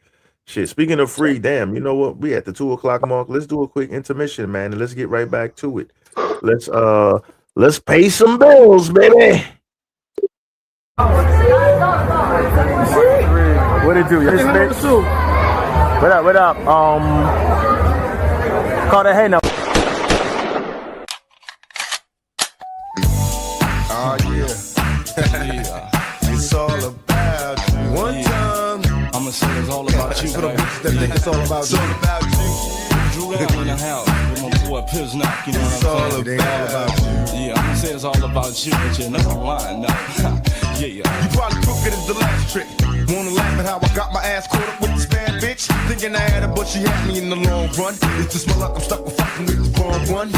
Speaker 2: Shit, speaking of Free, damn, you know what? We at the 2:00 mark. Let's do a quick intermission, man, and let's get right back to it. Let's pay some bills, baby.
Speaker 13: What it do? Yes, bitch. What up? Call that hey now.
Speaker 20: Oh yeah. It's all about you. One time.
Speaker 21: I'ma say it's all about you.
Speaker 20: For the bitches that think it's all about you. It's all about you.
Speaker 21: Drew in the house with my boy Piz Knock, you know
Speaker 20: It's
Speaker 21: what
Speaker 20: all
Speaker 21: I'm saying?
Speaker 20: about you.
Speaker 21: Yeah, I'ma say it's all about you, but you're not lying now. Yeah.
Speaker 20: You probably crooked as the last trick. Wanna laugh at how I got my ass caught up with this bad bitch? Thinking I had her, but she had me in the long run. It just smell like I'm stuck with fucking with the wrong one.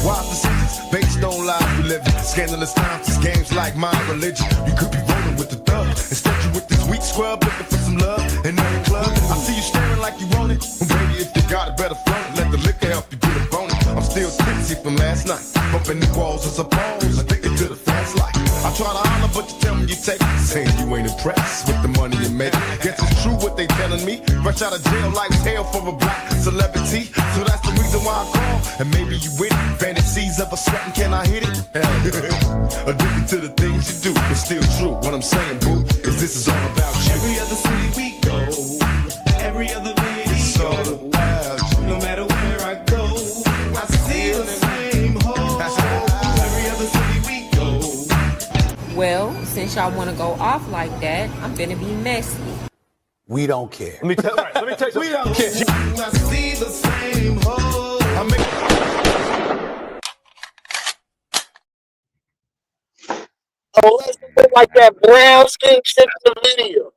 Speaker 20: Wise decisions based on lies we live in. Scandalous times, it's games like my religion. You could be rolling with the thug. Instead you with this weak scrub looking for some love in every club. I see you staring like you want it. Well, baby, if you got it, better float it. Let the liquor help you get a bonus. I'm still tipsy from last night. Bumping the walls as a pose. Addicted to the fast life. I try to holler, but you tell me you take it. Saying you ain't impressed with the money you make. Guess it's true what they telling me. Fresh out of jail, life's hell for a black celebrity. So that's the reason why I call. And maybe you with it. Fantasies of a sweating, can I hit it? Addicted to the things you do, but still true. What I'm saying, boo, is this is all about you.
Speaker 21: Every other city we go, every other video,
Speaker 20: It's all about you.
Speaker 21: no matter where I go, I see the same hole. Every other city we go.
Speaker 14: Well, since y'all want to go off like that, I'm gonna be messy.
Speaker 19: We don't care.
Speaker 21: Let me tell you something.
Speaker 20: We don't care. I see the same hole. I make
Speaker 5: Unless you look like that brown skin chick in the video.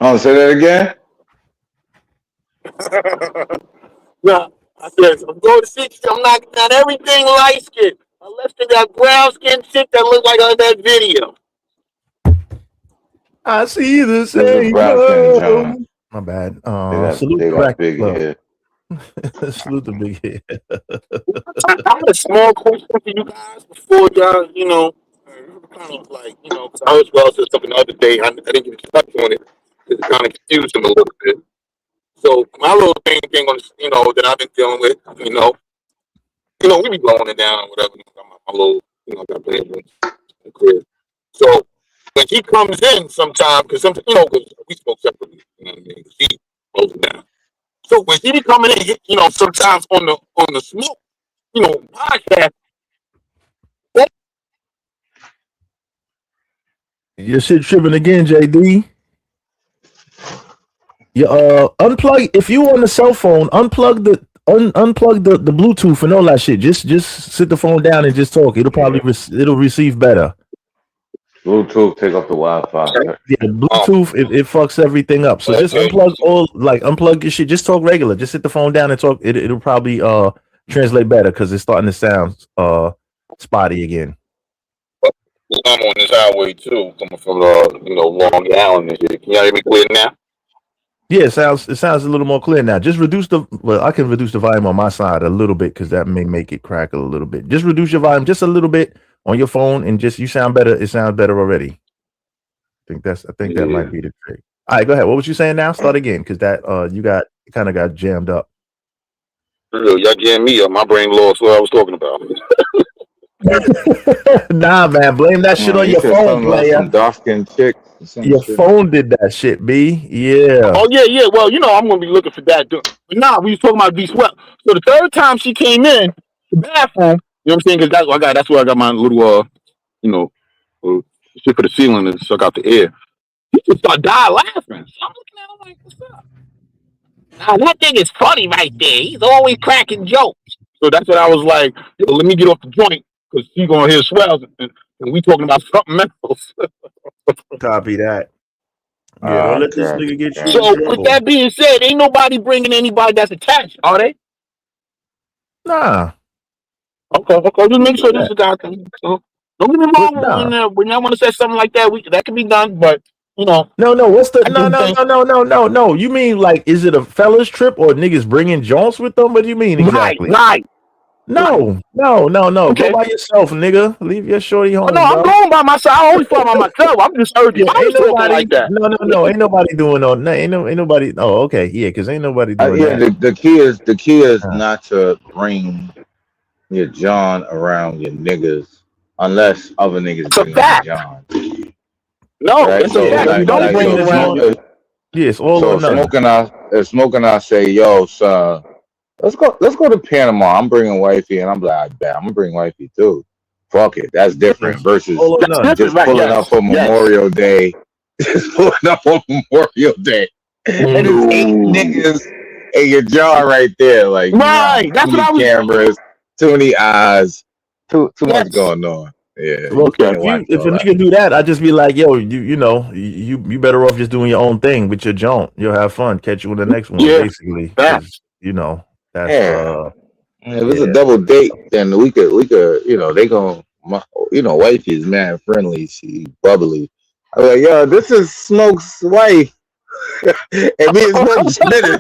Speaker 3: Oh, say that again?
Speaker 5: No, I said, I'm going to 60. I'm knocking down everything light skin. Unless they got brown skin chick that look like on that video.
Speaker 2: I see the
Speaker 3: This is
Speaker 2: same.
Speaker 3: brown skin John.
Speaker 2: My bad.
Speaker 3: They got
Speaker 2: Crack
Speaker 3: big
Speaker 2: Club.
Speaker 3: head.
Speaker 2: Salute the big head.
Speaker 5: I had a small question for you guys before y'all, kind of like, because I heard Swell said something the other day. I didn't get to touch on it because it kind of confused him a little bit. So my little thing on, that I've been dealing with, we be blowing it down, whatever. My little, got playing with the crib. So when he comes in sometime, because because we smoke separately, you know what I mean? He blows it down. So when he be coming in, sometimes on the smoke, podcast.
Speaker 11: Your shit tripping again, JD. You unplug if you on the cell phone, unplug the Bluetooth and all that shit. Just sit the phone down and just talk. It'll probably it'll receive better.
Speaker 3: Bluetooth take up the Wi-Fi.
Speaker 11: Yeah, Bluetooth it fucks everything up. So just unplug your shit. Just talk regular. Just sit the phone down and talk. It'll probably translate better because it's starting to sound spotty again.
Speaker 5: I'm on this highway too, coming from Long Island and shit. Can y'all hear me clear now?
Speaker 11: Yeah, it sounds a little more clear now. Just reduce I can reduce the volume on my side a little bit because that may make it crackle a little bit. Just reduce your volume just a little bit on your phone and you sound better. It sounds better already. I think that might be the trick. All right, go ahead. What was you saying now? Start again because that you kind of got jammed up.
Speaker 5: Y'all jammed me up. My brain lost what I was talking about.
Speaker 11: Nah, man, blame that shit on your phone, player.
Speaker 3: Some dark-skinned chick.
Speaker 11: Your phone did that shit, B. Yeah.
Speaker 5: Oh yeah. Well, I'm gonna be looking for that. But nah, we was talking about D Swell. So the third time she came in the bathroom, you know what I'm saying? Because that's where I got my little shit for the ceiling and suck out the air. He just started dying laughing. So I'm looking at him like, what's up? Now that thing is funny right there. He's always cracking jokes. So that's what I was like, let me get off the joint because she's gonna hear Swells and we talking about something else.
Speaker 2: Copy that. Yeah, don't let this
Speaker 4: Okay.
Speaker 2: nigga get you in
Speaker 5: So with
Speaker 2: trouble.
Speaker 5: that being said, ain't nobody bringing anybody that's attached, are they?
Speaker 11: Nah.
Speaker 5: Okay, just make sure
Speaker 11: Yeah.
Speaker 5: this is out there. So, don't get me
Speaker 11: What?
Speaker 5: wrong.
Speaker 11: Nah.
Speaker 5: When y'all want to say something like that, that can be done. But you know,
Speaker 11: No. What's the
Speaker 5: I do think
Speaker 11: no? You mean like, is it a fellas trip or niggas bringing joints with them? What do you mean exactly?
Speaker 5: right.
Speaker 11: No. Go
Speaker 5: Okay.
Speaker 11: by yourself, nigga. Leave your shorty
Speaker 5: Oh, no,
Speaker 11: home,
Speaker 5: I'm
Speaker 11: bro.
Speaker 5: going by myself. I always fly by myself. I'm just heard you
Speaker 11: Yeah, ain't
Speaker 5: was talking
Speaker 11: nobody.
Speaker 5: like that.
Speaker 11: No, ain't nobody doing no. Ain't nobody. Oh, okay, yeah, because ain't nobody doing
Speaker 4: Yeah,
Speaker 11: that.
Speaker 4: the key is
Speaker 11: Uh,
Speaker 4: not to bring your John around your niggas unless other niggas
Speaker 5: It's a
Speaker 4: bringing their
Speaker 5: fact.
Speaker 4: John.
Speaker 5: No,
Speaker 4: Right?
Speaker 5: it's a
Speaker 11: yeah,
Speaker 4: So
Speaker 11: and
Speaker 5: fact.
Speaker 11: if you
Speaker 5: You
Speaker 4: like
Speaker 11: don't
Speaker 5: don't
Speaker 4: like
Speaker 11: bring
Speaker 5: bring
Speaker 4: so
Speaker 11: it
Speaker 5: it
Speaker 4: if
Speaker 5: around.
Speaker 11: around,
Speaker 4: smoke
Speaker 11: yeah, it's all or
Speaker 4: so
Speaker 11: nothing.
Speaker 4: smoking I say, yo, son, let's go to Panama. I'm bringing wifey and I'm like, I bet I'm gonna bring wifey too. Fuck it. That's different
Speaker 11: It's
Speaker 4: versus
Speaker 11: all or
Speaker 5: That's
Speaker 11: none.
Speaker 5: different,
Speaker 4: just
Speaker 5: right?
Speaker 4: pulling up
Speaker 5: Yes.
Speaker 4: for Memorial Day. Just pulling up on Memorial Day. And it's 8
Speaker 5: No.
Speaker 4: niggas in your jaw right there. Like, nah,
Speaker 5: Right.
Speaker 4: too
Speaker 5: That's what
Speaker 4: many
Speaker 5: I was.
Speaker 4: cameras, too many eyes, too much
Speaker 5: Yes.
Speaker 4: going on. Yeah, you
Speaker 11: Look,
Speaker 5: Okay.
Speaker 4: can't watch
Speaker 11: if a
Speaker 4: all that.
Speaker 11: nigga do that, I'd just be like, yo, you better off just doing your own thing with your joint. You'll have fun. Catch you in the next one,
Speaker 5: Yeah.
Speaker 11: basically,
Speaker 5: That.
Speaker 11: because that's
Speaker 4: Yeah. If it's a
Speaker 11: yeah.
Speaker 4: double date, then we could, they gon' wifey is mad friendly. She bubbly. I'm like, yo, this is Smoke's wife. And me and Smoke spinning.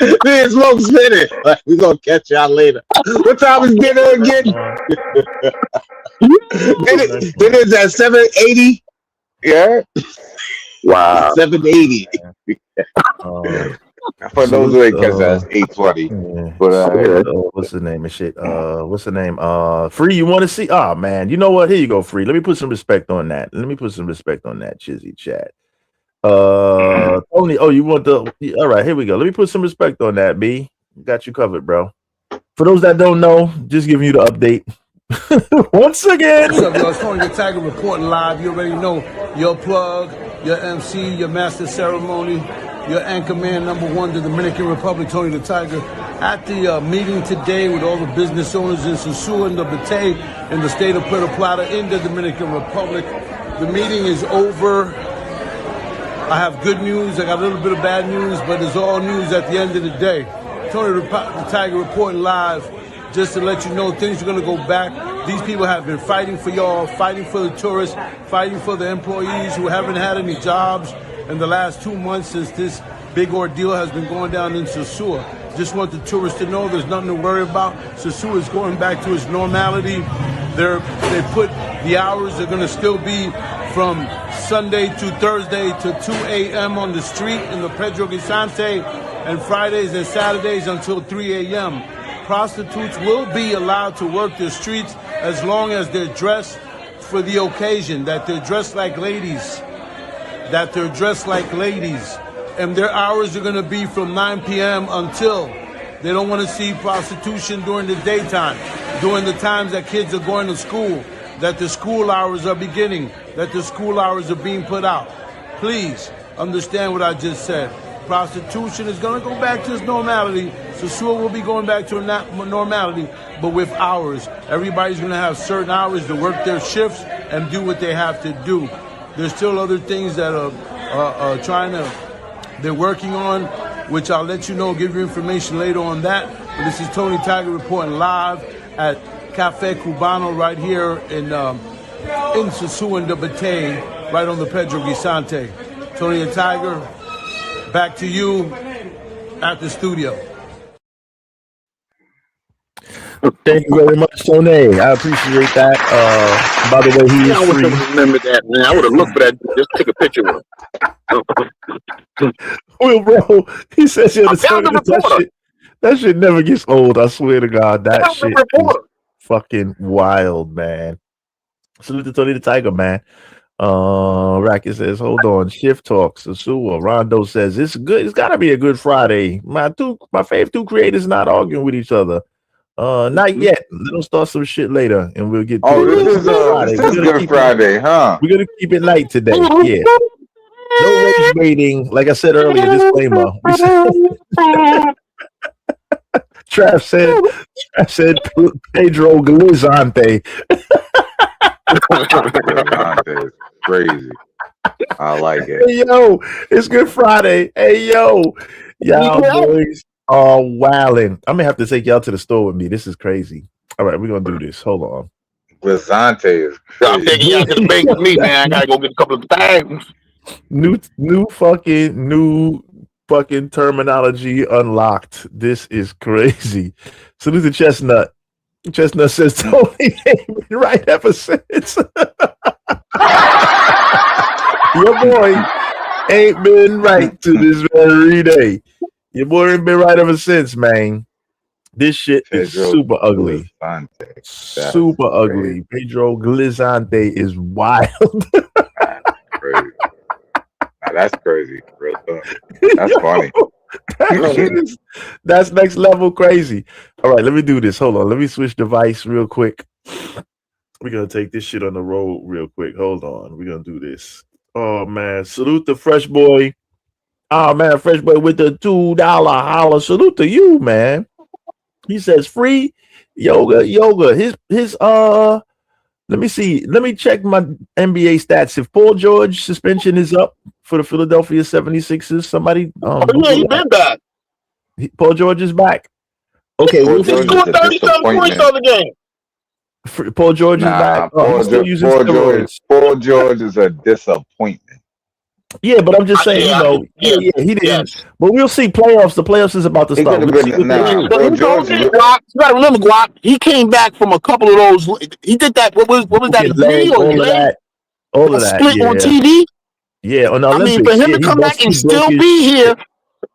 Speaker 4: Me and Smoke spinning. Like, we gonna catch y'all later. What time is dinner again? Dinner is at 7:80. Yeah,
Speaker 5: Wow.
Speaker 4: 7:80.
Speaker 11: Uh,
Speaker 4: For those
Speaker 11: salute.
Speaker 4: who ain't catch that, it's 8:20.
Speaker 11: Yeah,
Speaker 4: But
Speaker 11: salute. What's the name and shit? What's the name? Free. You want to see? Oh man, you know what? Here you go, Free. Let me put some respect on that. Chizzy chat. Tony. Oh, you want the? All right, here we go. Let me put some respect on that. B, got you covered, bro. For those that don't know, just giving you the update. Once again.
Speaker 19: What's up, y'all? It's Tony the Tiger reporting live. You already know your plug, your MC, your master ceremony, your anchor man number one, the Dominican Republic, Tony the Tiger. At the meeting today with all the business owners in Sosúa and the Batey in the state of Puerto Plata in the Dominican Republic. The meeting is over. I have good news. I got a little bit of bad news, but it's all news at the end of the day. Tony the Tiger reporting live. Just to let you know, things are going to go back. These people have been fighting for y'all, fighting for the tourists, fighting for the employees who haven't had any jobs in the last 2 months since this big ordeal has been going down in Sosúa. Just want the tourists to know there's nothing to worry about. Sosúa is going back to its normality. They put the hours are going to still be from Sunday to Thursday to 2 a.m. on the street in the Pedro Guisante, and Fridays and Saturdays until 3 a.m. Prostitutes will be allowed to work the streets as long as they're dressed for the occasion, that they're dressed like ladies, and their hours are going to be from 9 p.m. until. They don't want to see prostitution during the daytime, during the times that kids are going to school, that the school hours are beginning, that the school hours are being put out. Please understand what I just said. Prostitution is going to go back to its normality. Sosúa will be going back to normality, but with hours. Everybody's going to have certain hours to work their shifts and do what they have to do. There's still other things that they're working on, which I'll let you know, give you information later on that. But this is Tony Tiger reporting live at Cafe Cubano right here in Sosúa and the Batey, right on the Pedro Guisante. Tony the Tiger, back to you at the studio.
Speaker 11: Thank you very much, Tony. I appreciate that. By the way, he
Speaker 5: I
Speaker 11: is
Speaker 5: would
Speaker 11: free.
Speaker 5: have remembered that, man. I would have looked for that. Just take a picture with him.
Speaker 11: Will, bro, he says, yo,
Speaker 5: I found the reporter.
Speaker 11: that shit never gets old. I swear to God,
Speaker 5: I
Speaker 11: that
Speaker 5: found the
Speaker 11: shit is
Speaker 5: reporter.
Speaker 11: fucking wild, man. Salute to Tony the Tiger, man. Racket says, hold on, shift talks. Sosúa. Rondo says, it's good. It's gotta be a good Friday. My fave two creators not arguing with each other. Not yet. Let us start some shit later, and we'll get to it.
Speaker 4: This is Good Friday, huh?
Speaker 11: We're gonna keep it light today. Yeah. No rage baiting. Like I said earlier, disclaimer. Trav said Pedro Glizante.
Speaker 4: Is crazy. I like it.
Speaker 11: Hey yo, it's Good Friday. Hey yo, y'all boys are wilding. I'm gonna have to take y'all to the store with me. This is crazy. All right, we're gonna do this. Hold on.
Speaker 4: Glizante is
Speaker 5: I'm
Speaker 4: crazy.
Speaker 5: taking y'all to the bank with me, man. I gotta go get a couple of things.
Speaker 11: New fucking terminology unlocked. This is crazy. Salute to Chestnut. Chestnut says Tony ain't been right ever since. Your boy ain't been right to this very day. Your boy ain't been right ever since, man. This shit is
Speaker 4: Pedro
Speaker 11: super ugly.
Speaker 4: Glizante.
Speaker 11: Super ugly. Pedro Glizante is wild.
Speaker 4: That's crazy. Nah, that's crazy. Real talk. That's funny.
Speaker 11: That's next level crazy. All right, let me do this. Hold on. Let me switch device real quick. We're gonna take this shit on the road real quick. Hold on. We're gonna do this. Oh man. Salute the Fresh Boy. Oh man, Fresh Boy with the $2 holler. Salute to you, man. He says free yoga. His let me see. Let me check my NBA stats. If Paul George suspension is up for the Philadelphia 76ers, somebody
Speaker 5: He been back.
Speaker 11: Paul George is back. Okay,
Speaker 4: Paul
Speaker 11: we'll
Speaker 4: George
Speaker 11: see.
Speaker 4: is
Speaker 5: Scored
Speaker 4: a
Speaker 5: 37 points
Speaker 4: disappointment.
Speaker 5: the other game.
Speaker 11: Paul George is back. Oh, he's still using steroids.
Speaker 4: Paul George is a disappointment.
Speaker 11: Yeah, but I'm just saying, he didn't.
Speaker 5: Yes.
Speaker 11: But we'll see playoffs. The playoffs is about to
Speaker 4: He
Speaker 11: start.
Speaker 4: could have
Speaker 11: We'll see
Speaker 4: been
Speaker 11: what they do.
Speaker 5: But
Speaker 4: Paul
Speaker 5: you
Speaker 4: George.
Speaker 5: you gotta remember, Guap. He came back from a couple of those. He did that. What was that?
Speaker 11: Broken leg, all of that,
Speaker 5: split on
Speaker 11: yeah.
Speaker 5: TV.
Speaker 11: Yeah, on the
Speaker 5: I
Speaker 11: Olympics.
Speaker 5: mean, for him
Speaker 11: Yeah,
Speaker 5: to come back and
Speaker 11: he broke
Speaker 5: still
Speaker 11: his
Speaker 5: be here,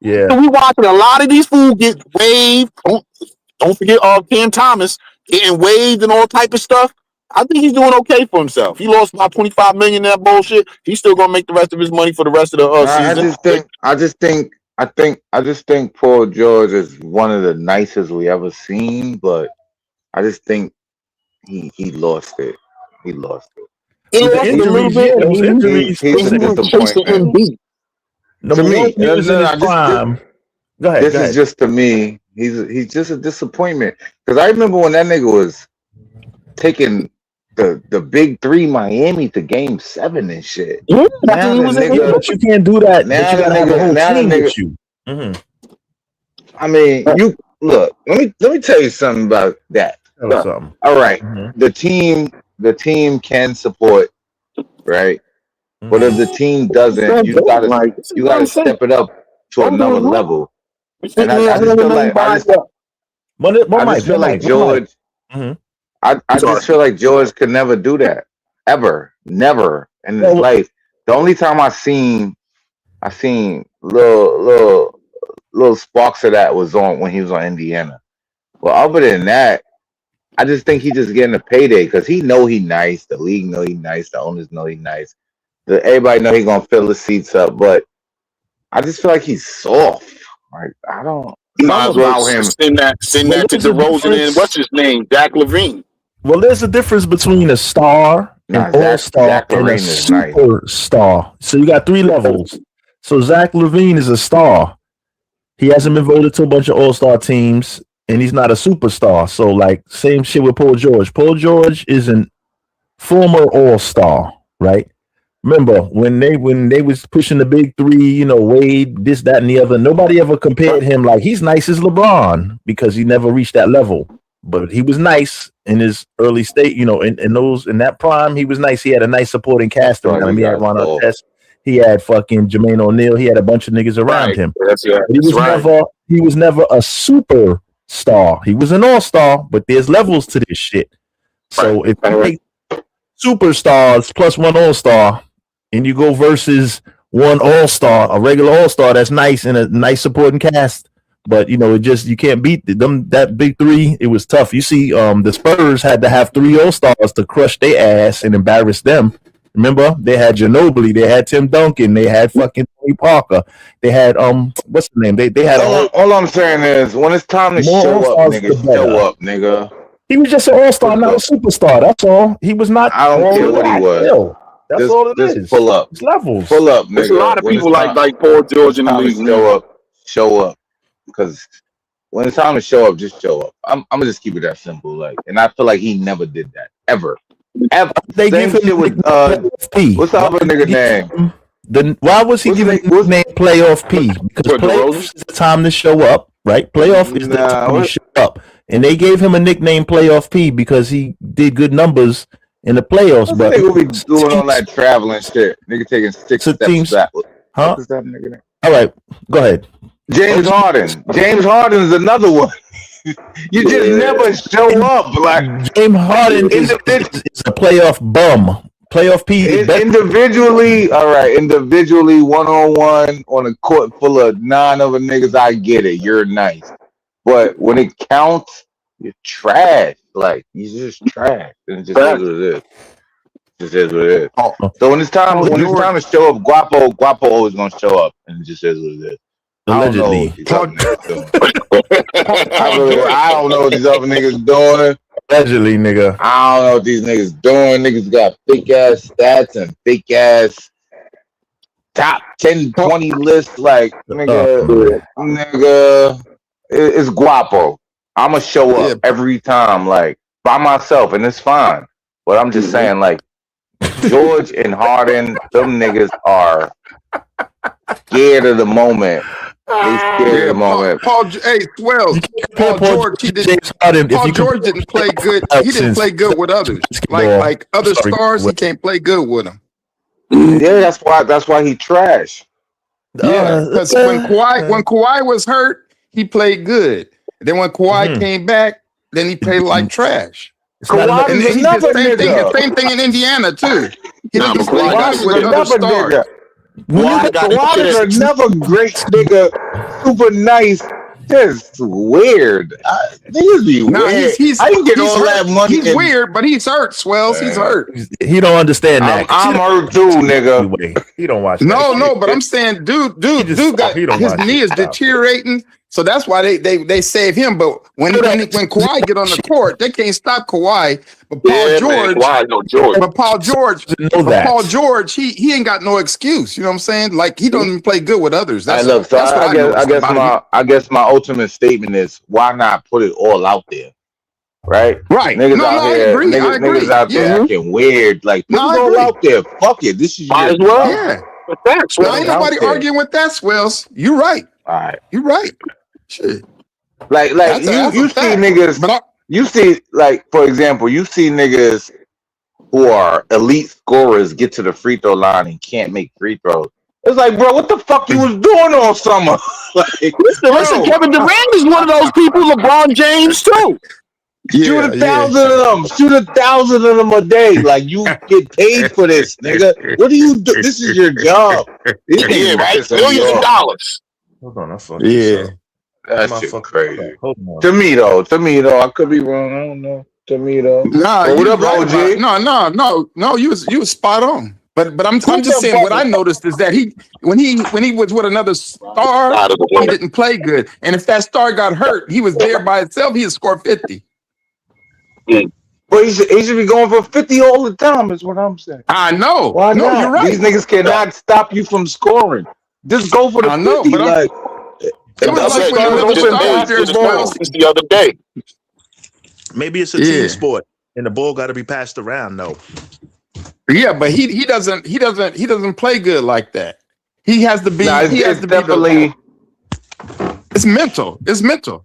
Speaker 11: Yeah.
Speaker 5: we watching a lot of these fools get waived. Don't forget Cam Thomas getting waived and all type of stuff. I think he's doing okay for himself. He lost about $25 million in that bullshit. He's still gonna make the rest of his money for the rest of the season.
Speaker 4: I just think Paul George is one of the nicest we ever seen, but I just think he lost it. He lost it.
Speaker 5: He lost it a little bit.
Speaker 11: Those injuries.
Speaker 4: He's a disappointment.
Speaker 11: Number
Speaker 4: To
Speaker 11: one,
Speaker 4: me,
Speaker 11: he was in his prime. Go ahead.
Speaker 4: This is just to me. He's just a disappointment because I remember when that nigga was taking the big three Miami to Game 7 and shit.
Speaker 5: Yeah,
Speaker 4: now the nigga,
Speaker 11: but you can't do that.
Speaker 4: Now
Speaker 11: but you gotta have a whole team with you.
Speaker 4: I mean, you look. Let me tell you something about that.
Speaker 11: Something.
Speaker 4: All right, the team can support, right? But if the team doesn't, you gotta step it up to another level. And I just feel like George. I just feel like George could never do that ever, never in his life. The only time I seen little sparks of that was on when he was on Indiana. But other than that, I just think he just getting a payday because he know he nice, the league know he nice, the owners know he nice, everybody know he gonna fill the seats up. But I just feel like he's soft. Like I don't.
Speaker 5: Might as well send that to DeRozan and what's his name, Zach LaVine.
Speaker 11: Well, there's a difference between a star, an all-star, and a superstar. So you got three levels. So Zach LaVine is a star. He hasn't been voted to a bunch of all-star teams, and he's not a superstar. So, like, same shit with Paul George. Paul George is a former all-star, right? Remember when they was pushing the big three, Wade, this, that, and the other. Nobody ever compared him like he's nice as LeBron because he never reached that level. But he was nice in his early state, in that prime. He was nice. He had a nice supporting cast around him. He had Ron Artest. He had fucking Jermaine O'Neal. He had a bunch of niggas around him. But he was never a superstar. He was an all-star, but there's levels to this shit. So if you take superstars plus one all-star and you go versus one all-star, a regular all-star that's nice and a nice supporting cast, but you can't beat them. That big three, it was tough. You see, the Spurs had to have three all-stars to crush their ass and embarrass them. Remember, they had Ginobili, they had Tim Duncan, they had fucking Tony Parker, they had what's the name? They had
Speaker 4: all I'm saying is when it's time to show up, nigga.
Speaker 11: He was just an all-star, not a superstar. That's all. He was not.
Speaker 4: I don't care what he was.
Speaker 11: Still. That's all it is.
Speaker 4: Pull up.
Speaker 11: It's levels.
Speaker 4: Pull up, nigga.
Speaker 5: There's a lot of people like Paul George in the league.
Speaker 4: Show up. Because when it's time to show up, just show up. I'm gonna just keep it that simple. And I feel like he never did that ever.
Speaker 11: They
Speaker 4: Same
Speaker 11: give him
Speaker 4: shit with what's the other nigga name?
Speaker 11: Why was he giving the nickname Playoff P? Because
Speaker 4: What,
Speaker 11: playoffs
Speaker 4: DeRozan?
Speaker 11: is the time to show up, right? Playoff is the time you show up, and they gave him a nickname Playoff P because he did good numbers in the playoffs. But
Speaker 16: nigga be doing all that traveling shit. Nigga taking 6 steps back.
Speaker 11: Huh?
Speaker 16: What is that nigga name?
Speaker 11: All right, go ahead.
Speaker 16: James Harden. James Harden's another one. You just never show up. Like
Speaker 11: James Harden is a playoff bum. Playoff P.
Speaker 16: Individually, all right. Individually, 1-on-1 on a court full of 9 other niggas, I get it. You're nice, but when it counts, you're trash. Like you're just trash, and it just is what it is. Just is what it is. So when it's time, to show up, Guapo always gonna show up, and it just is what it is.
Speaker 11: Allegedly.
Speaker 16: I don't know what these other niggas doing.
Speaker 11: Allegedly, nigga.
Speaker 16: I don't know what these niggas doing. Niggas got fake ass stats and fake ass top 10, 20 lists. Like nigga, it's Guapo. I'ma show up every time, like by myself, and it's fine. But I'm just saying, like George and Harden, them niggas are scared of the moment. They scared of the moment.
Speaker 5: Paul George, he didn't. Paul George didn't play good. He didn't play good with others. Like other stars, he can't play good with them.
Speaker 16: Yeah, that's why he trash.
Speaker 5: Yeah, because when Kawhi was hurt, he played good. Then when Kawhi came back, then he played like trash.
Speaker 16: Kawhi is another nigga.
Speaker 5: Same thing in Indiana too. He didn't play good with other stars.
Speaker 16: Kawhi is another great nigga, super nice. Just weird. Niggas be weird. I can get all that money.
Speaker 5: He's weird, but he's hurt. Swells, he's hurt.
Speaker 11: He don't understand that.
Speaker 16: I'm hurt too, nigga.
Speaker 11: He don't watch.
Speaker 5: No, but I'm saying, dude got his knee is deteriorating. So that's why they save him. But when Kawhi get on the court, they can't stop Kawhi. But Paul George, he ain't got no excuse. You know what I'm saying? Like he don't even play good with others.
Speaker 16: I guess my ultimate statement is why not put it all out there? Right? Niggas out here,
Speaker 5: I agree.
Speaker 16: Niggas out there acting weird. Like put it all out there. Fuck it. This is your job.
Speaker 5: Yeah. Ain't nobody arguing with that, Swells. You're right.
Speaker 16: All right.
Speaker 5: You're right. Shit.
Speaker 16: Like you see niggas. You see, like, for example, you see niggas who are elite scorers get to the free throw line and can't make free throws. It's like, bro, what the fuck you was doing all summer? Like,
Speaker 5: listen,
Speaker 17: Kevin Durant is one of those people. LeBron James too.
Speaker 16: Shoot 1,000 of them. Shoot 1,000 of them a day. Like you get paid for this, nigga. What do you do? This is your job.
Speaker 17: Yeah, right. Millions of dollars.
Speaker 11: Hold on, I fucked
Speaker 16: Yeah. That's shit crazy. To me though, I could be wrong. I don't know. To me though.
Speaker 5: Nah,
Speaker 16: what up, OG?
Speaker 5: No. You was spot on. But I'm just saying what I noticed is that when he was with another star, he didn't play good. And if that star got hurt, he was there by himself. He'd score 50.
Speaker 16: But he should be going for 50 all the time. Is what I'm saying.
Speaker 5: I know.
Speaker 16: Why
Speaker 5: no,
Speaker 16: not?
Speaker 5: You're right.
Speaker 16: These niggas cannot stop you from scoring. Just go for the 50. Like.
Speaker 5: It was like
Speaker 17: the other day.
Speaker 2: Maybe it's a team sport, and the ball got to be passed around, though.
Speaker 5: Yeah, but he doesn't play good like that. He has to be. It's mental. It's mental.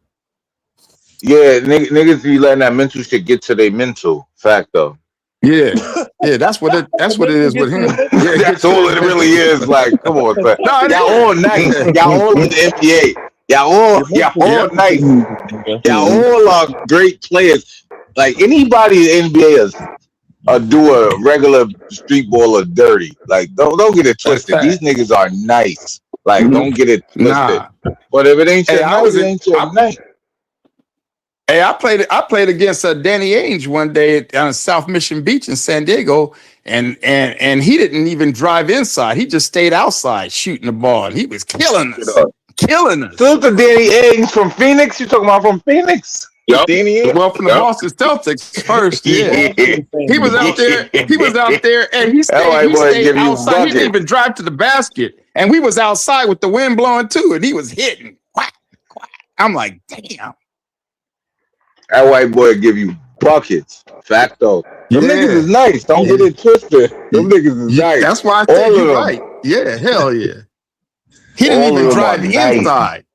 Speaker 16: Yeah, niggas be letting that mental shit get to their mental. Fact though.
Speaker 5: Yeah, that's what it is with him.
Speaker 16: Yeah, that's all it really is. Like, come on, man. Y'all all nice. Y'all all in the NBA. Y'all all nice. Y'all all are great players. Like anybody in the NBA is do a regular street ball or dirty. Like, don't get it twisted. These niggas are nice. Like, don't get it twisted. But if it ain't your night, it ain't your night.
Speaker 5: Hey, I played against Danny Ainge one day on South Mission Beach in San Diego, and he didn't even drive inside. He just stayed outside shooting the ball, and he was killing us.
Speaker 16: So to Danny Ainge from Phoenix. You talking about from Phoenix?
Speaker 17: Yep.
Speaker 16: Danny Ainge?
Speaker 5: Well, from the Boston Celtics first. Yeah. He was out there, and he stayed outside. He didn't even drive to the basket, and we was outside with the wind blowing too, and he was hitting. Quack, quack. I'm like, damn.
Speaker 16: That white boy give you buckets. Facto. Them niggas is nice. Don't get it twisted. Them niggas is nice.
Speaker 5: That's why I said
Speaker 16: All of
Speaker 5: you're
Speaker 16: them.
Speaker 5: right. Yeah, hell yeah. He didn't
Speaker 16: All
Speaker 5: even
Speaker 16: of them
Speaker 5: drive
Speaker 16: are
Speaker 5: the
Speaker 16: nice.
Speaker 5: inside.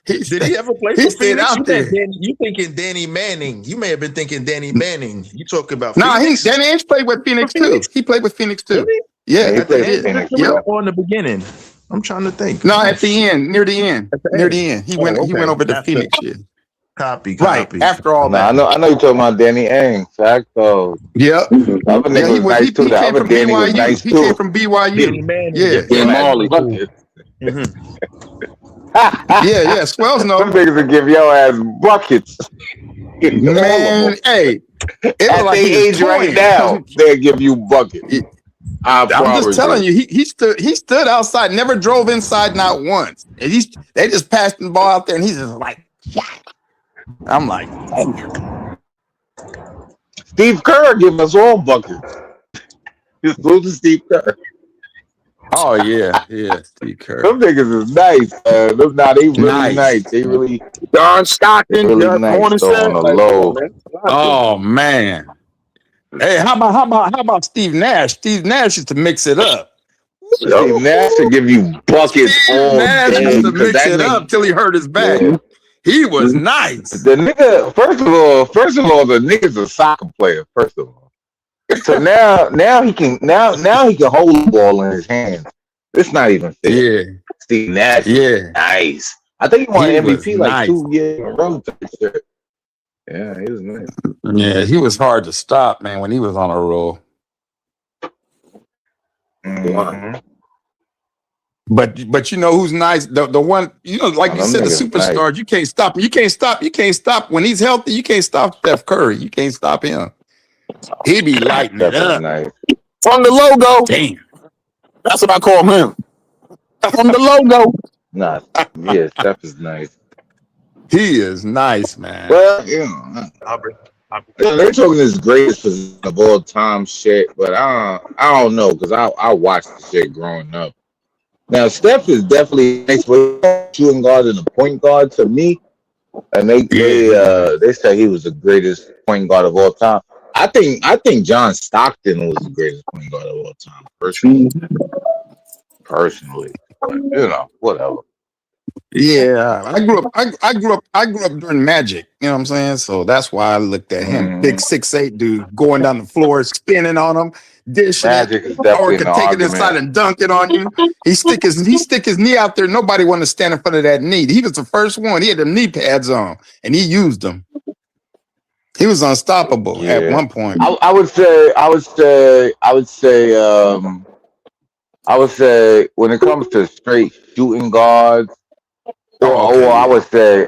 Speaker 8: You said, did he ever play
Speaker 5: He
Speaker 8: for
Speaker 5: stayed
Speaker 8: Phoenix?
Speaker 5: out there.
Speaker 8: You thinking Danny Manning? You may have been thinking Danny Manning. You talking about
Speaker 5: No,
Speaker 8: Phoenix?
Speaker 5: Danny Ainge played with Phoenix too.
Speaker 8: Phoenix?
Speaker 5: He played with Phoenix too.
Speaker 8: Really?
Speaker 5: Yeah,
Speaker 16: He
Speaker 8: At the
Speaker 16: played
Speaker 8: end
Speaker 16: for
Speaker 8: of his
Speaker 16: Phoenix.
Speaker 8: career
Speaker 5: Yep.
Speaker 8: or in the beginning? I'm trying to think.
Speaker 5: No,
Speaker 8: Oh,
Speaker 5: at the
Speaker 8: shit.
Speaker 5: end, near the end,
Speaker 8: At the
Speaker 5: near
Speaker 8: end.
Speaker 5: the end, he
Speaker 8: Oh,
Speaker 5: went
Speaker 8: okay.
Speaker 5: over to
Speaker 8: After.
Speaker 5: Phoenix. Yeah.
Speaker 8: Copy.
Speaker 5: Right after all
Speaker 16: Nah,
Speaker 5: that.
Speaker 16: I know you're talking about Danny Ainge. Facto.
Speaker 5: Yep.
Speaker 16: The other
Speaker 5: Yeah,
Speaker 16: nigga
Speaker 5: he
Speaker 16: was
Speaker 5: was.
Speaker 16: nice too.
Speaker 5: He
Speaker 16: The
Speaker 5: came
Speaker 16: other
Speaker 5: from
Speaker 16: Danny was
Speaker 5: BYU.
Speaker 16: nice
Speaker 5: He
Speaker 16: too.
Speaker 5: came from
Speaker 8: Danny
Speaker 5: BYU.
Speaker 8: Manning.
Speaker 5: Yeah.
Speaker 16: Dan Marley.
Speaker 8: Mm-hmm.
Speaker 5: Yeah. Swells
Speaker 16: Them
Speaker 5: know.
Speaker 16: niggas will give your ass buckets.
Speaker 5: Man, hey, it was
Speaker 16: At
Speaker 5: like
Speaker 16: they
Speaker 5: he was
Speaker 16: age right
Speaker 5: toying.
Speaker 16: now, they'll give you buckets. I
Speaker 5: I'm just
Speaker 16: promise
Speaker 5: telling
Speaker 16: you.
Speaker 5: you, he stood outside, never drove inside, not once. And they just passed the ball out there, and he's just like, yeah. I'm like, damn.
Speaker 16: Steve Kerr give us all buckets. Just lose to Steve Kerr.
Speaker 5: Oh yeah, Steve Kerr.
Speaker 16: Them niggas is nice, man. They really nice. They really
Speaker 17: Don Stockton,
Speaker 16: really nice
Speaker 17: morning
Speaker 16: though
Speaker 17: set.
Speaker 16: on the
Speaker 17: Like,
Speaker 16: low.
Speaker 17: man.
Speaker 5: Oh man. Hey, how about Steve Nash? Steve Nash used to mix it up.
Speaker 16: Steve Nash to give you buckets
Speaker 5: Steve
Speaker 16: all
Speaker 5: Nash
Speaker 16: day.
Speaker 5: used to
Speaker 16: 'Cause
Speaker 5: mix
Speaker 16: that
Speaker 5: it
Speaker 16: nigga,
Speaker 5: up till he hurt his back.
Speaker 16: yeah.
Speaker 5: He was nice.
Speaker 16: The nigga, first of all, the nigga's a soccer player. First of all, so now he can hold the ball in his hands. It's not even fair.
Speaker 5: Yeah,
Speaker 16: Steve Nash,
Speaker 5: yeah.
Speaker 16: nice. I think he won
Speaker 5: He was
Speaker 16: MVP like
Speaker 5: nice.
Speaker 16: 2 years in a row. Type shit. Yeah, he was nice.
Speaker 5: Yeah, he was hard to stop, man, when he was on a roll.
Speaker 16: Mhm.
Speaker 5: But you know who's nice? The one, like you
Speaker 16: them
Speaker 5: said, the
Speaker 16: niggas
Speaker 5: superstars,
Speaker 16: nice.
Speaker 5: you can't stop him. You can't stop when he's healthy. You can't stop Steph Curry. You can't stop him. He be lighting
Speaker 16: Steph
Speaker 5: it
Speaker 16: is
Speaker 5: up.
Speaker 16: nice.
Speaker 17: From the logo.
Speaker 5: Damn.
Speaker 17: That's what I call him. From the logo.
Speaker 16: Nah, yeah, Steph is nice.
Speaker 5: He is nice, man.
Speaker 16: Well, they're talking this greatest position of all time shit, but I don't know because I watched the shit growing up. Now Steph is definitely nice, but shooting guard and a point guard to me, and they say he was the greatest point guard of all time. I think John Stockton was the greatest point guard of all time, personally, but whatever.
Speaker 5: Yeah, I grew up during Magic. You know what I'm saying? So that's why I looked at him, big 6'8" dude, going down the floor, spinning on him, dishing
Speaker 16: Magic
Speaker 5: it,
Speaker 16: is definitely
Speaker 5: or could
Speaker 16: an
Speaker 5: take it
Speaker 16: argument.
Speaker 5: inside and dunk it on you. He stick his knee out there. Nobody wanted to stand in front of that knee. He was the first one. He had them knee pads on, and he used them. He was unstoppable at one point.
Speaker 16: I would say when it comes to straight shooting guards, I would say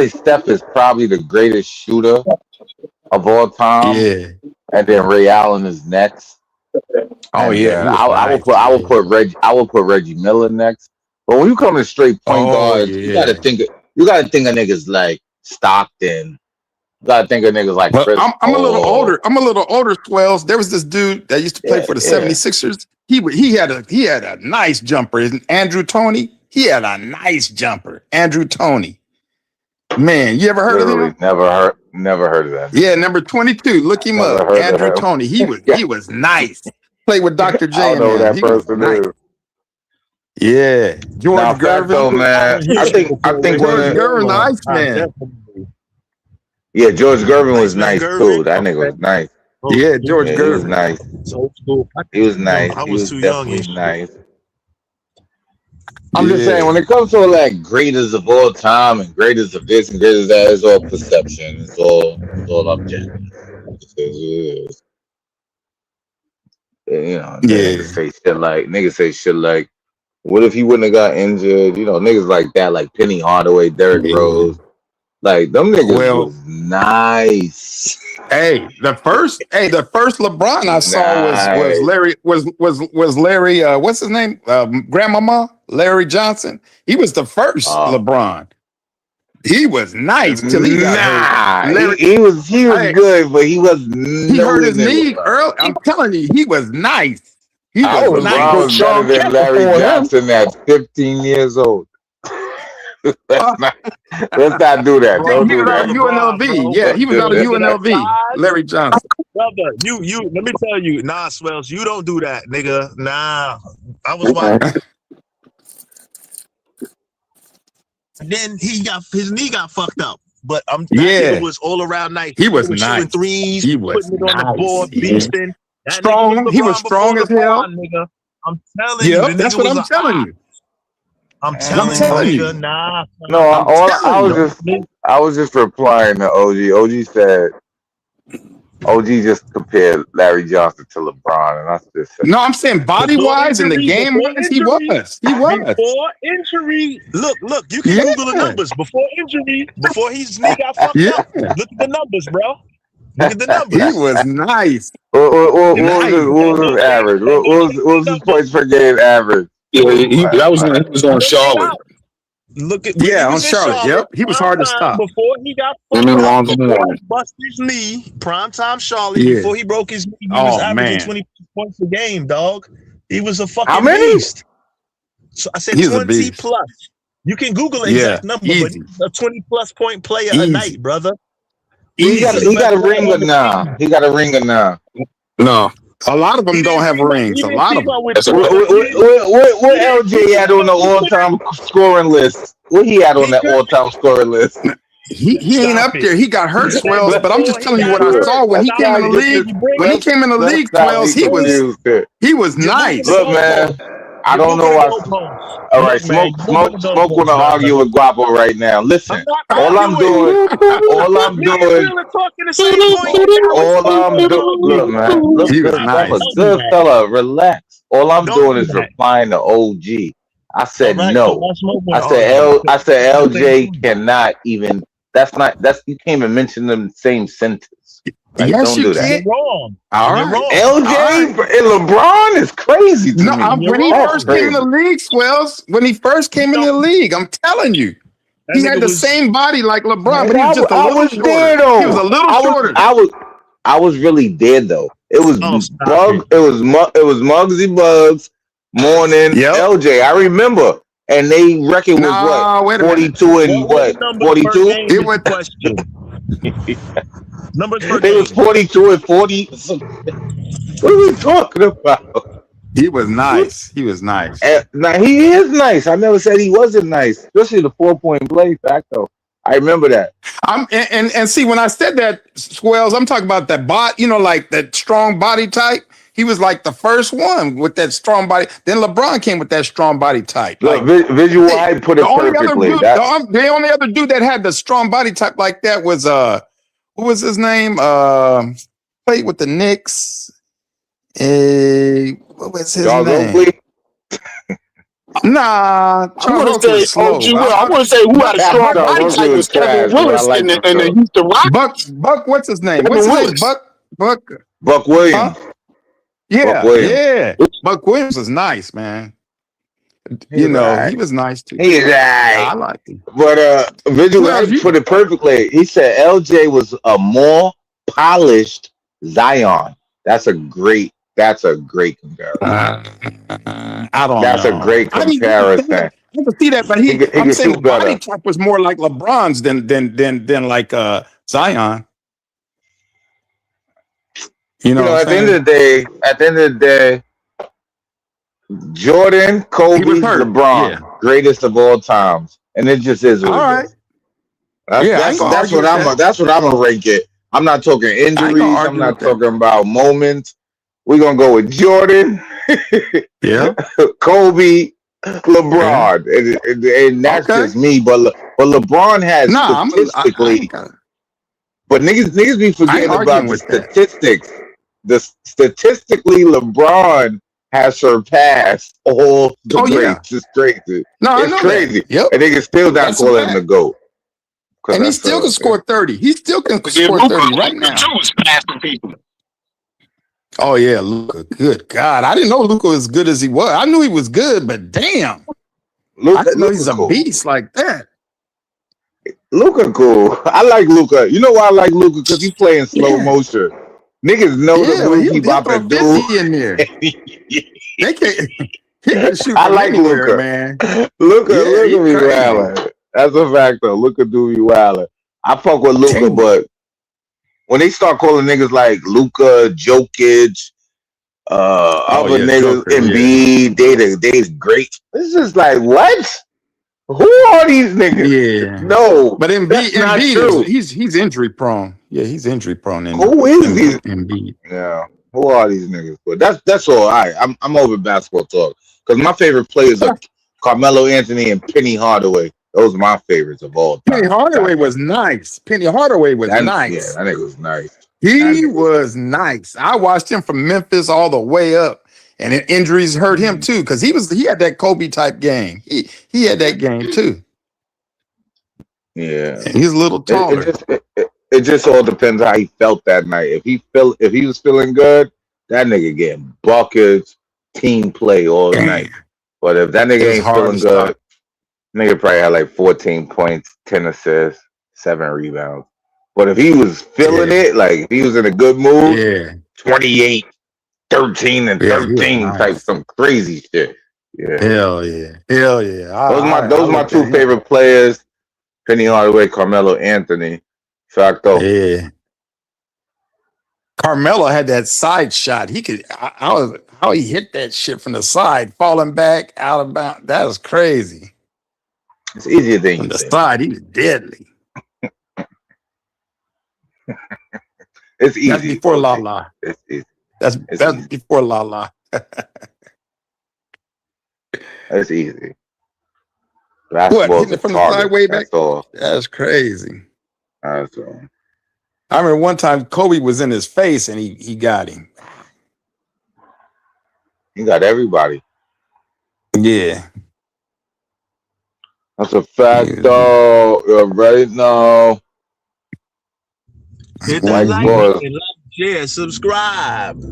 Speaker 16: Steph is probably the greatest shooter of all time.
Speaker 5: Yeah.
Speaker 16: And then Ray Allen is next.
Speaker 5: Oh,
Speaker 16: and
Speaker 5: yeah.
Speaker 16: I would put Reggie Miller next. But when you come to straight point guards, you gotta think of niggas like Stockton. You gotta think of niggas like Chris
Speaker 5: I'm a little
Speaker 16: Paul.
Speaker 5: older. I'm a little older, Swells. There was this dude that used to play for the 76ers. He had a nice jumper. Andrew Toney. He had a nice jumper. Andrew Toney. Man, you ever heard of him?
Speaker 16: Never heard of that.
Speaker 5: Yeah, number 22. Look him
Speaker 16: Never
Speaker 5: up.
Speaker 16: heard of
Speaker 5: Andrew
Speaker 16: him.
Speaker 5: Toney. He was nice. Played with Dr. J.
Speaker 16: I don't know who that
Speaker 5: He was
Speaker 16: person
Speaker 5: nice.
Speaker 16: is.
Speaker 5: Yeah. George
Speaker 16: Nah,
Speaker 5: Gervin.
Speaker 16: though, man. I think
Speaker 5: George Gervin, the Iceman.
Speaker 16: Yeah, George Gervin was nice too. That nigga was nice.
Speaker 5: Yeah, George
Speaker 16: He
Speaker 5: Gervin.
Speaker 16: was nice. He was nice. He was definitely nice. I'm just saying, when it comes to like greatest of all time and greatest of this and greatest of that, it's all perception. It's all objective. It is. Niggas say shit like, what if he wouldn't have got injured? Niggas like that, like Penny Hardaway, Derrick Rose. Like them niggas was nice.
Speaker 5: The first LeBron I saw was Larry was Larry what's his name? Grandmama Larry Johnson. He was the first LeBron. He was nice till he got hurt.
Speaker 16: He was good, but he was
Speaker 5: hurt his knee early. I'm telling you, he was nice. He was
Speaker 16: LeBron was better than Larry Johnson at 15 years old. let's not do that.
Speaker 5: He
Speaker 16: Don't
Speaker 5: was
Speaker 16: do
Speaker 5: out of
Speaker 16: that.
Speaker 5: UNLV. Yeah, he was out of
Speaker 2: Remember that
Speaker 5: UNLV.
Speaker 2: size?
Speaker 5: Larry Johnson.
Speaker 2: Brother, you let me tell you, nah, Swells, you don't do that, nigga. Nah. I was watching. Then his knee got fucked up. But back then it was all around night.
Speaker 5: He was
Speaker 2: shooting
Speaker 5: nice.
Speaker 2: threes,
Speaker 5: He was
Speaker 2: putting it on the board,
Speaker 5: nice.
Speaker 2: beasting. That
Speaker 5: Strong.
Speaker 2: nigga was
Speaker 5: He was
Speaker 2: LeBron
Speaker 5: strong
Speaker 2: before
Speaker 5: as hell.
Speaker 2: LeBron, nigga. I'm telling you,
Speaker 5: Yep,
Speaker 2: the
Speaker 5: that's
Speaker 2: nigga
Speaker 5: what
Speaker 2: was
Speaker 5: I'm telling you.
Speaker 2: I'm telling you, nigga. Nah.
Speaker 16: No, I was just replying to OG. OG said OG just compared Larry Johnson to LeBron, and I just said,
Speaker 5: No, I'm saying body wise and the game wise, he was. He was.
Speaker 2: Before injury, look, you can Google the numbers. Before injury, before his knee got fucked up, look at the numbers, bro. Look at the numbers.
Speaker 5: He was nice.
Speaker 16: What was his average? What was his points per game average?
Speaker 5: Yeah, that was when he was on Charlotte.
Speaker 2: Look at
Speaker 5: on Charlotte. Yep, he was hard to stop.
Speaker 2: Before he got fucked up, before he busted his knee, primetime Charlotte.
Speaker 5: Yeah.
Speaker 2: Before he broke his knee, he was averaging 20 points a game, dog. He was a fucking
Speaker 16: How many?
Speaker 2: beast. So I said
Speaker 5: He was a
Speaker 2: 20
Speaker 5: beast.
Speaker 2: plus. You can Google the exact number, but he's a 20+ point player a night, brother.
Speaker 16: He got a ring or nah? He got a ring or nah?
Speaker 5: No. A lot of them don't have rings. A lot of them.
Speaker 16: What LJ had on the all-time scoring list? What he had on that all-time scoring list?
Speaker 5: He ain't up there. He got hurt, Swells, but I'm just telling you what I saw when he came in the league. When he came in the league, Swells, he was nice.
Speaker 16: Look, man, I don't know why. All right, smoke want to argue with Guapo right now. Listen, all I'm doing. Look, man, look, I'm a good fella. Relax. All I'm doing is replying to OG. I said no. I said LJ cannot even. That's you can't even mention them in the same sentence. Like,
Speaker 5: yes,
Speaker 16: don't
Speaker 5: you
Speaker 16: do that.
Speaker 2: You're wrong.
Speaker 5: All right.
Speaker 16: LJ and LeBron is crazy to me.
Speaker 5: When he first came in the league, Swells, when he first came in the league, I'm telling you, he had the same body like LeBron, but he was just a little shorter. He was a little shorter.
Speaker 16: I was really there though. It was Bug. It was Muggsy Bugs, Morning, LJ. I remember. And they reckon was 42 and what? 42?
Speaker 2: It was question. Numbers per
Speaker 16: They was 42 and 40. What are we talking about?
Speaker 5: He was nice. He was nice.
Speaker 16: Now he is nice. I never said he wasn't nice, especially the 4-point play back though. I remember that.
Speaker 5: And see, when I said that, Swells, I'm talking about that like that strong body type. He was like the first one with that strong body. Then LeBron came with that strong body type.
Speaker 16: Look, visual, I put it perfectly.
Speaker 5: The only other dude that had the strong body type like that was what was his name? Played with the Knicks. What was his name? Nah,
Speaker 17: I want to say OG. I want to say who had a strong body type was Kevin Willis in the Houston Rockets.
Speaker 5: Buck, what's his name? What's his name?
Speaker 16: Buck Williams.
Speaker 5: Huh? Yeah. Buck Williams was nice, man. He was nice too.
Speaker 16: He's right.
Speaker 5: I like him.
Speaker 16: But visual, I put it perfectly. He said LJ was a more polished Zion. That's a great comparison.
Speaker 5: I don't know.
Speaker 16: That's a great comparison.
Speaker 5: I can see that, but I'm saying the body type was more like LeBron's than like Zion.
Speaker 16: You know, at the end of the day, Jordan, Kobe, LeBron, greatest of all times, and it just is what it is. That's what I'm gonna rank it. I'm not talking injuries. I'm not talking about moments. We're gonna go with Jordan, Kobe, LeBron, and that's just me. But LeBron has statistically. But niggas be forgetting about the statistics. Statistically, LeBron has surpassed all the greats. It's crazy. It's crazy. And niggas still not calling him the GOAT.
Speaker 5: And he still can score 30. He still can score 30 right now. Oh yeah, Luka. Good God. I didn't know Luka was as good as he was. I knew he was good, but damn. I didn't know he's a beast like that.
Speaker 16: Luka cool. I like Luka. You know why I like Luka? Because he's playing slow motion. Niggas know the move he about to do.
Speaker 5: In there. They can't. He can shoot.
Speaker 16: I like Luka,
Speaker 5: man.
Speaker 16: Luka be rallying. That's a fact though. Luka do be wildin'. I fuck with Luka,
Speaker 5: Damn.
Speaker 16: but when they start calling niggas like Luka, Jokic,
Speaker 5: Oh
Speaker 16: other
Speaker 5: yeah,
Speaker 16: niggas,
Speaker 5: Joker. Yeah.
Speaker 16: Embiid, they great. It's just like what? Who are these niggas?
Speaker 5: Yeah.
Speaker 16: No,
Speaker 5: But
Speaker 16: that's not
Speaker 5: Embiid
Speaker 16: true.
Speaker 5: he's injury prone. Yeah, he's injury prone in
Speaker 16: Who is these?
Speaker 5: Embiid.
Speaker 16: Yeah, who are these niggas? But that's all right. I'm over basketball talk because my favorite players are Carmelo Anthony and Penny Hardaway. Those are my favorites of all time.
Speaker 5: Penny Hardaway was nice. Penny Hardaway was
Speaker 16: Yeah,
Speaker 5: nice.
Speaker 16: that nigga was nice.
Speaker 5: He was nice. I watched him from Memphis all the way up, and injuries hurt him too because he had that Kobe type game. He had that game too.
Speaker 16: Yeah,
Speaker 5: and he's a little taller.
Speaker 16: It just all depends how he felt that night. If he was feeling good, that nigga getting buckets, team play all night. But if that nigga ain't feeling good, nigga probably had like 14 points, 10 assists, 7 rebounds. But if he was feeling it, like if he was in a good mood, 28, 13, and 13 type some crazy shit. Yeah.
Speaker 5: Hell yeah. Hell yeah.
Speaker 16: Those are my two favorite players. Penny Hardaway, Carmelo Anthony. Facto.
Speaker 5: Yeah. Carmelo had that side shot. He could how he hit that shit from the side, falling back out of bounds. That was crazy.
Speaker 16: It's easier than
Speaker 5: from
Speaker 16: you
Speaker 5: the
Speaker 16: think.
Speaker 5: side. He was deadly.
Speaker 16: It's easy.
Speaker 5: That's before La.
Speaker 16: It's easy.
Speaker 5: That's
Speaker 16: easy.
Speaker 5: before La.
Speaker 16: That's easy.
Speaker 5: What, hitting it from the side way back?
Speaker 16: That's all.
Speaker 5: That's crazy.
Speaker 16: That's all.
Speaker 5: I remember one time Kobe was in his face and he got him.
Speaker 16: He got everybody.
Speaker 5: Yeah.
Speaker 16: That's a fact, though. You're right now.
Speaker 8: Hit that like, share, subscribe.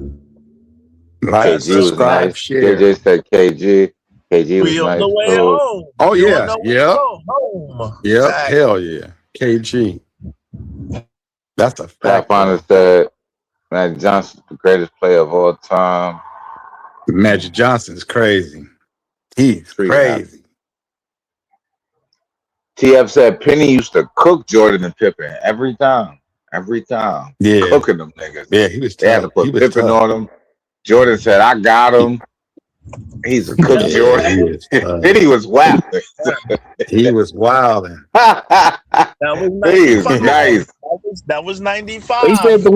Speaker 5: Like, subscribe, share.
Speaker 16: JJ said KG. KG was
Speaker 8: We on
Speaker 16: nice
Speaker 8: the way
Speaker 16: too.
Speaker 8: home.
Speaker 5: Oh
Speaker 8: We
Speaker 5: yeah,
Speaker 8: on the way
Speaker 5: yep,
Speaker 8: home.
Speaker 5: yep.
Speaker 8: Fact.
Speaker 5: Hell yeah, KG. That's a fact.
Speaker 16: Pathfinder said Magic Johnson's the greatest player of all time.
Speaker 5: Magic Johnson's crazy. He's crazy.
Speaker 16: TF said Penny used to cook Jordan and Pippen every time. Every time.
Speaker 5: Yeah.
Speaker 16: Cooking them niggas.
Speaker 5: Yeah, he was tough.
Speaker 16: They had to put Pippen on him. Jordan said, I got him. He's a cook Jordan. Penny was wild.
Speaker 5: He was wilding.
Speaker 8: That was 95.
Speaker 16: Nice.
Speaker 8: That was 95.
Speaker 17: They said the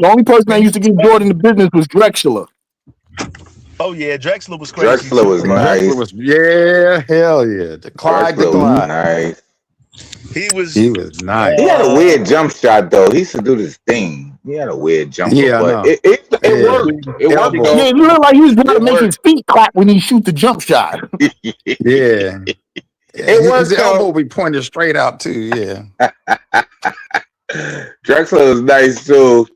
Speaker 17: only person that used to give Jordan the business was Drexler.
Speaker 8: Oh yeah, Drexler was crazy.
Speaker 16: Drexler was nice.
Speaker 5: Drexler was, hell yeah. The Clyde the Glide.
Speaker 16: Nice.
Speaker 8: He was
Speaker 5: nice.
Speaker 16: He had a weird jump shot though. He used to do this thing. He had a weird jump.
Speaker 5: Yeah,
Speaker 16: but it worked. It worked.
Speaker 17: Yeah, it looked like he was trying to make his feet clap when he shoot the jump shot.
Speaker 5: Yeah. His elbow be pointed straight out too. Yeah.
Speaker 16: Drexler was nice too.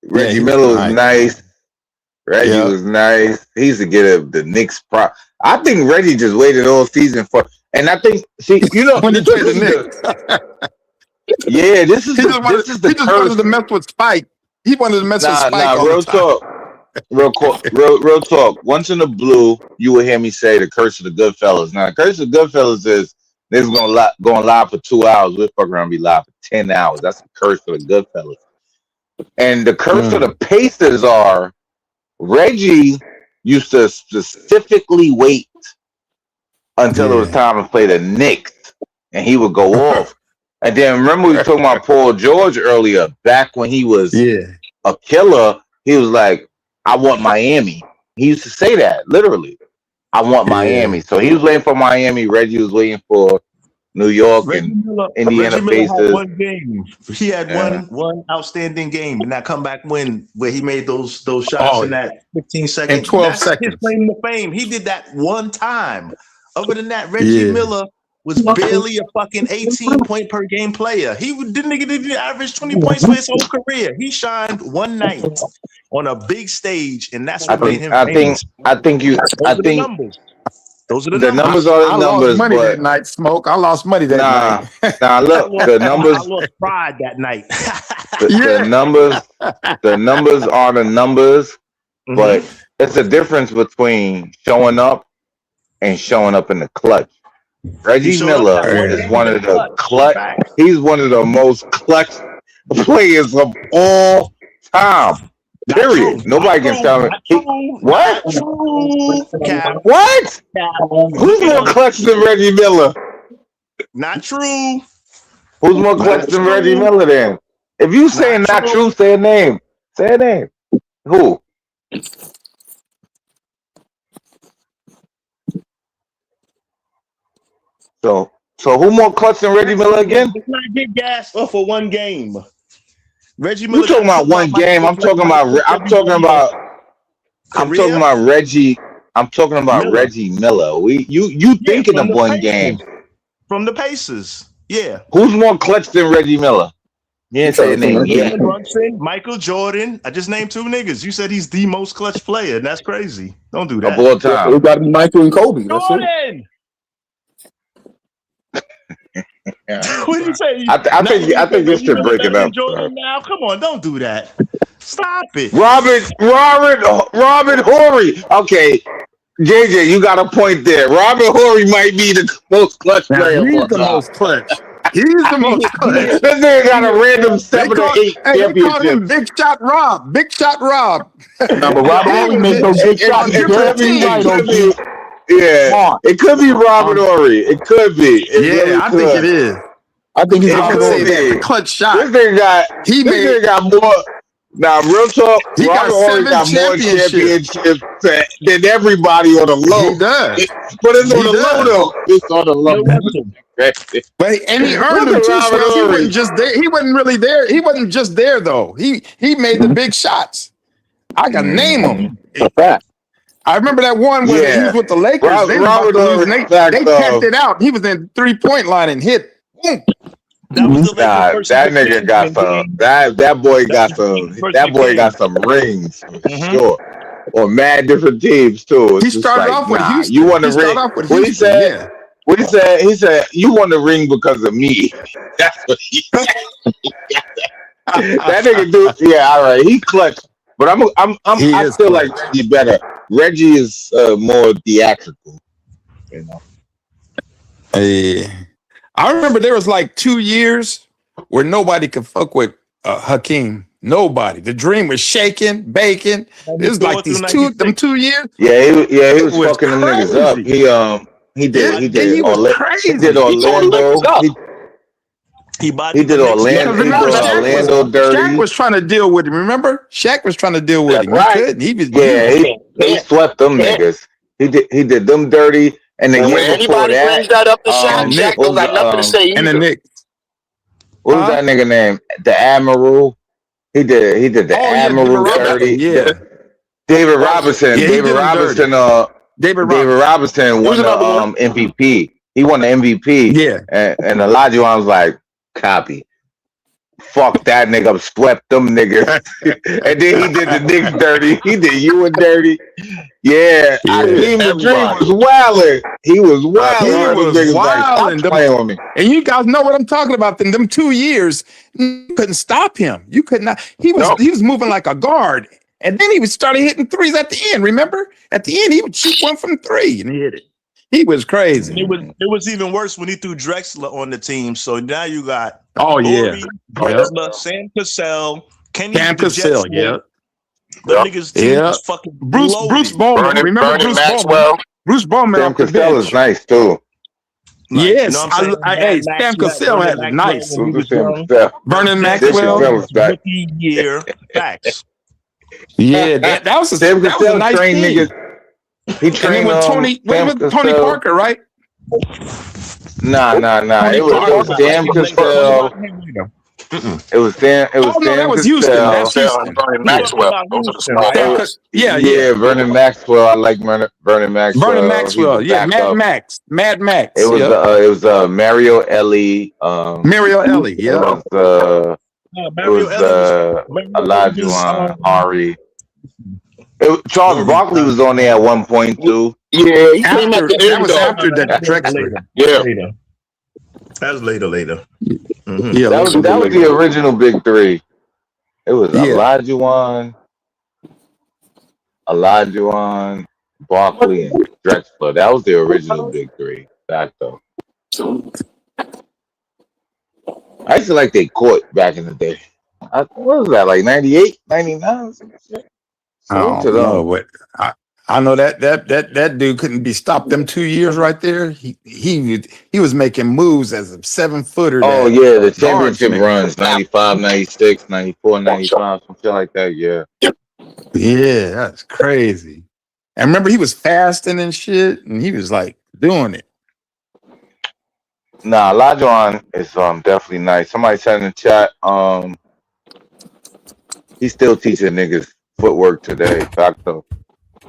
Speaker 16: Reggie Miller was nice. Reggie was nice. He used to get the Knicks prop. I think Reggie just waited all season for, and I think
Speaker 5: when he played the Knicks.
Speaker 16: Yeah, this is
Speaker 5: he just wanted to mess with Spike. He wanted to mess with Spike.
Speaker 16: Real talk. Real talk. Once in the blue, you will hear me say the curse of the Goodfellas. Now, the curse of the Goodfellas is niggas going live for 2 hours. We're fucking around be live for 10 hours. That's the curse of the Goodfellas. And the curse of the Pacers are Reggie used to specifically wait until it was time to play the Knicks, and he would go off. And then remember we were talking about Paul George earlier, back when he was a killer, he was like, I want Miami. He used to say that, literally. I want Miami. So he was waiting for Miami. Reggie was waiting for New York and Indiana Pacers.
Speaker 8: One game. He had one outstanding game, and that comeback win where he made those shots in that 15 seconds.
Speaker 5: In 12 seconds.
Speaker 8: His claim to fame. He did that one time. Other than that, Reggie Miller was barely a fucking 18 point per game player. He didn't average 20 points for his whole career. He shined one night on a big stage, and that's what made him famous. Those are the numbers.
Speaker 16: Are the
Speaker 5: I
Speaker 16: numbers.
Speaker 5: Lost money that night, Smoke. I lost money that night.
Speaker 16: Look, the numbers.
Speaker 8: I lost pride that night.
Speaker 16: The numbers are the numbers, but it's a difference between showing up and showing up in the clutch. Reggie
Speaker 8: showed up
Speaker 16: Miller
Speaker 8: that one
Speaker 16: is
Speaker 8: game
Speaker 16: one
Speaker 8: in
Speaker 16: of the
Speaker 8: clutch.
Speaker 16: clutch.
Speaker 8: Facts.
Speaker 16: He's one of the most clutch players of all time.
Speaker 8: Not true.
Speaker 16: Period. Nobody can tell me.
Speaker 8: Not true.
Speaker 16: What?
Speaker 8: Not true. Cap.
Speaker 16: What?
Speaker 8: Cap.
Speaker 16: Who's more clutch than Reggie Miller?
Speaker 8: Not true.
Speaker 16: Who's more
Speaker 8: Not
Speaker 16: clutch than Reggie
Speaker 8: true.
Speaker 16: Miller then? If you saying not true, say a name. Say a name. Who? So who more clutch than Reggie Miller again?
Speaker 8: Let's not get gassed off of one game. Reggie
Speaker 16: You
Speaker 8: Miller.
Speaker 16: talking about one game? I'm talking about Reggie. I'm talking about
Speaker 8: Miller.
Speaker 16: Reggie Miller. You thinking of one game?
Speaker 8: From the Pacers. Yeah.
Speaker 16: Who's more clutch than Reggie Miller? You didn't say a name yet.
Speaker 8: Brunson, Michael Jordan. I just named two niggas. You said he's the most clutch player, and that's crazy. Don't do that.
Speaker 16: Of all time.
Speaker 5: It got to be Michael and Kobe. That's it.
Speaker 8: Jordan. What did you say?
Speaker 16: I think this should break it up.
Speaker 8: Jordan now, come on, don't do that. Stop it.
Speaker 16: Robert Horry. Okay, JJ, you got a point there. Robert Horry might be the most clutch player.
Speaker 5: He's the most clutch. He's the most clutch.
Speaker 16: This nigga got a random 7 or 8
Speaker 5: They called him
Speaker 16: championships.
Speaker 5: Big Shot Rob. Big Shot Rob. No, but Robert Horry made those big shots.
Speaker 16: It could be Robert Horry. It could be.
Speaker 5: I think it is. I think he's gonna say that clutch shot.
Speaker 16: This nigga got more. Now, real talk,
Speaker 5: He got
Speaker 16: Robert Horry
Speaker 5: 7
Speaker 16: got more championships than everybody on the low.
Speaker 5: He does.
Speaker 16: But it's on the low, though. It's on the low.
Speaker 5: And he earned them too. So he wasn't just there. He wasn't really there. He wasn't just there though. He made the big shots. I can name them. I remember that one where he was with the Lakers. They tapped it out. He was in 3-point line and hit. Boom.
Speaker 16: That nigga got some. That boy got some. That boy got some rings for sure. Or mad different teams too.
Speaker 5: He started off with Houston.
Speaker 16: You want to ring?
Speaker 5: What he said?
Speaker 16: What he said? He said you won the ring because of me. That's what he said. That nigga do. Yeah, all right. He clutch, but I still like Reggie better. Reggie is more theatrical. You know.
Speaker 5: I remember there was like 2 years where nobody could fuck with Hakeem. Nobody. The dream was shaking, baking. It was like these 2 years.
Speaker 16: Yeah, he was fucking them niggas up. He did. He did Orlando.
Speaker 8: He
Speaker 16: did Orlando dirty.
Speaker 5: Shaq was trying to deal with him. Remember? Shaq was trying to deal with him.
Speaker 16: Right.
Speaker 5: He couldn't. He was
Speaker 16: he swept them niggas. He did them dirty. And the year before that,
Speaker 17: brings that up to Shaq don't got nothing to say either.
Speaker 5: And the Knicks.
Speaker 16: What was that nigga name? The Admiral. He did the Admiral dirty.
Speaker 5: Yeah.
Speaker 16: David Robinson.
Speaker 5: Yeah,
Speaker 16: David Robinson won the MVP. He won the MVP.
Speaker 5: Yeah.
Speaker 16: And Olajuwon was like, copy. Fuck that nigga up, swept them niggas. And then he did the Knicks dirty. He did Ewan dirty. Yeah. Hakeem the Dream was wilding. He was wilding.
Speaker 5: He was wilding.
Speaker 16: Like, playing with me.
Speaker 5: And you guys know what I'm talking about. In them 2 years, you couldn't stop him. You could not. He was moving like a guard. And then he started hitting threes at the end. Remember? At the end, he would shoot one from 3 and he hit it. He was crazy.
Speaker 8: It was even worse when he threw Drexler on the team. So now you got
Speaker 5: Drexler,
Speaker 8: Sam Cassell, Kenny
Speaker 5: Sam Cassell,
Speaker 8: The niggas team was fucking
Speaker 5: Bruce Bowman. Remember Bruce Bowman? Bruce Bowman.
Speaker 16: Sam Cassell is nice too.
Speaker 5: Yes, Sam Cassell had it nice. Vernon Maxwell.
Speaker 8: Year facts.
Speaker 5: Yeah, that was a nice team.
Speaker 16: Niggas. He trained
Speaker 5: Tony Parker, right?
Speaker 16: Nah. It was Sam Cassell. It was Sam.
Speaker 5: That was Houston. That's Houston.
Speaker 17: Vernon Maxwell. Those are the small guys.
Speaker 16: Yeah. Vernon Maxwell. I like Vernon Maxwell.
Speaker 5: Vernon Maxwell. Yeah, Mad Max.
Speaker 16: It was Mario Ellie.
Speaker 5: Mario Ellie. Yeah.
Speaker 16: It was Olajuwon, Ari. Charles Barkley was on there at one point too.
Speaker 17: Yeah, he came at the end.
Speaker 5: That was after the Drexler.
Speaker 17: Yeah,
Speaker 8: that was later.
Speaker 16: Mm-hmm. Yeah, that was the original big three. It was Olajuwon, Barkley, and Drexler. That was the original big three. Back though. I used to like they court back in the day. What was that, like 98, 99?
Speaker 10: I
Speaker 16: Salute to
Speaker 10: don't know,
Speaker 16: them.
Speaker 10: but I know that dude couldn't be stopped. Them 2 years right there, he was making moves as a 7-footer.
Speaker 16: Oh,
Speaker 10: That
Speaker 16: yeah, the
Speaker 10: guards
Speaker 16: championship
Speaker 10: man.
Speaker 16: runs, 95, 96, 94, 95, some shit like that, yeah.
Speaker 10: Yeah, that's crazy. And remember, he was fasting and shit, and he was like doing it.
Speaker 16: Nah, Lajon is definitely nice. Somebody said in the chat, he's still teaching niggas footwork today. Fact though.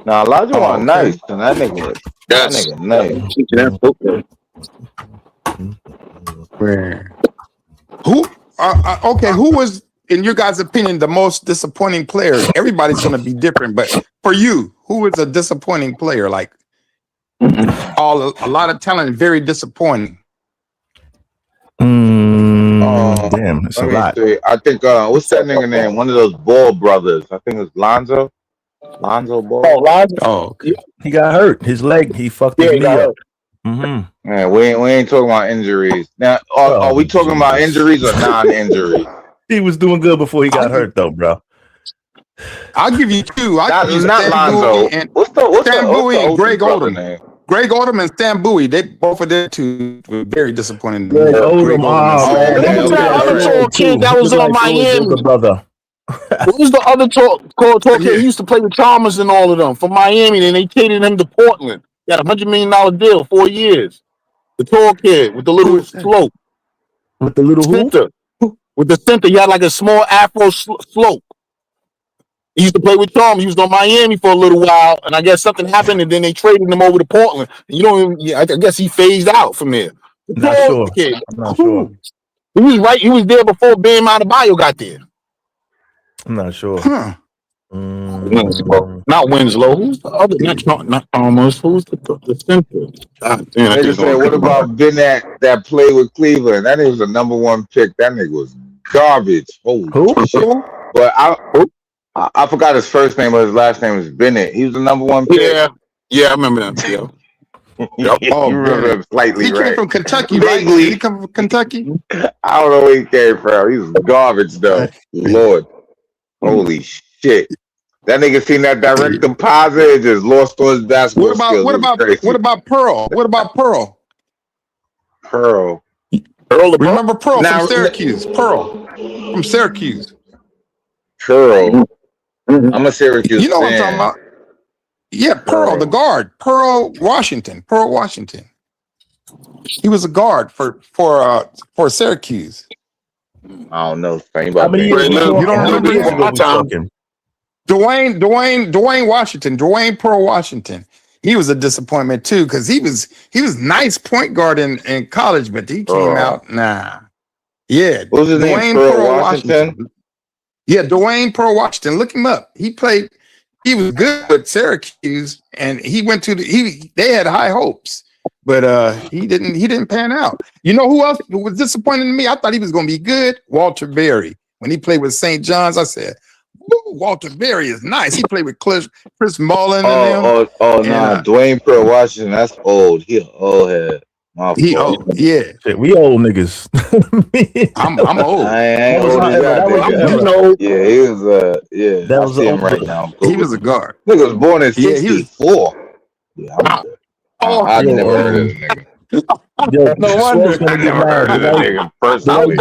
Speaker 16: Nah, Lajon nice, and that nigga nice.
Speaker 10: Who? Okay, who was, in your guys' opinion, the most disappointing player? Everybody's going to be different, but for you, who was a disappointing player? Like a lot of talent, very disappointing.
Speaker 11: Damn, it's a lot.
Speaker 16: See. I think what's that nigga name? One of those Ball brothers. I think it's Lonzo. Lonzo Ball.
Speaker 17: Oh, Lonzo.
Speaker 10: Oh, okay.
Speaker 11: He got hurt. His leg. He fucked his knee up.
Speaker 16: Yeah, we ain't talking about injuries. Now, are we talking about injuries or non-injuries?
Speaker 11: He was doing good before he got hurt, though, bro.
Speaker 10: I'll give you two.
Speaker 16: Not Lonzo.
Speaker 10: What's Stan Bowie and Greg Oldham. Greg Oldham and Stan Bowie, they both of their two were very disappointing.
Speaker 17: Greg Oldham, other tall kid that was on Miami.
Speaker 11: Brother.
Speaker 17: What was the other tall kid? He used to play with Chalmers and all of them from Miami, and they traded him to Portland. He had $100 million deal, 4 years. The tall kid with the little slope.
Speaker 11: With the little
Speaker 17: center. With the center, he had like a small afro slope. He used to play with Chalmers. He was on Miami for a little while, and I guess something happened, and then they traded him over to Portland. And you don't even, I guess he phased out from there.
Speaker 11: I'm not sure.
Speaker 17: He was right. He was there before Bam Adebayo got there.
Speaker 11: I'm not sure.
Speaker 17: Huh. Not Winslow. Who's the other? Not Chalmers. Who's the center? God damn,
Speaker 16: They just said, what about Bennett that played with Cleveland? That nigga was the number 1 pick. That nigga was garbage. Holy shit. But I forgot his first name, but his last name was Bennett. He was the number 1 pick.
Speaker 17: Yeah, I remember that. Yeah.
Speaker 16: You remember him slightly,
Speaker 10: he
Speaker 16: right?
Speaker 10: came from Kentucky, right? Did he come from Kentucky?
Speaker 16: I don't know where he came from. He was garbage, though. Lord. Holy shit. That nigga seen that direct deposit and just lost all his basketball skills.
Speaker 10: What about Pearl? What about Pearl?
Speaker 16: Pearl.
Speaker 10: Remember Pearl from Syracuse? Pearl from Syracuse.
Speaker 16: Pearl. I'm a Syracuse
Speaker 10: You know what I'm
Speaker 16: fan.
Speaker 10: talking about? Yeah, Pearl, the guard. Pearl Washington. He was a guard for Syracuse.
Speaker 16: I don't know. You
Speaker 10: don't remember Dwayne Washington, Dwayne Pearl Washington. He was a disappointment too, because he was nice point guard in college, but he came out Yeah,
Speaker 16: what was his name? Pearl Washington.
Speaker 10: Yeah, Dwayne Pearl Washington. Look him up. He was good with Syracuse, and he went to they had high hopes, but he didn't pan out. You know who else was disappointing to me? I thought he was going to be good. Walter Berry. When he played with St. John's, I said, Walter Berry is nice. He played with Chris Mullen and them.
Speaker 16: Dwayne Pearl Washington, that's old. He an old head.
Speaker 11: Yeah. Shit, we old niggas.
Speaker 10: I'm old.
Speaker 16: I ain't old as that. Yeah, he was
Speaker 11: that was
Speaker 16: him right now.
Speaker 10: He was a guard.
Speaker 16: Nigga was born in 64. I've never heard of this nigga.
Speaker 11: No wonder.
Speaker 16: I never heard of this nigga personally.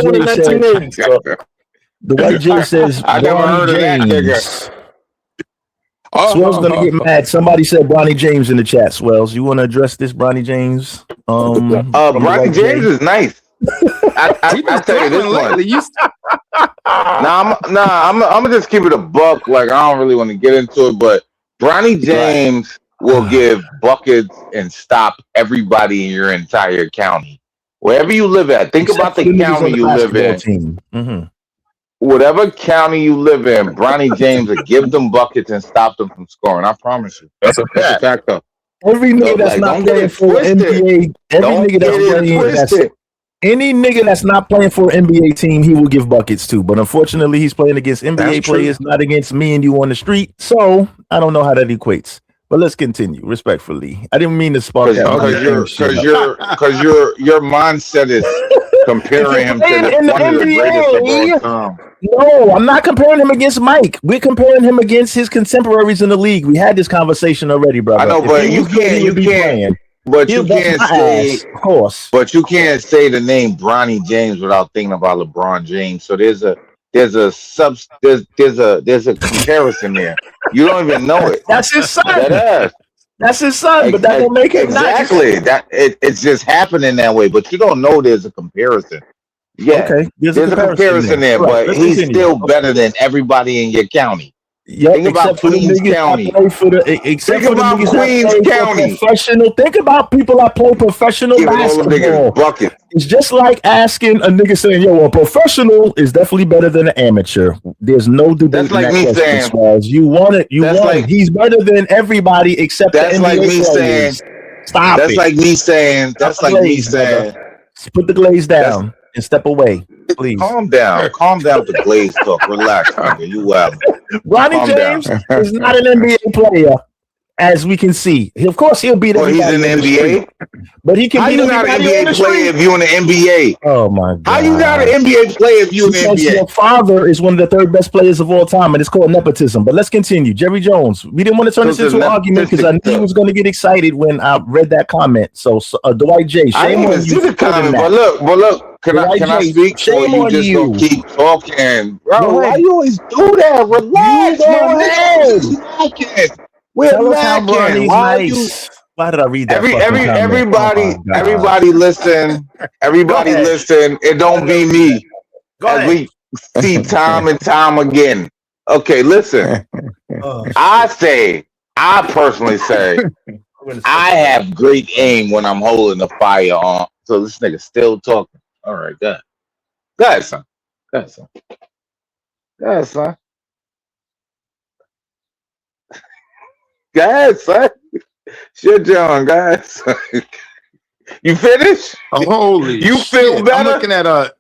Speaker 11: The white J says,
Speaker 16: I never heard of that nigga.
Speaker 11: Swell's gonna get mad. Somebody said Bronny James in the chat. Swells, you want to address this, Bronny James?
Speaker 16: Bronny James is nice. I tell you this one. I'm gonna just keep it a buck. Like, I don't really want to get into it, but Bronny James will give buckets and stop everybody in your entire county, wherever you live at. Think about the county you live in. Whatever county you live in, Bronny James will give them buckets and stop them from scoring. I promise you. That's a fact, though.
Speaker 11: Every nigga that's not playing for NBA, any nigga that's not playing for an NBA team, he will give buckets to. But unfortunately, he's playing against NBA players, not against me and you on the street. So I don't know how that equates. But let's continue respectfully. I didn't mean to spark that.
Speaker 4: Because your mindset is comparing him to one of the greatest of all time.
Speaker 11: No, I'm not comparing him against Mike. We're comparing him against his contemporaries in the league. We had this conversation already, brother.
Speaker 4: I know, but you can't. But you can't say,
Speaker 11: of course.
Speaker 4: But you can't say the name Bronny James without thinking about LeBron James. So there's a comparison there. You don't even know it.
Speaker 11: That's his son. That's his son, but that don't make it
Speaker 4: exactly.
Speaker 11: Nice.
Speaker 4: It's just happening that way, but you don't know there's a comparison. Yeah,
Speaker 11: okay.
Speaker 4: There's a comparison there,
Speaker 11: right,
Speaker 4: but he's still better than everybody in your county.
Speaker 11: Yep,
Speaker 4: think about Queens County.
Speaker 11: Think
Speaker 4: about Queens County.
Speaker 11: Professional. Think about people that play professional basketball.
Speaker 4: Bucket.
Speaker 11: It's just like asking a nigga saying, "Yo, a professional is definitely better than an amateur." There's no debate.
Speaker 4: That's like me saying,
Speaker 11: "You want it. You want
Speaker 4: like,
Speaker 11: it." He's better than everybody except.
Speaker 4: That's
Speaker 11: the
Speaker 4: like
Speaker 11: NBA
Speaker 4: me saying.
Speaker 11: Stop.
Speaker 4: That's
Speaker 11: it.
Speaker 4: like me saying. That's like me saying.
Speaker 11: Put the glaze down and step away, please.
Speaker 4: Calm down with the glaze talk. Relax, nigga. You wild.
Speaker 11: Bronny James is not an NBA player, as we can see. Of course, he'll beat everybody.
Speaker 4: He's in the NBA,
Speaker 11: but he can.
Speaker 4: How you not an NBA player if you in the NBA?
Speaker 11: Oh my god!
Speaker 4: How you not an NBA player if you in the NBA?
Speaker 11: Your father is one of the third best players of all time, and it's called nepotism. But let's continue. Jerry Jones. We didn't want to turn this into an argument because I knew he was going to get excited when I read that comment. So Dwight J.
Speaker 4: I didn't even see the comment, but look. Can I speak?
Speaker 11: Shame
Speaker 4: or
Speaker 11: on
Speaker 4: you just
Speaker 11: you.
Speaker 4: gonna keep talking, bro? Why you always do that? Relax, man. We're lacking.
Speaker 11: Why did I read that?
Speaker 4: Everybody listen. Everybody listen. It don't be me. As we see time and time again. Okay, listen. I personally say, I have great aim when I'm holding the firearm. So this nigga still talking. All right, go ahead, son. Go ahead, son. Shit, John, guys. You finished?
Speaker 10: Oh, holy!
Speaker 4: You feel
Speaker 10: shit.
Speaker 4: better?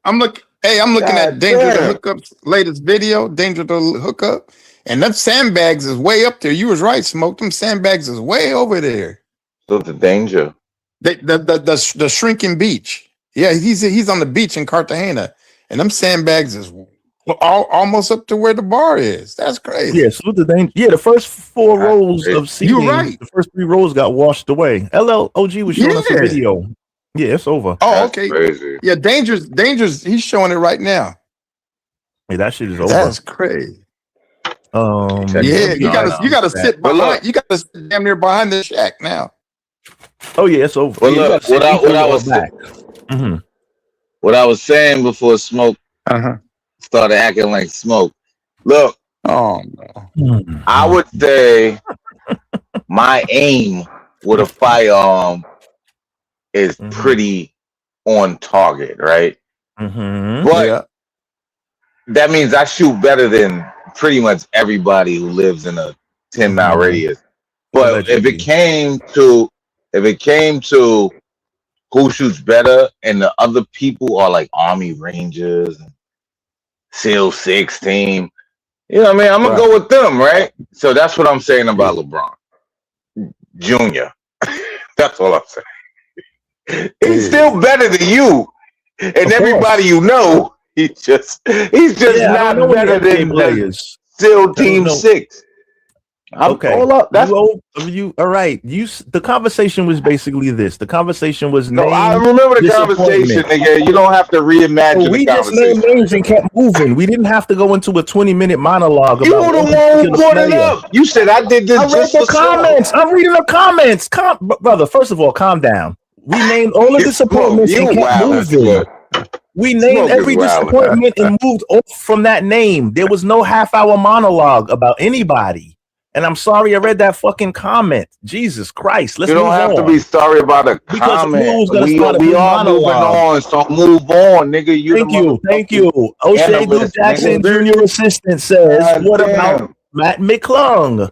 Speaker 10: I'm looking at Danger to Hookup's latest video. Danger to Hookup, and them sandbags is way up there. You was right, Smoke. Them sandbags is way over there.
Speaker 4: So the danger.
Speaker 10: The shrinking beach. Yeah, he's on the beach in Cartagena, and them sandbags is almost up to where the bar is. That's crazy.
Speaker 11: Yeah, salute the danger. Yeah, the first 4 rows of seating,
Speaker 10: you're right.
Speaker 11: The first 3 rows got washed away. LLOG was showing us a video. Yeah, it's over.
Speaker 10: Oh, okay. Crazy. Yeah, Danger's. He's showing it right now.
Speaker 11: Yeah, that shit is over.
Speaker 10: That's crazy.
Speaker 11: Yeah,
Speaker 10: you gotta sit behind. You gotta sit damn near behind the shack now.
Speaker 11: Oh yeah, it's over.
Speaker 4: Well, look, what I was saying before Smoke started acting like Smoke. Look,
Speaker 10: oh no.
Speaker 4: I would say my aim with a firearm is pretty on target, right? But that means I shoot better than pretty much everybody who lives in a 10-mile radius. But if it came to who shoots better, and the other people are like Army Rangers and SEAL 6 team, you know what I mean? I'm gonna go with them, right? So that's what I'm saying about LeBron Jr. That's all I'm saying. He's still better than you and everybody you know. He's just not better than players. SEAL Team 6.
Speaker 11: Okay. That's you. All right. The conversation was basically this. The conversation was
Speaker 4: I remember the conversation, nigga. You don't have to reimagine
Speaker 11: we
Speaker 4: the
Speaker 11: just
Speaker 4: conversation.
Speaker 11: named names and kept moving. We didn't have to go into a 20-minute monologue.
Speaker 4: You were the one who brought it up. You said I did this.
Speaker 11: I read the comments. I'm reading the comments. Brother, first of all, calm down. We named all the disappointments and kept moving. We named every disappointment and moved off from that name. There was no half-hour monologue about anybody. And I'm sorry I read that fucking comment. Jesus Christ. Let's
Speaker 4: you don't have to be sorry about a comment. We are moving on, so move on, nigga.
Speaker 11: Thank you. O'Shea Duke Jackson Jr. assistant says, what about Matt McClung?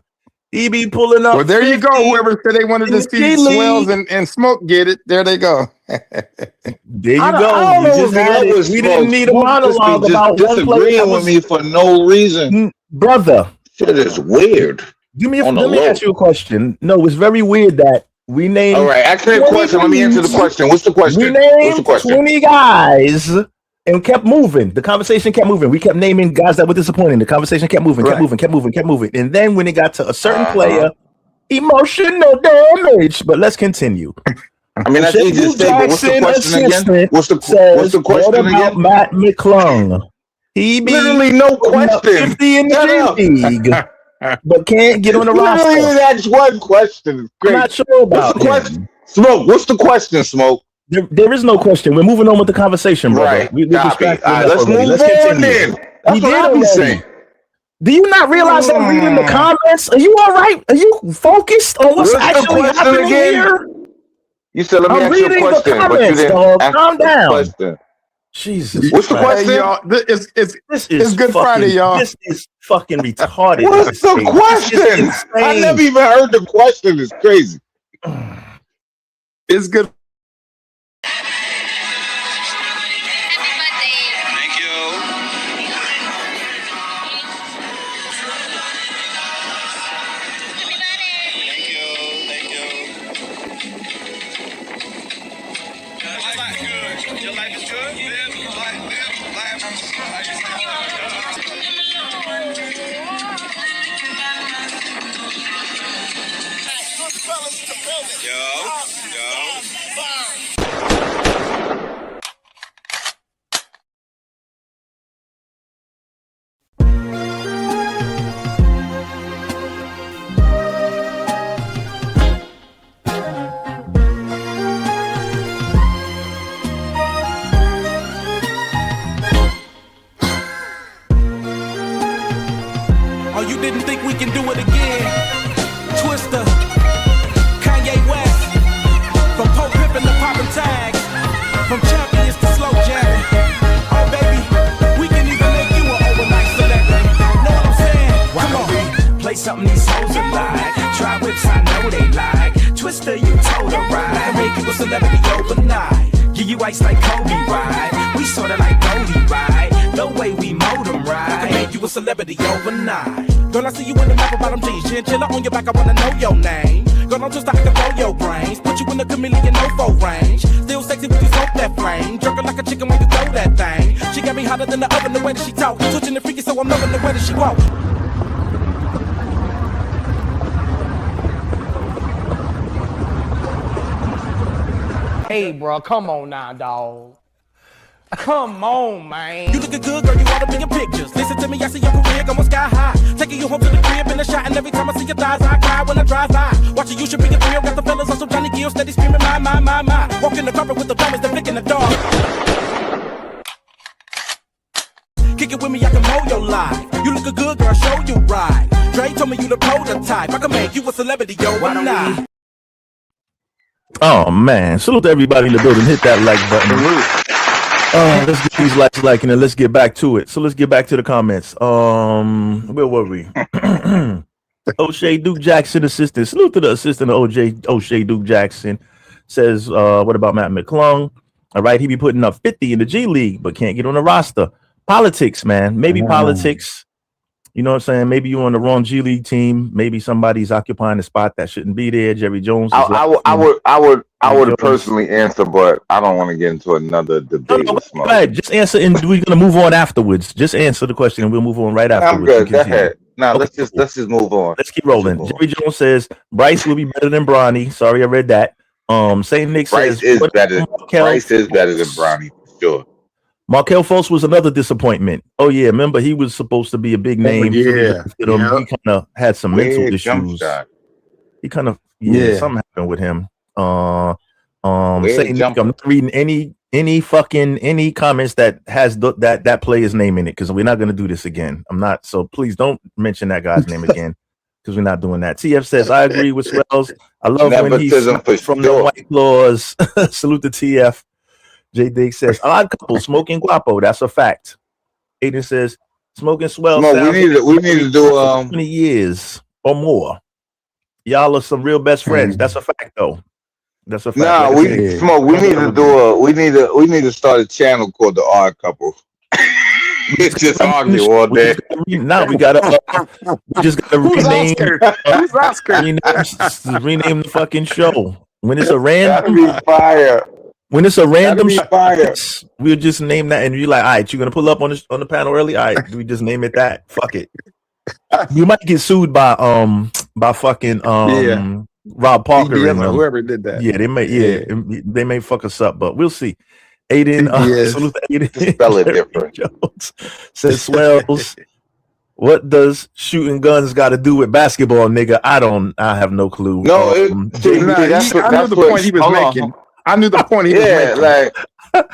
Speaker 11: He be pulling up.
Speaker 10: Well, there you go. Whoever said they wanted to see Swells and Smoke get it, there they go.
Speaker 11: There you go. We didn't need a monologue about one player
Speaker 4: disagreeing with me for no reason.
Speaker 11: Brother.
Speaker 4: Shit is weird.
Speaker 11: Do me a,
Speaker 16: On the
Speaker 11: let me
Speaker 16: low.
Speaker 11: ask you a question. No, it's very weird that we named.
Speaker 16: All right, ask me a
Speaker 11: 20
Speaker 16: question. Let me answer the
Speaker 11: dudes.
Speaker 16: question. What's the
Speaker 11: We
Speaker 16: question? What's the
Speaker 11: named
Speaker 16: question?
Speaker 11: 20 guys and kept moving. The conversation kept moving. We kept naming guys that were disappointing. The conversation kept moving, kept
Speaker 16: Right.
Speaker 11: moving, kept moving, kept moving. And then when it got to a certain
Speaker 16: Uh-huh.
Speaker 11: player, emotional damage. But let's continue.
Speaker 16: I mean, that's
Speaker 11: O'Shea
Speaker 16: easy to
Speaker 11: Duke
Speaker 16: say, but what's the
Speaker 11: Jackson,
Speaker 16: question again?
Speaker 11: assistant,
Speaker 16: What's the
Speaker 11: says, what
Speaker 16: question
Speaker 11: about
Speaker 16: again?
Speaker 11: Matt McClung? He be
Speaker 16: Literally no
Speaker 11: putting up
Speaker 16: question.
Speaker 11: 50 in the
Speaker 16: Shut
Speaker 11: G
Speaker 16: up.
Speaker 11: League, but can't get on the
Speaker 16: Literally,
Speaker 11: roster.
Speaker 16: that's one question. It's
Speaker 11: I'm
Speaker 16: great.
Speaker 11: not sure
Speaker 16: What's
Speaker 11: about
Speaker 16: the question?
Speaker 11: him.
Speaker 16: Smoke. What's the question, Smoke?
Speaker 11: There is no question. We're moving on with the conversation, brother.
Speaker 16: Right.
Speaker 11: We're
Speaker 16: Copy.
Speaker 11: distracted
Speaker 16: All right,
Speaker 11: enough
Speaker 16: let's
Speaker 11: already.
Speaker 16: move
Speaker 11: Let's
Speaker 16: on
Speaker 11: continue.
Speaker 16: then.
Speaker 11: We
Speaker 16: That's what
Speaker 11: did
Speaker 16: I be
Speaker 11: already.
Speaker 16: saying.
Speaker 11: Do you not realize I'm reading the comments? Are you all right? Are you focused on what's
Speaker 16: What's the
Speaker 11: actually
Speaker 16: question
Speaker 11: happening
Speaker 16: again?
Speaker 11: here?
Speaker 16: You said let me
Speaker 11: I'm
Speaker 16: ask you a
Speaker 11: reading the
Speaker 16: question, but you
Speaker 11: comments,
Speaker 16: didn't
Speaker 11: dog.
Speaker 16: ask
Speaker 11: Calm
Speaker 16: the
Speaker 11: down.
Speaker 16: question.
Speaker 11: Jesus
Speaker 16: What's the
Speaker 11: Christ.
Speaker 16: question?
Speaker 10: Hey, y'all,
Speaker 11: This
Speaker 10: it's
Speaker 11: is
Speaker 10: Good
Speaker 11: fucking,
Speaker 10: Friday, y'all.
Speaker 11: This is fucking retarded at
Speaker 16: What's
Speaker 11: this
Speaker 16: the
Speaker 11: stage. This is
Speaker 16: question? I
Speaker 11: insane.
Speaker 16: never even heard the question. It's crazy.
Speaker 10: It's good.
Speaker 21: Thank you. Thank you. Thank you. Your life good. Your life is good. Live life.
Speaker 22: Oh, you didn't think we can do it again? Twister, Kanye West, from Pope Pippin to poppin' tags, from champions to slow jamming. Oh, baby, we can even make you an overnight celebrity. Know what I'm saying? Why don't we play something these hoes are like? Try whips, I know they like. Twister, you told her right. Make you a celebrity overnight. Give you ice like Kobe, right? We sorta like Goldie, right? The way we mold them, right? I can make you a celebrity overnight. Girl, I see you in the map bottom jeans, chinchilla on your back, I wanna know your name. Girl, I'm just I can blow your brains, put you in the chameleon no range. Still sexy when you smoke that flame, jerking like a chicken when you throw that thing. She got me hotter than the oven, the way that she talk, switching the freaky, so I'm loving the way that she walk.
Speaker 9: Hey, bro, come on now, dog. Come on, man.
Speaker 22: You looking good, girl, you ought to be in pictures. Listen to me, I see your career going sky high. Taking you home to the crib in the shot, and every time I see your thighs, I cry when I drive by. Watching you should be a thrill, got the fellas on some Johnny Gill, steady screaming, my. Walking the carpet with the drummers, they're flicking the dog. Kick it with me, I can mold your life. You looking good, girl, show you right. Dre told me you the prototype. I can make you a celebrity, yo, why not?
Speaker 11: Oh man, salute to everybody in the building. Hit that like button. Let's get these likes liking and let's get back to it. So let's get back to the comments. Where were we? O'Shea Duke Jackson assistant. Salute to the assistant of O'Shea Duke Jackson. Says, what about Matt McClung? All right, he be putting up 50 in the G League, but can't get on the roster. Politics, man. Maybe politics. You know what I'm saying? Maybe you're on the wrong G League team. Maybe somebody's occupying a spot that shouldn't be there. Jerry Jones.
Speaker 16: I would personally answer, but I don't want to get into another debate with Smoke.
Speaker 11: Go ahead. Just answer, and we're gonna move on afterwards. Just answer the question, and we'll move on right afterwards.
Speaker 16: I'm good. Go ahead. Now let's just move on.
Speaker 11: Let's keep rolling. Jerry Jones says Bryce will be better than Bronny. Sorry, I read that. Saint Nick
Speaker 16: Bryce
Speaker 11: says
Speaker 16: Bryce is better than Bronny for sure.
Speaker 11: Markel Fultz was another disappointment. Oh yeah, remember he was supposed to be a big name.
Speaker 10: Yeah.
Speaker 11: He kind of had some mental issues. He kind of something happened with him. Saint Nick, I'm not reading any comments that has that player's name in it because we're not gonna do this again. I'm not. So please don't mention that guy's name again because we're not doing that. TF says I agree with Swells. I love when he's from the White Claws. Salute to TF. J Dig says odd couple smoking guapo. That's a fact. Aiden says smoking swell.
Speaker 16: No, we need to do
Speaker 11: 20 years or more. Y'all are some real best friends. That's a fact though. That's a fact.
Speaker 16: Nah, we need to start a channel called The Odd Couple. We just argue all day.
Speaker 11: Now we just gotta
Speaker 10: Who's
Speaker 11: rename
Speaker 10: Oscar? Who's Oscar?
Speaker 11: rename the fucking show. When it's a
Speaker 16: That'd
Speaker 11: random
Speaker 16: be fire.
Speaker 11: when it's a
Speaker 16: That'd
Speaker 11: random
Speaker 16: be
Speaker 11: show,
Speaker 16: fire.
Speaker 11: we'll just name that, and you're like, all right, you're gonna pull up on the panel early. All right, we just name it that. Fuck it. You might get sued by fucking
Speaker 10: Yeah.
Speaker 11: Rob Parker
Speaker 10: CBS
Speaker 11: and
Speaker 10: or whoever did that.
Speaker 11: Yeah, they may fuck us up, but we'll see. Aiden,
Speaker 10: CBS.
Speaker 11: salute to Aiden.
Speaker 16: Just spell it different.
Speaker 11: Jones says Swells. What does shooting guns got to do with basketball, nigga? I have no clue.
Speaker 16: No,
Speaker 10: I knew the point he was making. I knew the point he was making.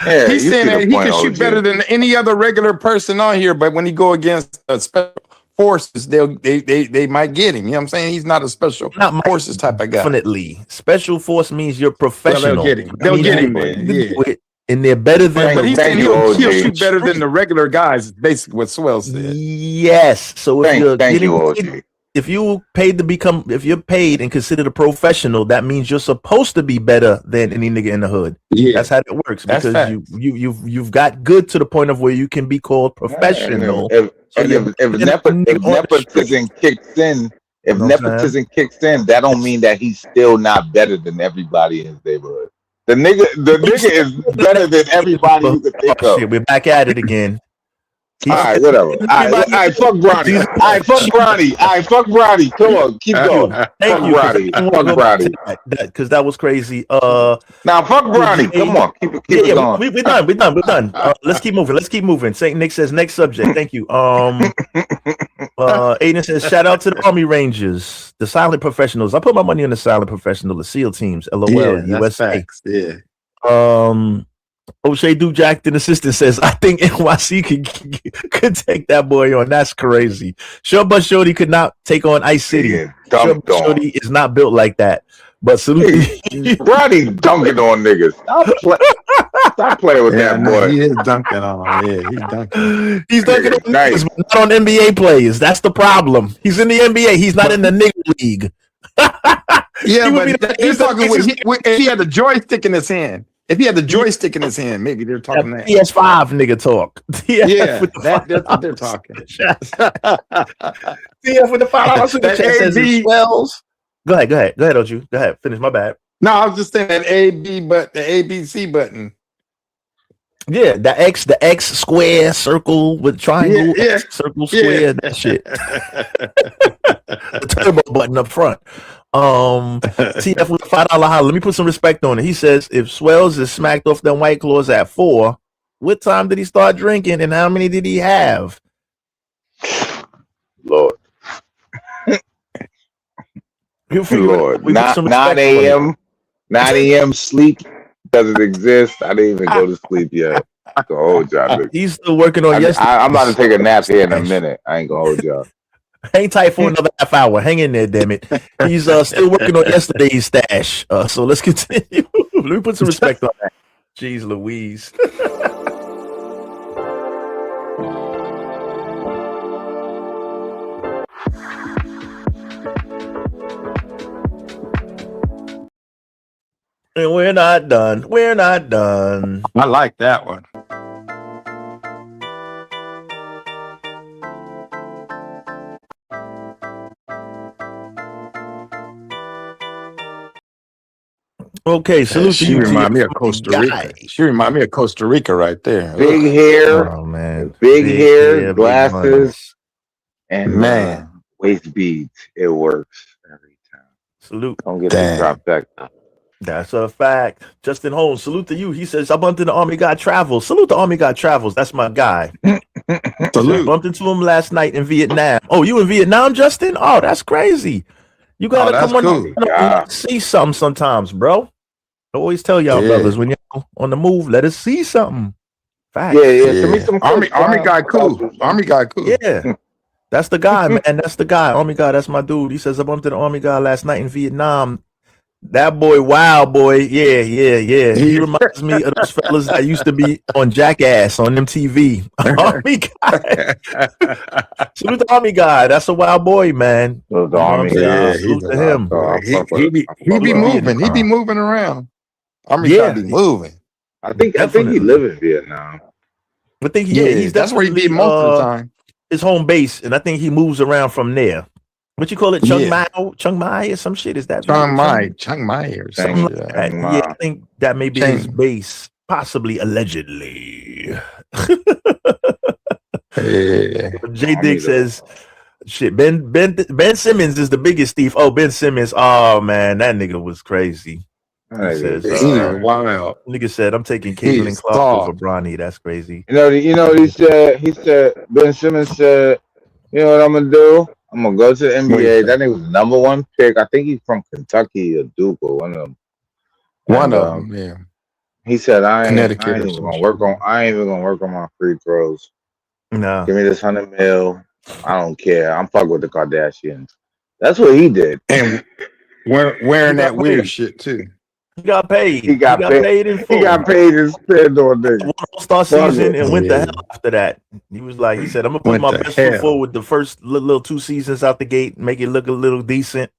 Speaker 16: Yeah,
Speaker 10: he's
Speaker 16: you
Speaker 10: saying
Speaker 16: see the
Speaker 10: that he
Speaker 16: point,
Speaker 10: can shoot
Speaker 16: OG.
Speaker 10: better than any other regular person on here, but when he go against special forces, they might get him. You know what I'm saying? He's not a special forces type of guy.
Speaker 11: Definitely. Special force means you're professional.
Speaker 10: Well, they'll get him. They'll get him. Yeah.
Speaker 11: And they're better than.
Speaker 10: But he's saying he'll shoot better than the regular guys. Is basically what Swell said.
Speaker 11: Yes. So if you're
Speaker 16: Thank you,
Speaker 11: getting
Speaker 16: OG.
Speaker 11: if you paid to become, if you're paid and considered a professional, that means you're supposed to be better than any nigga in the hood.
Speaker 10: Yeah,
Speaker 11: that's how it works.
Speaker 10: That's
Speaker 11: Because you've got good to the point of where you can be called professional.
Speaker 16: If nepotism kicks in, that don't mean that he's still not better than everybody in his neighborhood. The nigga is better than everybody you could think of.
Speaker 11: Shit, we're back at it again.
Speaker 16: All right, whatever. All right, fuck Bronny. All right, fuck Bronny. All right, fuck Bronny. Come on, keep going.
Speaker 11: Thank you.
Speaker 16: Fuck Bronny.
Speaker 11: Because that was crazy.
Speaker 16: Now fuck Bronny. Come on, keep it going.
Speaker 11: We're done. Let's keep moving. Saint Nick says next subject. Thank you. Aiden says shout out to the Army Rangers, the silent professionals. I put my money on the silent professional, the SEAL teams. LOL.
Speaker 10: Yeah,
Speaker 11: USA.
Speaker 10: Facts. Yeah.
Speaker 11: O'Shea Dujack, the assistant, says, I think NYC could take that boy on. That's crazy. Sure, but Shorty could not take on Ice City. Sure, but Shorty is not built like that. But salute.
Speaker 16: Bronny dunking on niggas. Stop playing with that boy.
Speaker 10: He is dunking on. Yeah, he's dunking.
Speaker 11: He's dunking on niggas, but not on NBA players. That's the problem. He's in the NBA. He's not in the nigga league.
Speaker 10: Yeah, but he's talking if he had the joystick in his hand. If he had the joystick in his hand, maybe they're talking that.
Speaker 11: PS5 nigga talk.
Speaker 10: Yeah, that's what they're talking.
Speaker 11: CF with the $5 super chat says it swells. Go ahead, OG. Go ahead. Finish. My bad.
Speaker 10: No, I was just saying that the ABC button.
Speaker 11: Yeah, the X square circle with triangle, X, circle square, that shit. The turbo button up front. TF with $5 holler. Let me put some respect on it. He says if Swells is smacked off them White Claws at 4, what time did he start drinking and how many did he have?
Speaker 16: Lord. Lord. 9 a.m. 9 a.m. sleep doesn't exist. I didn't even go to sleep yet. So hold y'all.
Speaker 11: He's still working on yesterday.
Speaker 16: I'm about to take a nap here in a minute. I ain't gonna hold y'all.
Speaker 11: Hang tight for another half hour. Hang in there, damn it. He's still working on yesterday's stash. So let's continue. Let me put some respect on that. Jeez Louise. And we're not done. We're not done.
Speaker 10: I like that one.
Speaker 11: Okay, salute
Speaker 10: she remind me of Costa Rica. She remind me of Costa Rica right there.
Speaker 16: Big hair,
Speaker 11: oh man,
Speaker 16: big hair, glasses, and
Speaker 10: man,
Speaker 16: waist beads. It works every time.
Speaker 11: Salute.
Speaker 16: Don't get the drop back.
Speaker 11: That's a fact. Justin Holmes, salute to you. He says, I bumped into Army God Travels. Salute to Army God Travels. That's my guy. Salute. I bumped into him last night in Vietnam. Oh, you in Vietnam, Justin? Oh, that's crazy. You gotta come on see something sometimes, bro. I always tell y'all brothers when you're on the move, let us see something. Fact.
Speaker 16: Yeah.
Speaker 10: Army guy cool. Army guy cool.
Speaker 11: Yeah. That's the guy, man. That's the guy. Army guy, that's my dude. He says I bumped into the Army guy last night in Vietnam. That boy, wild boy. Yeah. He reminds me of those fellas that used to be on Jackass on MTV. Army guy. Salute the Army guy. That's a wild boy, man.
Speaker 16: The Army guy.
Speaker 11: Salute to him.
Speaker 10: He be moving. He be moving around. Army guy be moving.
Speaker 16: I think he live in Vietnam.
Speaker 2: I think he's
Speaker 10: that's where he be
Speaker 2: definitely
Speaker 10: most of the time.
Speaker 2: his home base, and I think he moves around from there. What you call it, Chiang Mai or some shit? Is that
Speaker 10: Chiang Mai or
Speaker 2: something like
Speaker 10: that?
Speaker 2: that? Yeah, I think that may be his base, possibly, allegedly. J Dick says, "Shit, Ben Simmons is the biggest thief." Oh, Ben Simmons. Oh man, that nigga was crazy. He says,
Speaker 10: he's wild.
Speaker 2: Nigga said, "I'm taking Caitlin Clark over Bronny." That's crazy.
Speaker 1: You know what he said? He said, Ben Simmons said, "You know what I'm gonna do? I'm gonna go to the NBA." That nigga was the number one pick. I think he's from Kentucky or Duke or one of them.
Speaker 10: One of them, yeah.
Speaker 1: He said, I ain't
Speaker 10: Connecticut
Speaker 1: even gonna work on my free throws.
Speaker 2: No.
Speaker 1: Give me this $100 million. I don't care. I'm fucking with the Kardashians. That's what he did.
Speaker 10: And wearing that weird shit too.
Speaker 2: He got paid.
Speaker 1: He got paid
Speaker 2: in full.
Speaker 1: He got paid and spent on niggas.
Speaker 2: One All-Star season and went to hell after that. He was like, he said, I'm gonna put my best foot forward the first little 2 seasons out the gate, make it look a little decent.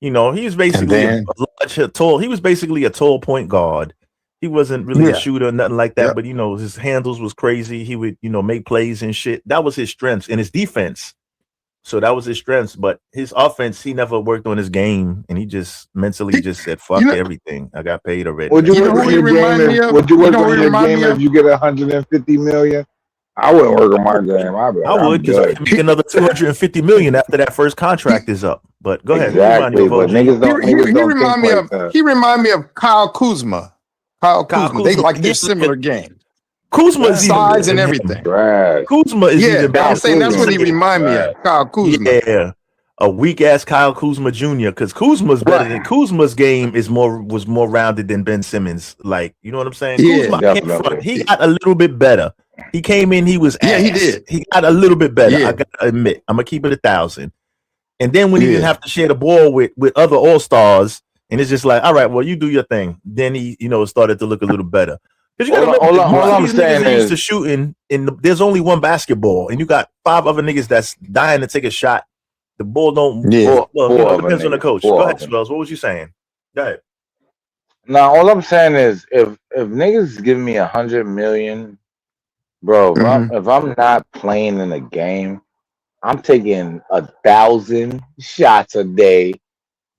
Speaker 2: You know, he was basically a large, tall. He was basically a tall point guard. He wasn't really a shooter or nothing like that, but you know, his handles was crazy. He would, you know, make plays and shit. That was his strengths, and his defense. So that was his strengths, but his offense, he never worked on his game, and he just mentally just said, "Fuck everything. I got paid already."
Speaker 1: Would you work on your game? Would you work on your game if you get $150 million? I wouldn't work on my game.
Speaker 2: I would, because I can make another $250 million after that first contract is up. But go ahead.
Speaker 1: Exactly, but niggas don't.
Speaker 10: He remind me of Kyle Kuzma. Kyle Kuzma. They like they're similar games.
Speaker 2: Kuzma is
Speaker 10: size and everything.
Speaker 2: Kuzma is even better.
Speaker 10: I'm saying that's what he remind me of. Kyle Kuzma.
Speaker 2: Yeah, a weak ass Kyle Kuzma Jr. Because Kuzma's better than Kuzma's game was more rounded than Ben Simmons. Like, you know what I'm saying? Kuzma, he got a little bit better. He came in, he was ass.
Speaker 10: He did.
Speaker 2: He got a little bit better. I gotta admit, I'm gonna keep it 1,000. And then when he didn't have to share the ball with other all-stars, and it's just like, all right, well, you do your thing. Then he, you know, started to look a little better. Because you gotta remember, all I'm saying is, used to shooting, and there's only one basketball, and you got 5 other niggas that's dying to take a shot. The ball don't. Well, it depends on the coach. Go ahead, Swells. What was you saying? Go ahead.
Speaker 1: Now, all I'm saying is, if niggas give me $100 million, bro, if I'm not playing in a game, I'm taking 1,000 shots a day,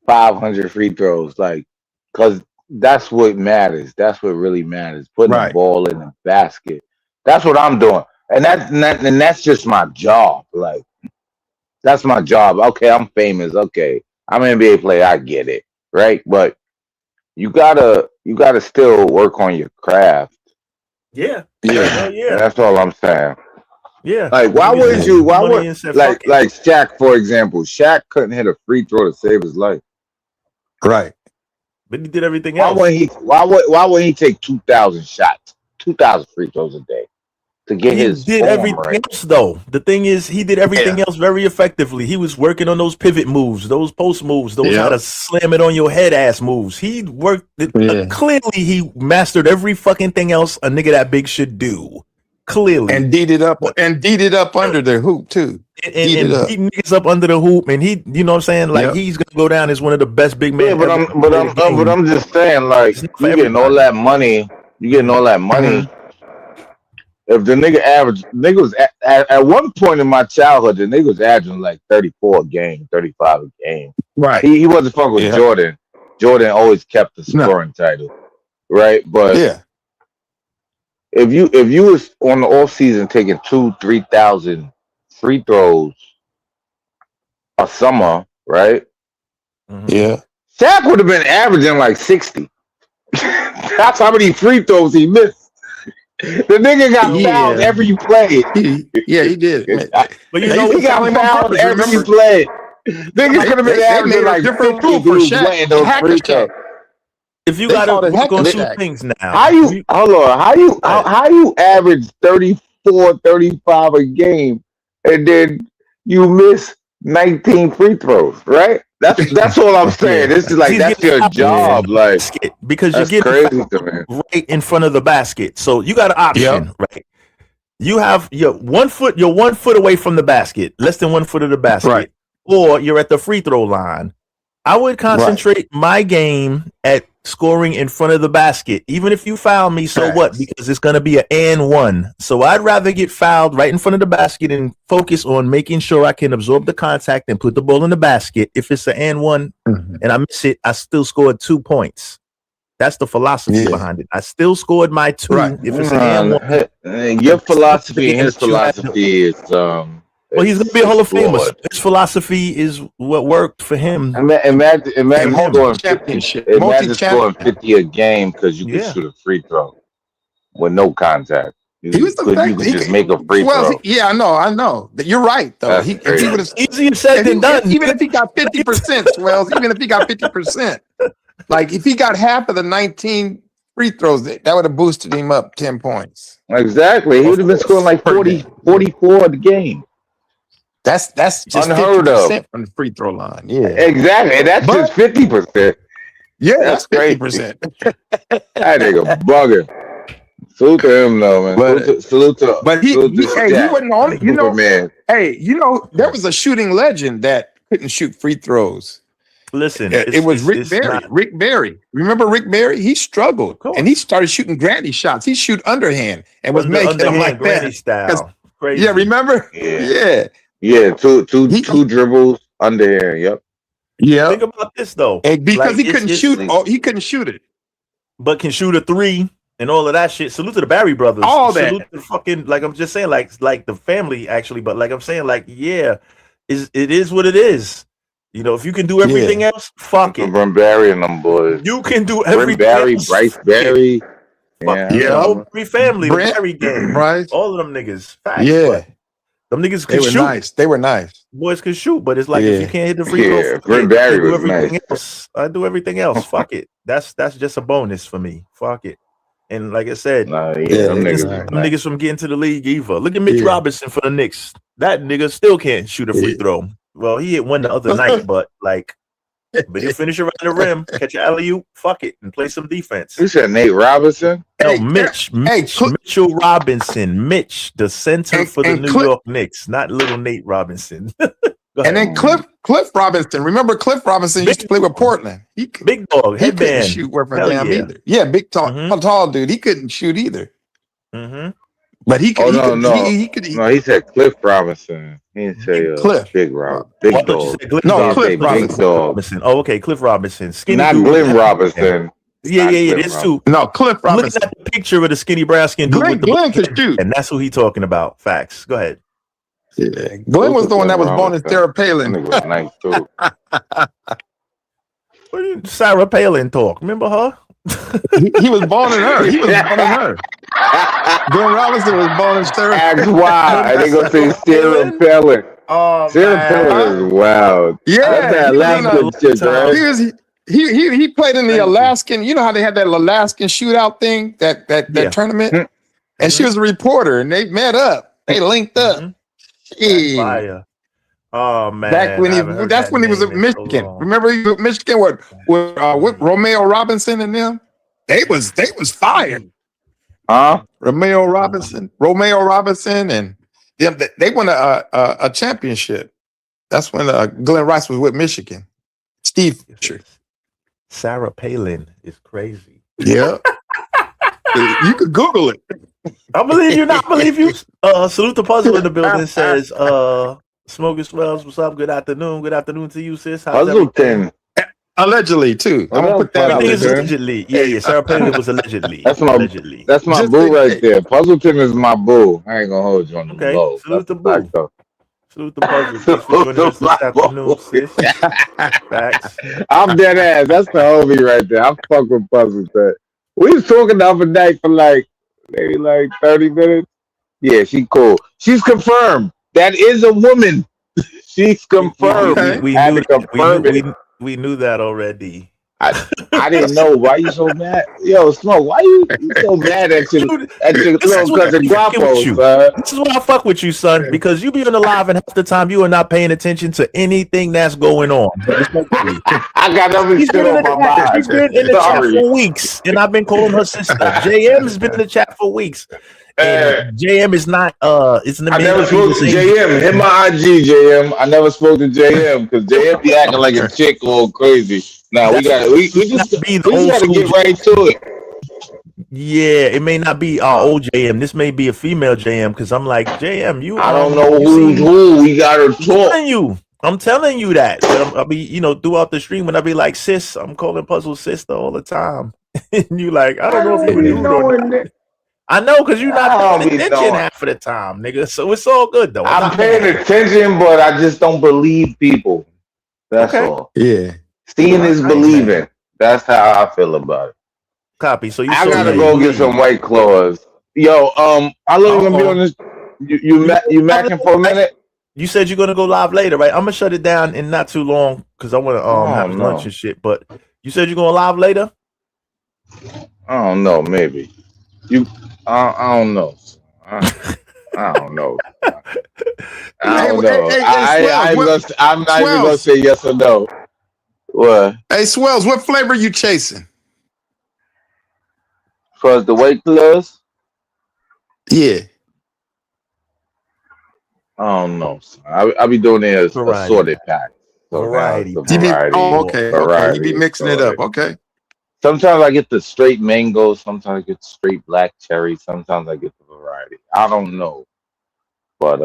Speaker 1: 500 free throws, like, because that's what matters. That's what really matters. Putting the ball in the basket. That's what I'm doing, and that's just my job. Like, that's my job. Okay, I'm famous. Okay, I'm an NBA player. I get it, right? But you gotta still work on your craft.
Speaker 2: Yeah.
Speaker 1: That's all I'm saying.
Speaker 2: Yeah.
Speaker 1: Like, why would like Shaq, for example? Shaq couldn't hit a free throw to save his life.
Speaker 10: Right.
Speaker 2: But he did everything else.
Speaker 1: Why would he take 2,000 shots, 2,000 free throws a day to get his?
Speaker 2: He did everything else though. The thing is, he did everything else very effectively. He was working on those pivot moves, those post moves, those how to slam it on your head ass moves. He worked clearly. He mastered every fucking thing else a nigga that big should do. Clearly,
Speaker 10: and deed it up under the hoop too.
Speaker 2: And beating niggas up under the hoop, and he, you know what I'm saying? Like, he's gonna go down as one of the best big men.
Speaker 1: Yeah, but I'm just saying, like, you getting all that money. If the nigga was at one point in my childhood, the nigga was averaging like 34 a game, 35 a game.
Speaker 10: Right.
Speaker 1: He wasn't fucking with Jordan. Jordan always kept the scoring title, right? But if you was on the off season taking 2,000-3,000 free throws a summer, right?
Speaker 10: Yeah.
Speaker 1: Shaq would have been averaging like 60. That's how many free throws he missed. The nigga got fouled every play.
Speaker 10: He did.
Speaker 2: But you know,
Speaker 1: he got fouled every play. Niggas could have been averaging like different rule for Shaq.
Speaker 2: If you gotta work on 2 things now,
Speaker 1: how you average 34, 35 a game, and then you miss 19 free throws, right? That's all I'm saying. This is like, that's your job, like,
Speaker 2: because you're getting right in front of the basket. So you got an option, right? You have your 1 foot, you're 1 foot away from the basket, less than 1 foot of the basket, or you're at the free throw line. I would concentrate my game at
Speaker 11: scoring in front of the basket. Even if you foul me, so what? Because it's going to be an and one. So I'd rather get fouled right in front of the basket and focus on making sure I can absorb the contact and put the ball in the basket. If it's an and one and I miss it, I still scored 2 points. That's the philosophy behind it. I still scored my 2. If it's an and one,
Speaker 1: your philosophy and his philosophy is
Speaker 11: well, he's gonna be a Hall of Famer. His philosophy is what worked for him.
Speaker 1: Imagine scoring 50 a game because you could shoot a free throw with no contact. You could just make a free throw.
Speaker 10: Yeah, I know. You're right, though. He would have
Speaker 11: easier said than done.
Speaker 10: Even if he got 50%, Wells. Even if he got 50%, like if he got half of the 19 free throws, that would have boosted him up 10 points.
Speaker 1: Exactly. He would have been scoring like 44 a game.
Speaker 10: That's just
Speaker 1: unheard of
Speaker 10: from the free throw line. Yeah,
Speaker 1: exactly. That's just 50%.
Speaker 10: Yeah, that's 50%.
Speaker 1: That nigga bugging. Salute to him, though, man.
Speaker 10: But he wasn't on it. You know, man. Hey, there was a shooting legend that couldn't shoot free throws.
Speaker 11: Listen,
Speaker 10: it was Rick Barry. Rick Barry. Remember Rick Barry? He struggled, and he started shooting granny shots. He shoot underhand and was making them like that.
Speaker 11: Style. Crazy.
Speaker 10: Yeah, remember?
Speaker 1: Yeah, two dribbles under here. Yep.
Speaker 11: Think about this though,
Speaker 10: and because he couldn't shoot. He couldn't shoot it,
Speaker 11: but can shoot a 3 and all of that shit. Salute to the Barry brothers.
Speaker 10: All
Speaker 11: Salute to fucking, like I'm just saying, like the family actually. But like I'm saying, like it is what it is. You know, if you can do everything else, fuck it.
Speaker 1: Run Barry and them boys.
Speaker 11: You can do everything.
Speaker 1: Barry,
Speaker 11: else.
Speaker 1: Bryce Barry.
Speaker 11: Every family,
Speaker 10: Brent,
Speaker 11: Barry gang,
Speaker 10: Bryce.
Speaker 11: All of them niggas. Facts,
Speaker 10: yeah.
Speaker 11: Them niggas could shoot.
Speaker 10: Nice. They were nice.
Speaker 11: Boys could shoot, but it's like if you can't hit the free throw,
Speaker 1: Brent Barry was nice.
Speaker 11: I do everything else. Fuck it. That's just a bonus for me. Fuck it. And like I said,
Speaker 1: them
Speaker 11: niggas from getting to the league either. Look at Mitch Robinson for the Knicks. That nigga still can't shoot a free throw. Well, he hit one the other night, but he'll finish around the rim, catch an alley-oop, fuck it, and play some defense.
Speaker 1: You said Nate Robinson?
Speaker 11: No, Mitchell Robinson. Mitch, the center for the New York Knicks, not little Nate Robinson.
Speaker 10: And then Cliff Robinson. Remember Cliff Robinson used to play with Portland.
Speaker 11: Big dog,
Speaker 10: he
Speaker 11: headband.
Speaker 10: Couldn't shoot worth a damn either. Yeah, big tall dude. He couldn't shoot either. But he could.
Speaker 1: He said Cliff Robinson. He didn't say
Speaker 10: Cliff.
Speaker 1: Big Rob. Big dog.
Speaker 10: Cliff
Speaker 11: Robinson. Oh, okay, Cliff Robinson. Skinny
Speaker 1: not
Speaker 11: dude.
Speaker 1: Glenn Robinson.
Speaker 11: Yeah, there's two.
Speaker 10: No, Cliff Robinson.
Speaker 11: Looking at the picture of the skinny brown skin dude with the
Speaker 10: Glenn could shoot.
Speaker 11: And that's who he talking about. Facts. Go ahead.
Speaker 10: Yeah. Glenn was the one that was born as Sarah Palin.
Speaker 1: Nice too.
Speaker 11: What did Sarah Palin talk? Remember her?
Speaker 10: he was born in her. Glenn Robinson was born in Sarah.
Speaker 1: Ask why. They gonna say Sarah Palin.
Speaker 11: Oh,
Speaker 1: Sarah Palin is wild.
Speaker 10: Yeah,
Speaker 1: shit,
Speaker 10: he played in the Alaskan. You know how they had that Alaskan shootout thing, that tournament, and she was a reporter, and they met up. They linked up.
Speaker 11: Fire. Oh man!
Speaker 10: That's when he was at Michigan. Remember he was at Michigan with Romeo Robinson and them. They was fired. Romeo Robinson, and them. They won a championship. That's when Glenn Rice was with Michigan. Steve Fisher.
Speaker 11: Sarah Palin is crazy.
Speaker 10: Yeah. You could Google it.
Speaker 11: I believe you. Not believe you. Salute the puzzle in the building says, Smoking Swells, what's up? Good afternoon. Good afternoon to you, sis. How's everything?
Speaker 10: Allegedly, too. I'm gonna put that out there.
Speaker 11: Allegedly. Yeah. Sarah Palin was allegedly.
Speaker 1: That's my boo right there. Puzzleton is my boo. I ain't gonna hold you on the low.
Speaker 11: Salute the boo. Salute the puzzle. This afternoon, sis. Facts.
Speaker 1: I'm dead ass. That's the homie right there. I fuck with Puzzleton. We was talking the other night for maybe 30 minutes. Yeah, she cool. She's confirmed. That is a woman. She's confirmed.
Speaker 11: We knew that already.
Speaker 1: I didn't know. Why you so mad? Yo, Smoke, why you so mad at your little cousin Guapo, son?
Speaker 11: This is why I fuck with you, son, because you be on the live and half the time you are not paying attention to anything that's going on.
Speaker 1: I got other shit on my mind.
Speaker 11: She's been in the chat for weeks, and I've been calling her sister. JM has been in the chat for weeks. And JM is not it's an
Speaker 1: I never spoke to JM. Hit my IG, JM. I never spoke to JM because JM be acting like a chick all crazy. Now we just gotta get right to it.
Speaker 11: Yeah, it may not be our old JM. This may be a female JM because I'm like, JM, you
Speaker 1: I don't know who's who. We gotta talk.
Speaker 11: I'm telling you that. But I'll be, throughout the stream when I be like, sis, I'm calling Puzzle sister all the time. And you like, I don't know if you a dude or not. I know because you're not paying attention half of the time, nigga. So it's all good though.
Speaker 1: I'm paying attention, but I just don't believe people. That's all.
Speaker 10: Yeah.
Speaker 1: Seeing is believing. That's how I feel about it.
Speaker 11: Copy. So
Speaker 1: I gotta go get some White Claws. Yo, how long you gonna be on this? You macking for a minute?
Speaker 11: You said you're gonna go live later, right? I'm gonna shut it down in not too long because I want to have lunch and shit. But you said you're going live later.
Speaker 1: I don't know. Maybe I don't know. I don't know. I don't know. I'm not even gonna say yes or no. What?
Speaker 10: Hey, Swells, what flavor you chasing?
Speaker 1: For the White Claws?
Speaker 10: Yeah.
Speaker 1: I don't know. I be doing it as assorted pack. So
Speaker 11: variety.
Speaker 10: Okay. You be mixing it up. Okay.
Speaker 1: Sometimes I get the straight mango. Sometimes I get straight black cherry. Sometimes I get the variety. I don't know, but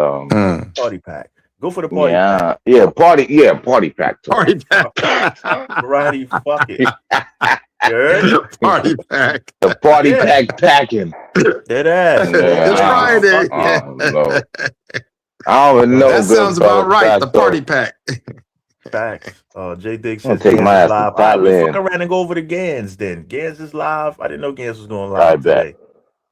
Speaker 11: party pack. Go for the party pack.
Speaker 1: Party pack.
Speaker 10: Party pack.
Speaker 11: Variety. Fuck it.
Speaker 10: Party pack.
Speaker 1: The party pack packing.
Speaker 11: Dead ass.
Speaker 10: It's Friday.
Speaker 1: I don't even know.
Speaker 10: That sounds about right. The party pack.
Speaker 11: Facts. J Diggs says
Speaker 1: take my ass
Speaker 11: live.
Speaker 1: to
Speaker 11: All right, we'll fuck
Speaker 1: Thailand.
Speaker 11: around and go over to Gans then. Gans is live. I didn't know Gans was going live today.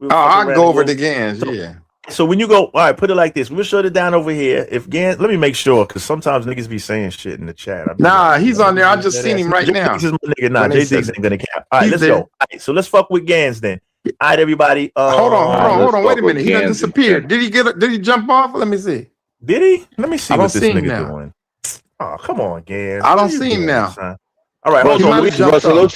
Speaker 10: I'll go over to Gans. Yeah.
Speaker 11: So when you go, all right, put it like this. We'll shut it down over here. If Gans, let me make sure because sometimes niggas be saying shit in the chat.
Speaker 10: Nah, he's on there. I just seen him right now.
Speaker 11: This is my nigga. Nah, J Diggs ain't gonna count. All right, let's go. All right, so let's fuck with Gans then. All right, everybody.
Speaker 10: Hold on. Wait a minute. He done disappeared. Did he jump off? Let me see.
Speaker 11: Did he? Let me see
Speaker 10: I
Speaker 11: what
Speaker 10: don't
Speaker 11: this
Speaker 10: see him
Speaker 11: nigga
Speaker 10: now.
Speaker 11: doing. Oh, come on, Gans.
Speaker 10: I don't see him now.
Speaker 11: Son? All right,
Speaker 1: Bro,
Speaker 11: hold on.
Speaker 1: salute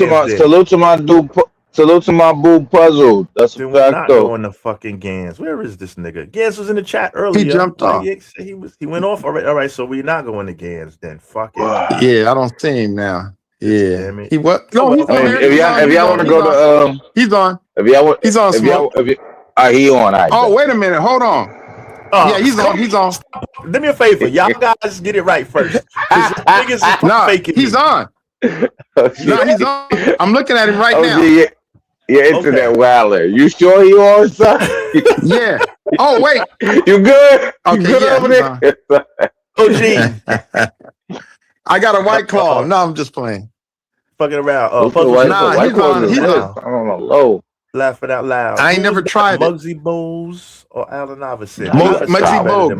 Speaker 1: to my boo Puzzle. That's a
Speaker 11: Then we're
Speaker 1: fact
Speaker 11: not
Speaker 1: though.
Speaker 11: going to fucking Gans. Where is this nigga? Gans was in the chat earlier.
Speaker 10: He jumped off.
Speaker 11: He went off already. All right, so we're not going to Gans then. Fuck it.
Speaker 10: Yeah, I don't see him now. Yeah.
Speaker 11: Damn it.
Speaker 10: He what? No, he's on there.
Speaker 1: If y'all want to go to
Speaker 10: he's on.
Speaker 1: He's
Speaker 10: on smoke.
Speaker 1: He on.
Speaker 10: Oh, wait a minute. Hold on. Yeah, he's on. He's on.
Speaker 11: Do me a favor. Y'all guys get it right first. Niggas is faking
Speaker 10: he's
Speaker 11: me.
Speaker 10: on. No, he's on. I'm looking at him right now.
Speaker 1: Your internet wilder. You sure you on, son?
Speaker 10: Yeah. Oh, wait.
Speaker 1: You good?
Speaker 10: Okay,
Speaker 1: You good over there?
Speaker 11: Oh, gee.
Speaker 10: I got a White Claw. No, I'm just playing.
Speaker 11: Fucking around.
Speaker 10: Nah, he's on. He's on.
Speaker 1: I don't know. Low.
Speaker 11: Laughing out loud.
Speaker 10: I ain't never tried it.
Speaker 11: Muggsy Bowles or Allen Iverson?
Speaker 10: Muggsy Bowles.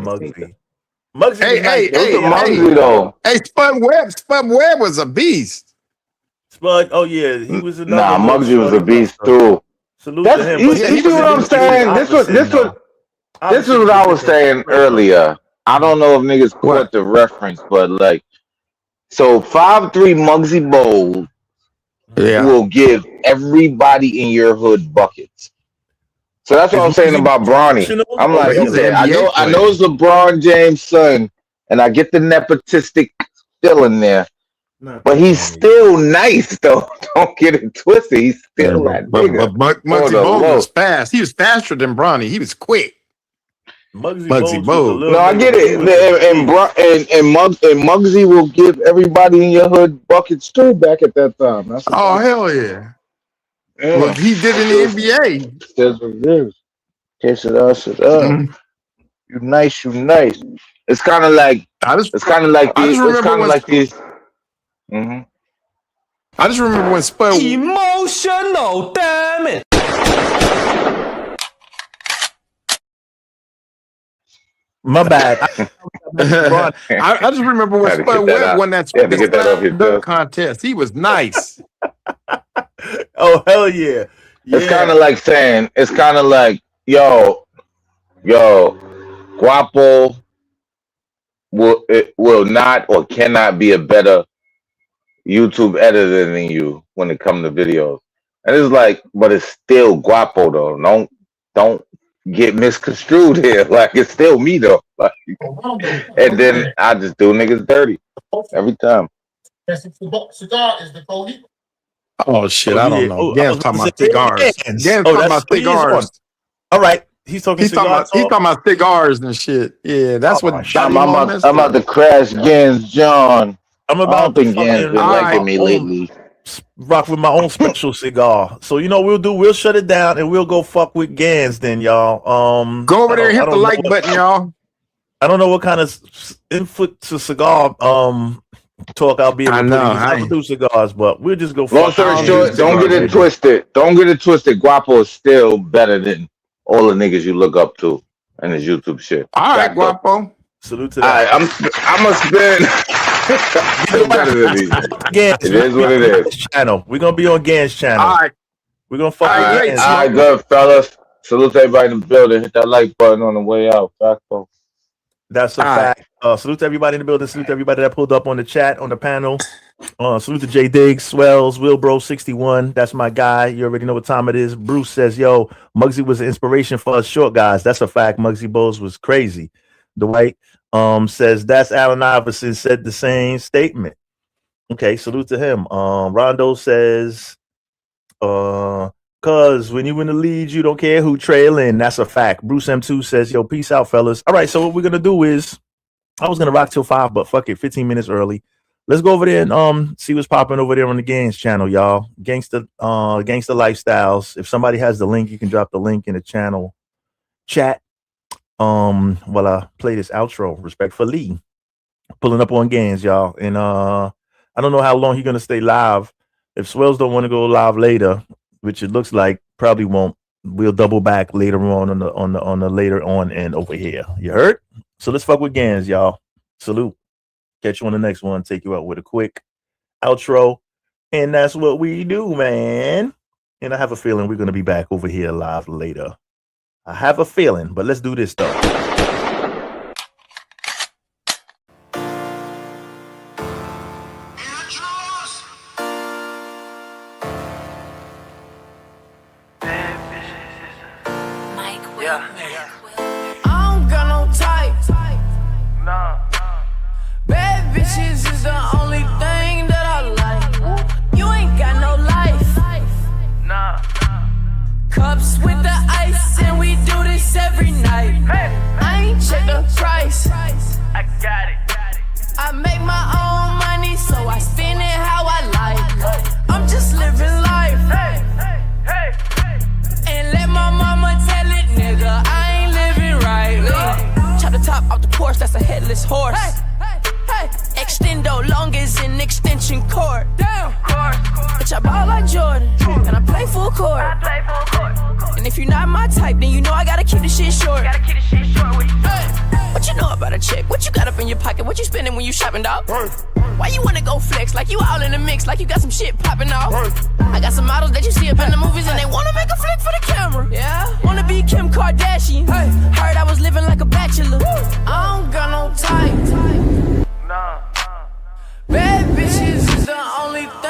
Speaker 11: Muggsy.
Speaker 10: Hey,
Speaker 1: Muggsy though.
Speaker 10: Hey, Spud Webb was a beast.
Speaker 11: Spud, oh yeah, he was another.
Speaker 1: Nah, Muggsy was a beast too.
Speaker 11: Salute to him.
Speaker 1: You see what I'm saying? This is what I was saying earlier. I don't know if niggas caught the reference, but like, so 5'3" Muggsy Bowles will give everybody in your hood buckets. So that's what I'm saying about Bronny. I'm like, okay, I know it's LeBron James' son, and I get the nepotistic feeling there. But he's still nice, though. Don't get it twisted. He's still that nigga.
Speaker 10: But Muggsy Bowles was fast. He was faster than Bronny. He was quick. Muggsy Bowles.
Speaker 1: No, I get it. And Muggsy will give everybody in your hood buckets too back at that time. That's
Speaker 10: hell yeah. Well, he did in the NBA.
Speaker 1: That's what it is. Kiss it up, shit up. Mm-hmm. You nice. It's kind of like these. Mm-hmm.
Speaker 10: I just remember when Spud.
Speaker 9: Emotional, damn it.
Speaker 11: My bad.
Speaker 10: I just remember when Spud Webb won that contest. He was nice.
Speaker 11: Oh hell yeah!
Speaker 1: It's kind of like saying, yo, Guapo will not or cannot be a better YouTube editor than you when it comes to videos. And it's like, but it's still Guapo though. Don't get misconstrued here. Like it's still me though. Like, and then I just do niggas dirty every time.
Speaker 10: Oh shit,
Speaker 2: Oh,
Speaker 10: I don't
Speaker 2: yeah.
Speaker 10: know.
Speaker 2: Oh, I was
Speaker 10: Dan's
Speaker 2: about
Speaker 10: talking
Speaker 2: to say,
Speaker 10: about cigars.
Speaker 2: Gans.
Speaker 10: Dan's
Speaker 2: Oh,
Speaker 10: talking
Speaker 2: that's
Speaker 10: about
Speaker 2: he is on.
Speaker 10: cigars.
Speaker 2: All right. He's talking
Speaker 10: He's talking
Speaker 2: cigar
Speaker 10: about he's
Speaker 2: talk.
Speaker 10: talking about cigars and shit. Yeah, that's what got
Speaker 1: I'm,
Speaker 10: him
Speaker 1: I'm
Speaker 10: all
Speaker 1: about
Speaker 10: messed
Speaker 1: I'm
Speaker 10: up.
Speaker 1: about to crash Gans John.
Speaker 2: I'm
Speaker 1: I don't
Speaker 2: about to
Speaker 1: think Gans
Speaker 2: fucking
Speaker 1: been
Speaker 10: All
Speaker 2: rock
Speaker 1: liking
Speaker 10: right.
Speaker 2: my
Speaker 1: me
Speaker 2: own
Speaker 1: lately.
Speaker 2: rock with my own special cigar. So you know we'll shut it down and we'll go fuck with Gans then, y'all.
Speaker 10: Go over there and
Speaker 2: I
Speaker 10: hit the
Speaker 2: don't know
Speaker 10: like button, y'all.
Speaker 2: I don't know what kind of input to cigar talk I'll be able
Speaker 10: I
Speaker 2: to
Speaker 10: know.
Speaker 2: put in because I don't do cigars, but we'll just go
Speaker 1: Long
Speaker 2: fuck
Speaker 1: story
Speaker 2: with
Speaker 1: short,
Speaker 2: Gans.
Speaker 1: don't get it twisted. Don't get it twisted. Guapo is still better than all the niggas you look up to in his YouTube shit.
Speaker 10: All right,
Speaker 1: Back up.
Speaker 10: Guapo.
Speaker 2: Salute to
Speaker 1: All
Speaker 2: that.
Speaker 1: right, I'm gonna spin better than me.
Speaker 2: Gans,
Speaker 1: It is what it is.
Speaker 2: channel. We're gonna be on Gans channel.
Speaker 10: All right.
Speaker 2: We're gonna fuck
Speaker 10: All right,
Speaker 2: with
Speaker 10: great,
Speaker 2: Gans.
Speaker 1: All right, good fellas. Salute to everybody in the building. Hit that like button on the way out. Back up.
Speaker 2: That's a
Speaker 10: All right.
Speaker 2: fact. Salute to everybody in the building. Salute to everybody that pulled up on the chat, on the panel. Salute to J Diggs, Swells, Wilbro61. That's my guy. You already know what time it is. Bruce says, yo, Muggsy was an inspiration for us short guys. That's a fact. Muggsy Bowles was crazy. Dwight says, that's Allen Iverson said the same statement. Okay, salute to him. Rondo says, cause when you win the lead, you don't care who trail in. That's a fact. Bruce M2 says, yo, peace out, fellas. All right, so what we're gonna do is I was gonna rock till 5, but fuck it, 15 minutes early. Let's go over there and see what's popping over there on the Games channel, y'all. Gangsta Lifestyles. If somebody has the link, you can drop the link in the channel chat. While I play this outro, respectfully. Pulling up on Games, y'all. And I don't know how long he's gonna stay live. If Swells don't want to go live later, which it looks like probably won't, we'll double back later on the later on and over here. You heard? So let's fuck with Gans, y'all. Salute. Catch you on the next one. Take you out with a quick outro. And that's what we do, man. And I have a feeling we're gonna be back over here live later. I have a feeling, but let's do this though.
Speaker 21: I don't got no type. Bad bitches is the only thing that I like. You ain't got no life. Cups with the ice, and we do this every night. I ain't check the price. I got it. I make my own money, so I spend it how I like. I'm just living life. And let my mama tell it, nigga, I ain't living right. Chop the top off the Porsche, that's a headless horse. Extendo long as an extension cord. Damn. Bitch, I ball like Jordan, and I play full court. And if you're not my type, then you know I gotta keep the shit short. What you know about a chick? What you got up in your pocket? What you spending when you shopping, dog? Why you wanna go flex like you all in the mix, like you got some shit popping off? I got some models that you see up in the movies and they wanna make a flick for the camera. Yeah, wanna be Kim Kardashian. Heard I was living like a bachelor. I don't got no type. Bad bitches is the only thing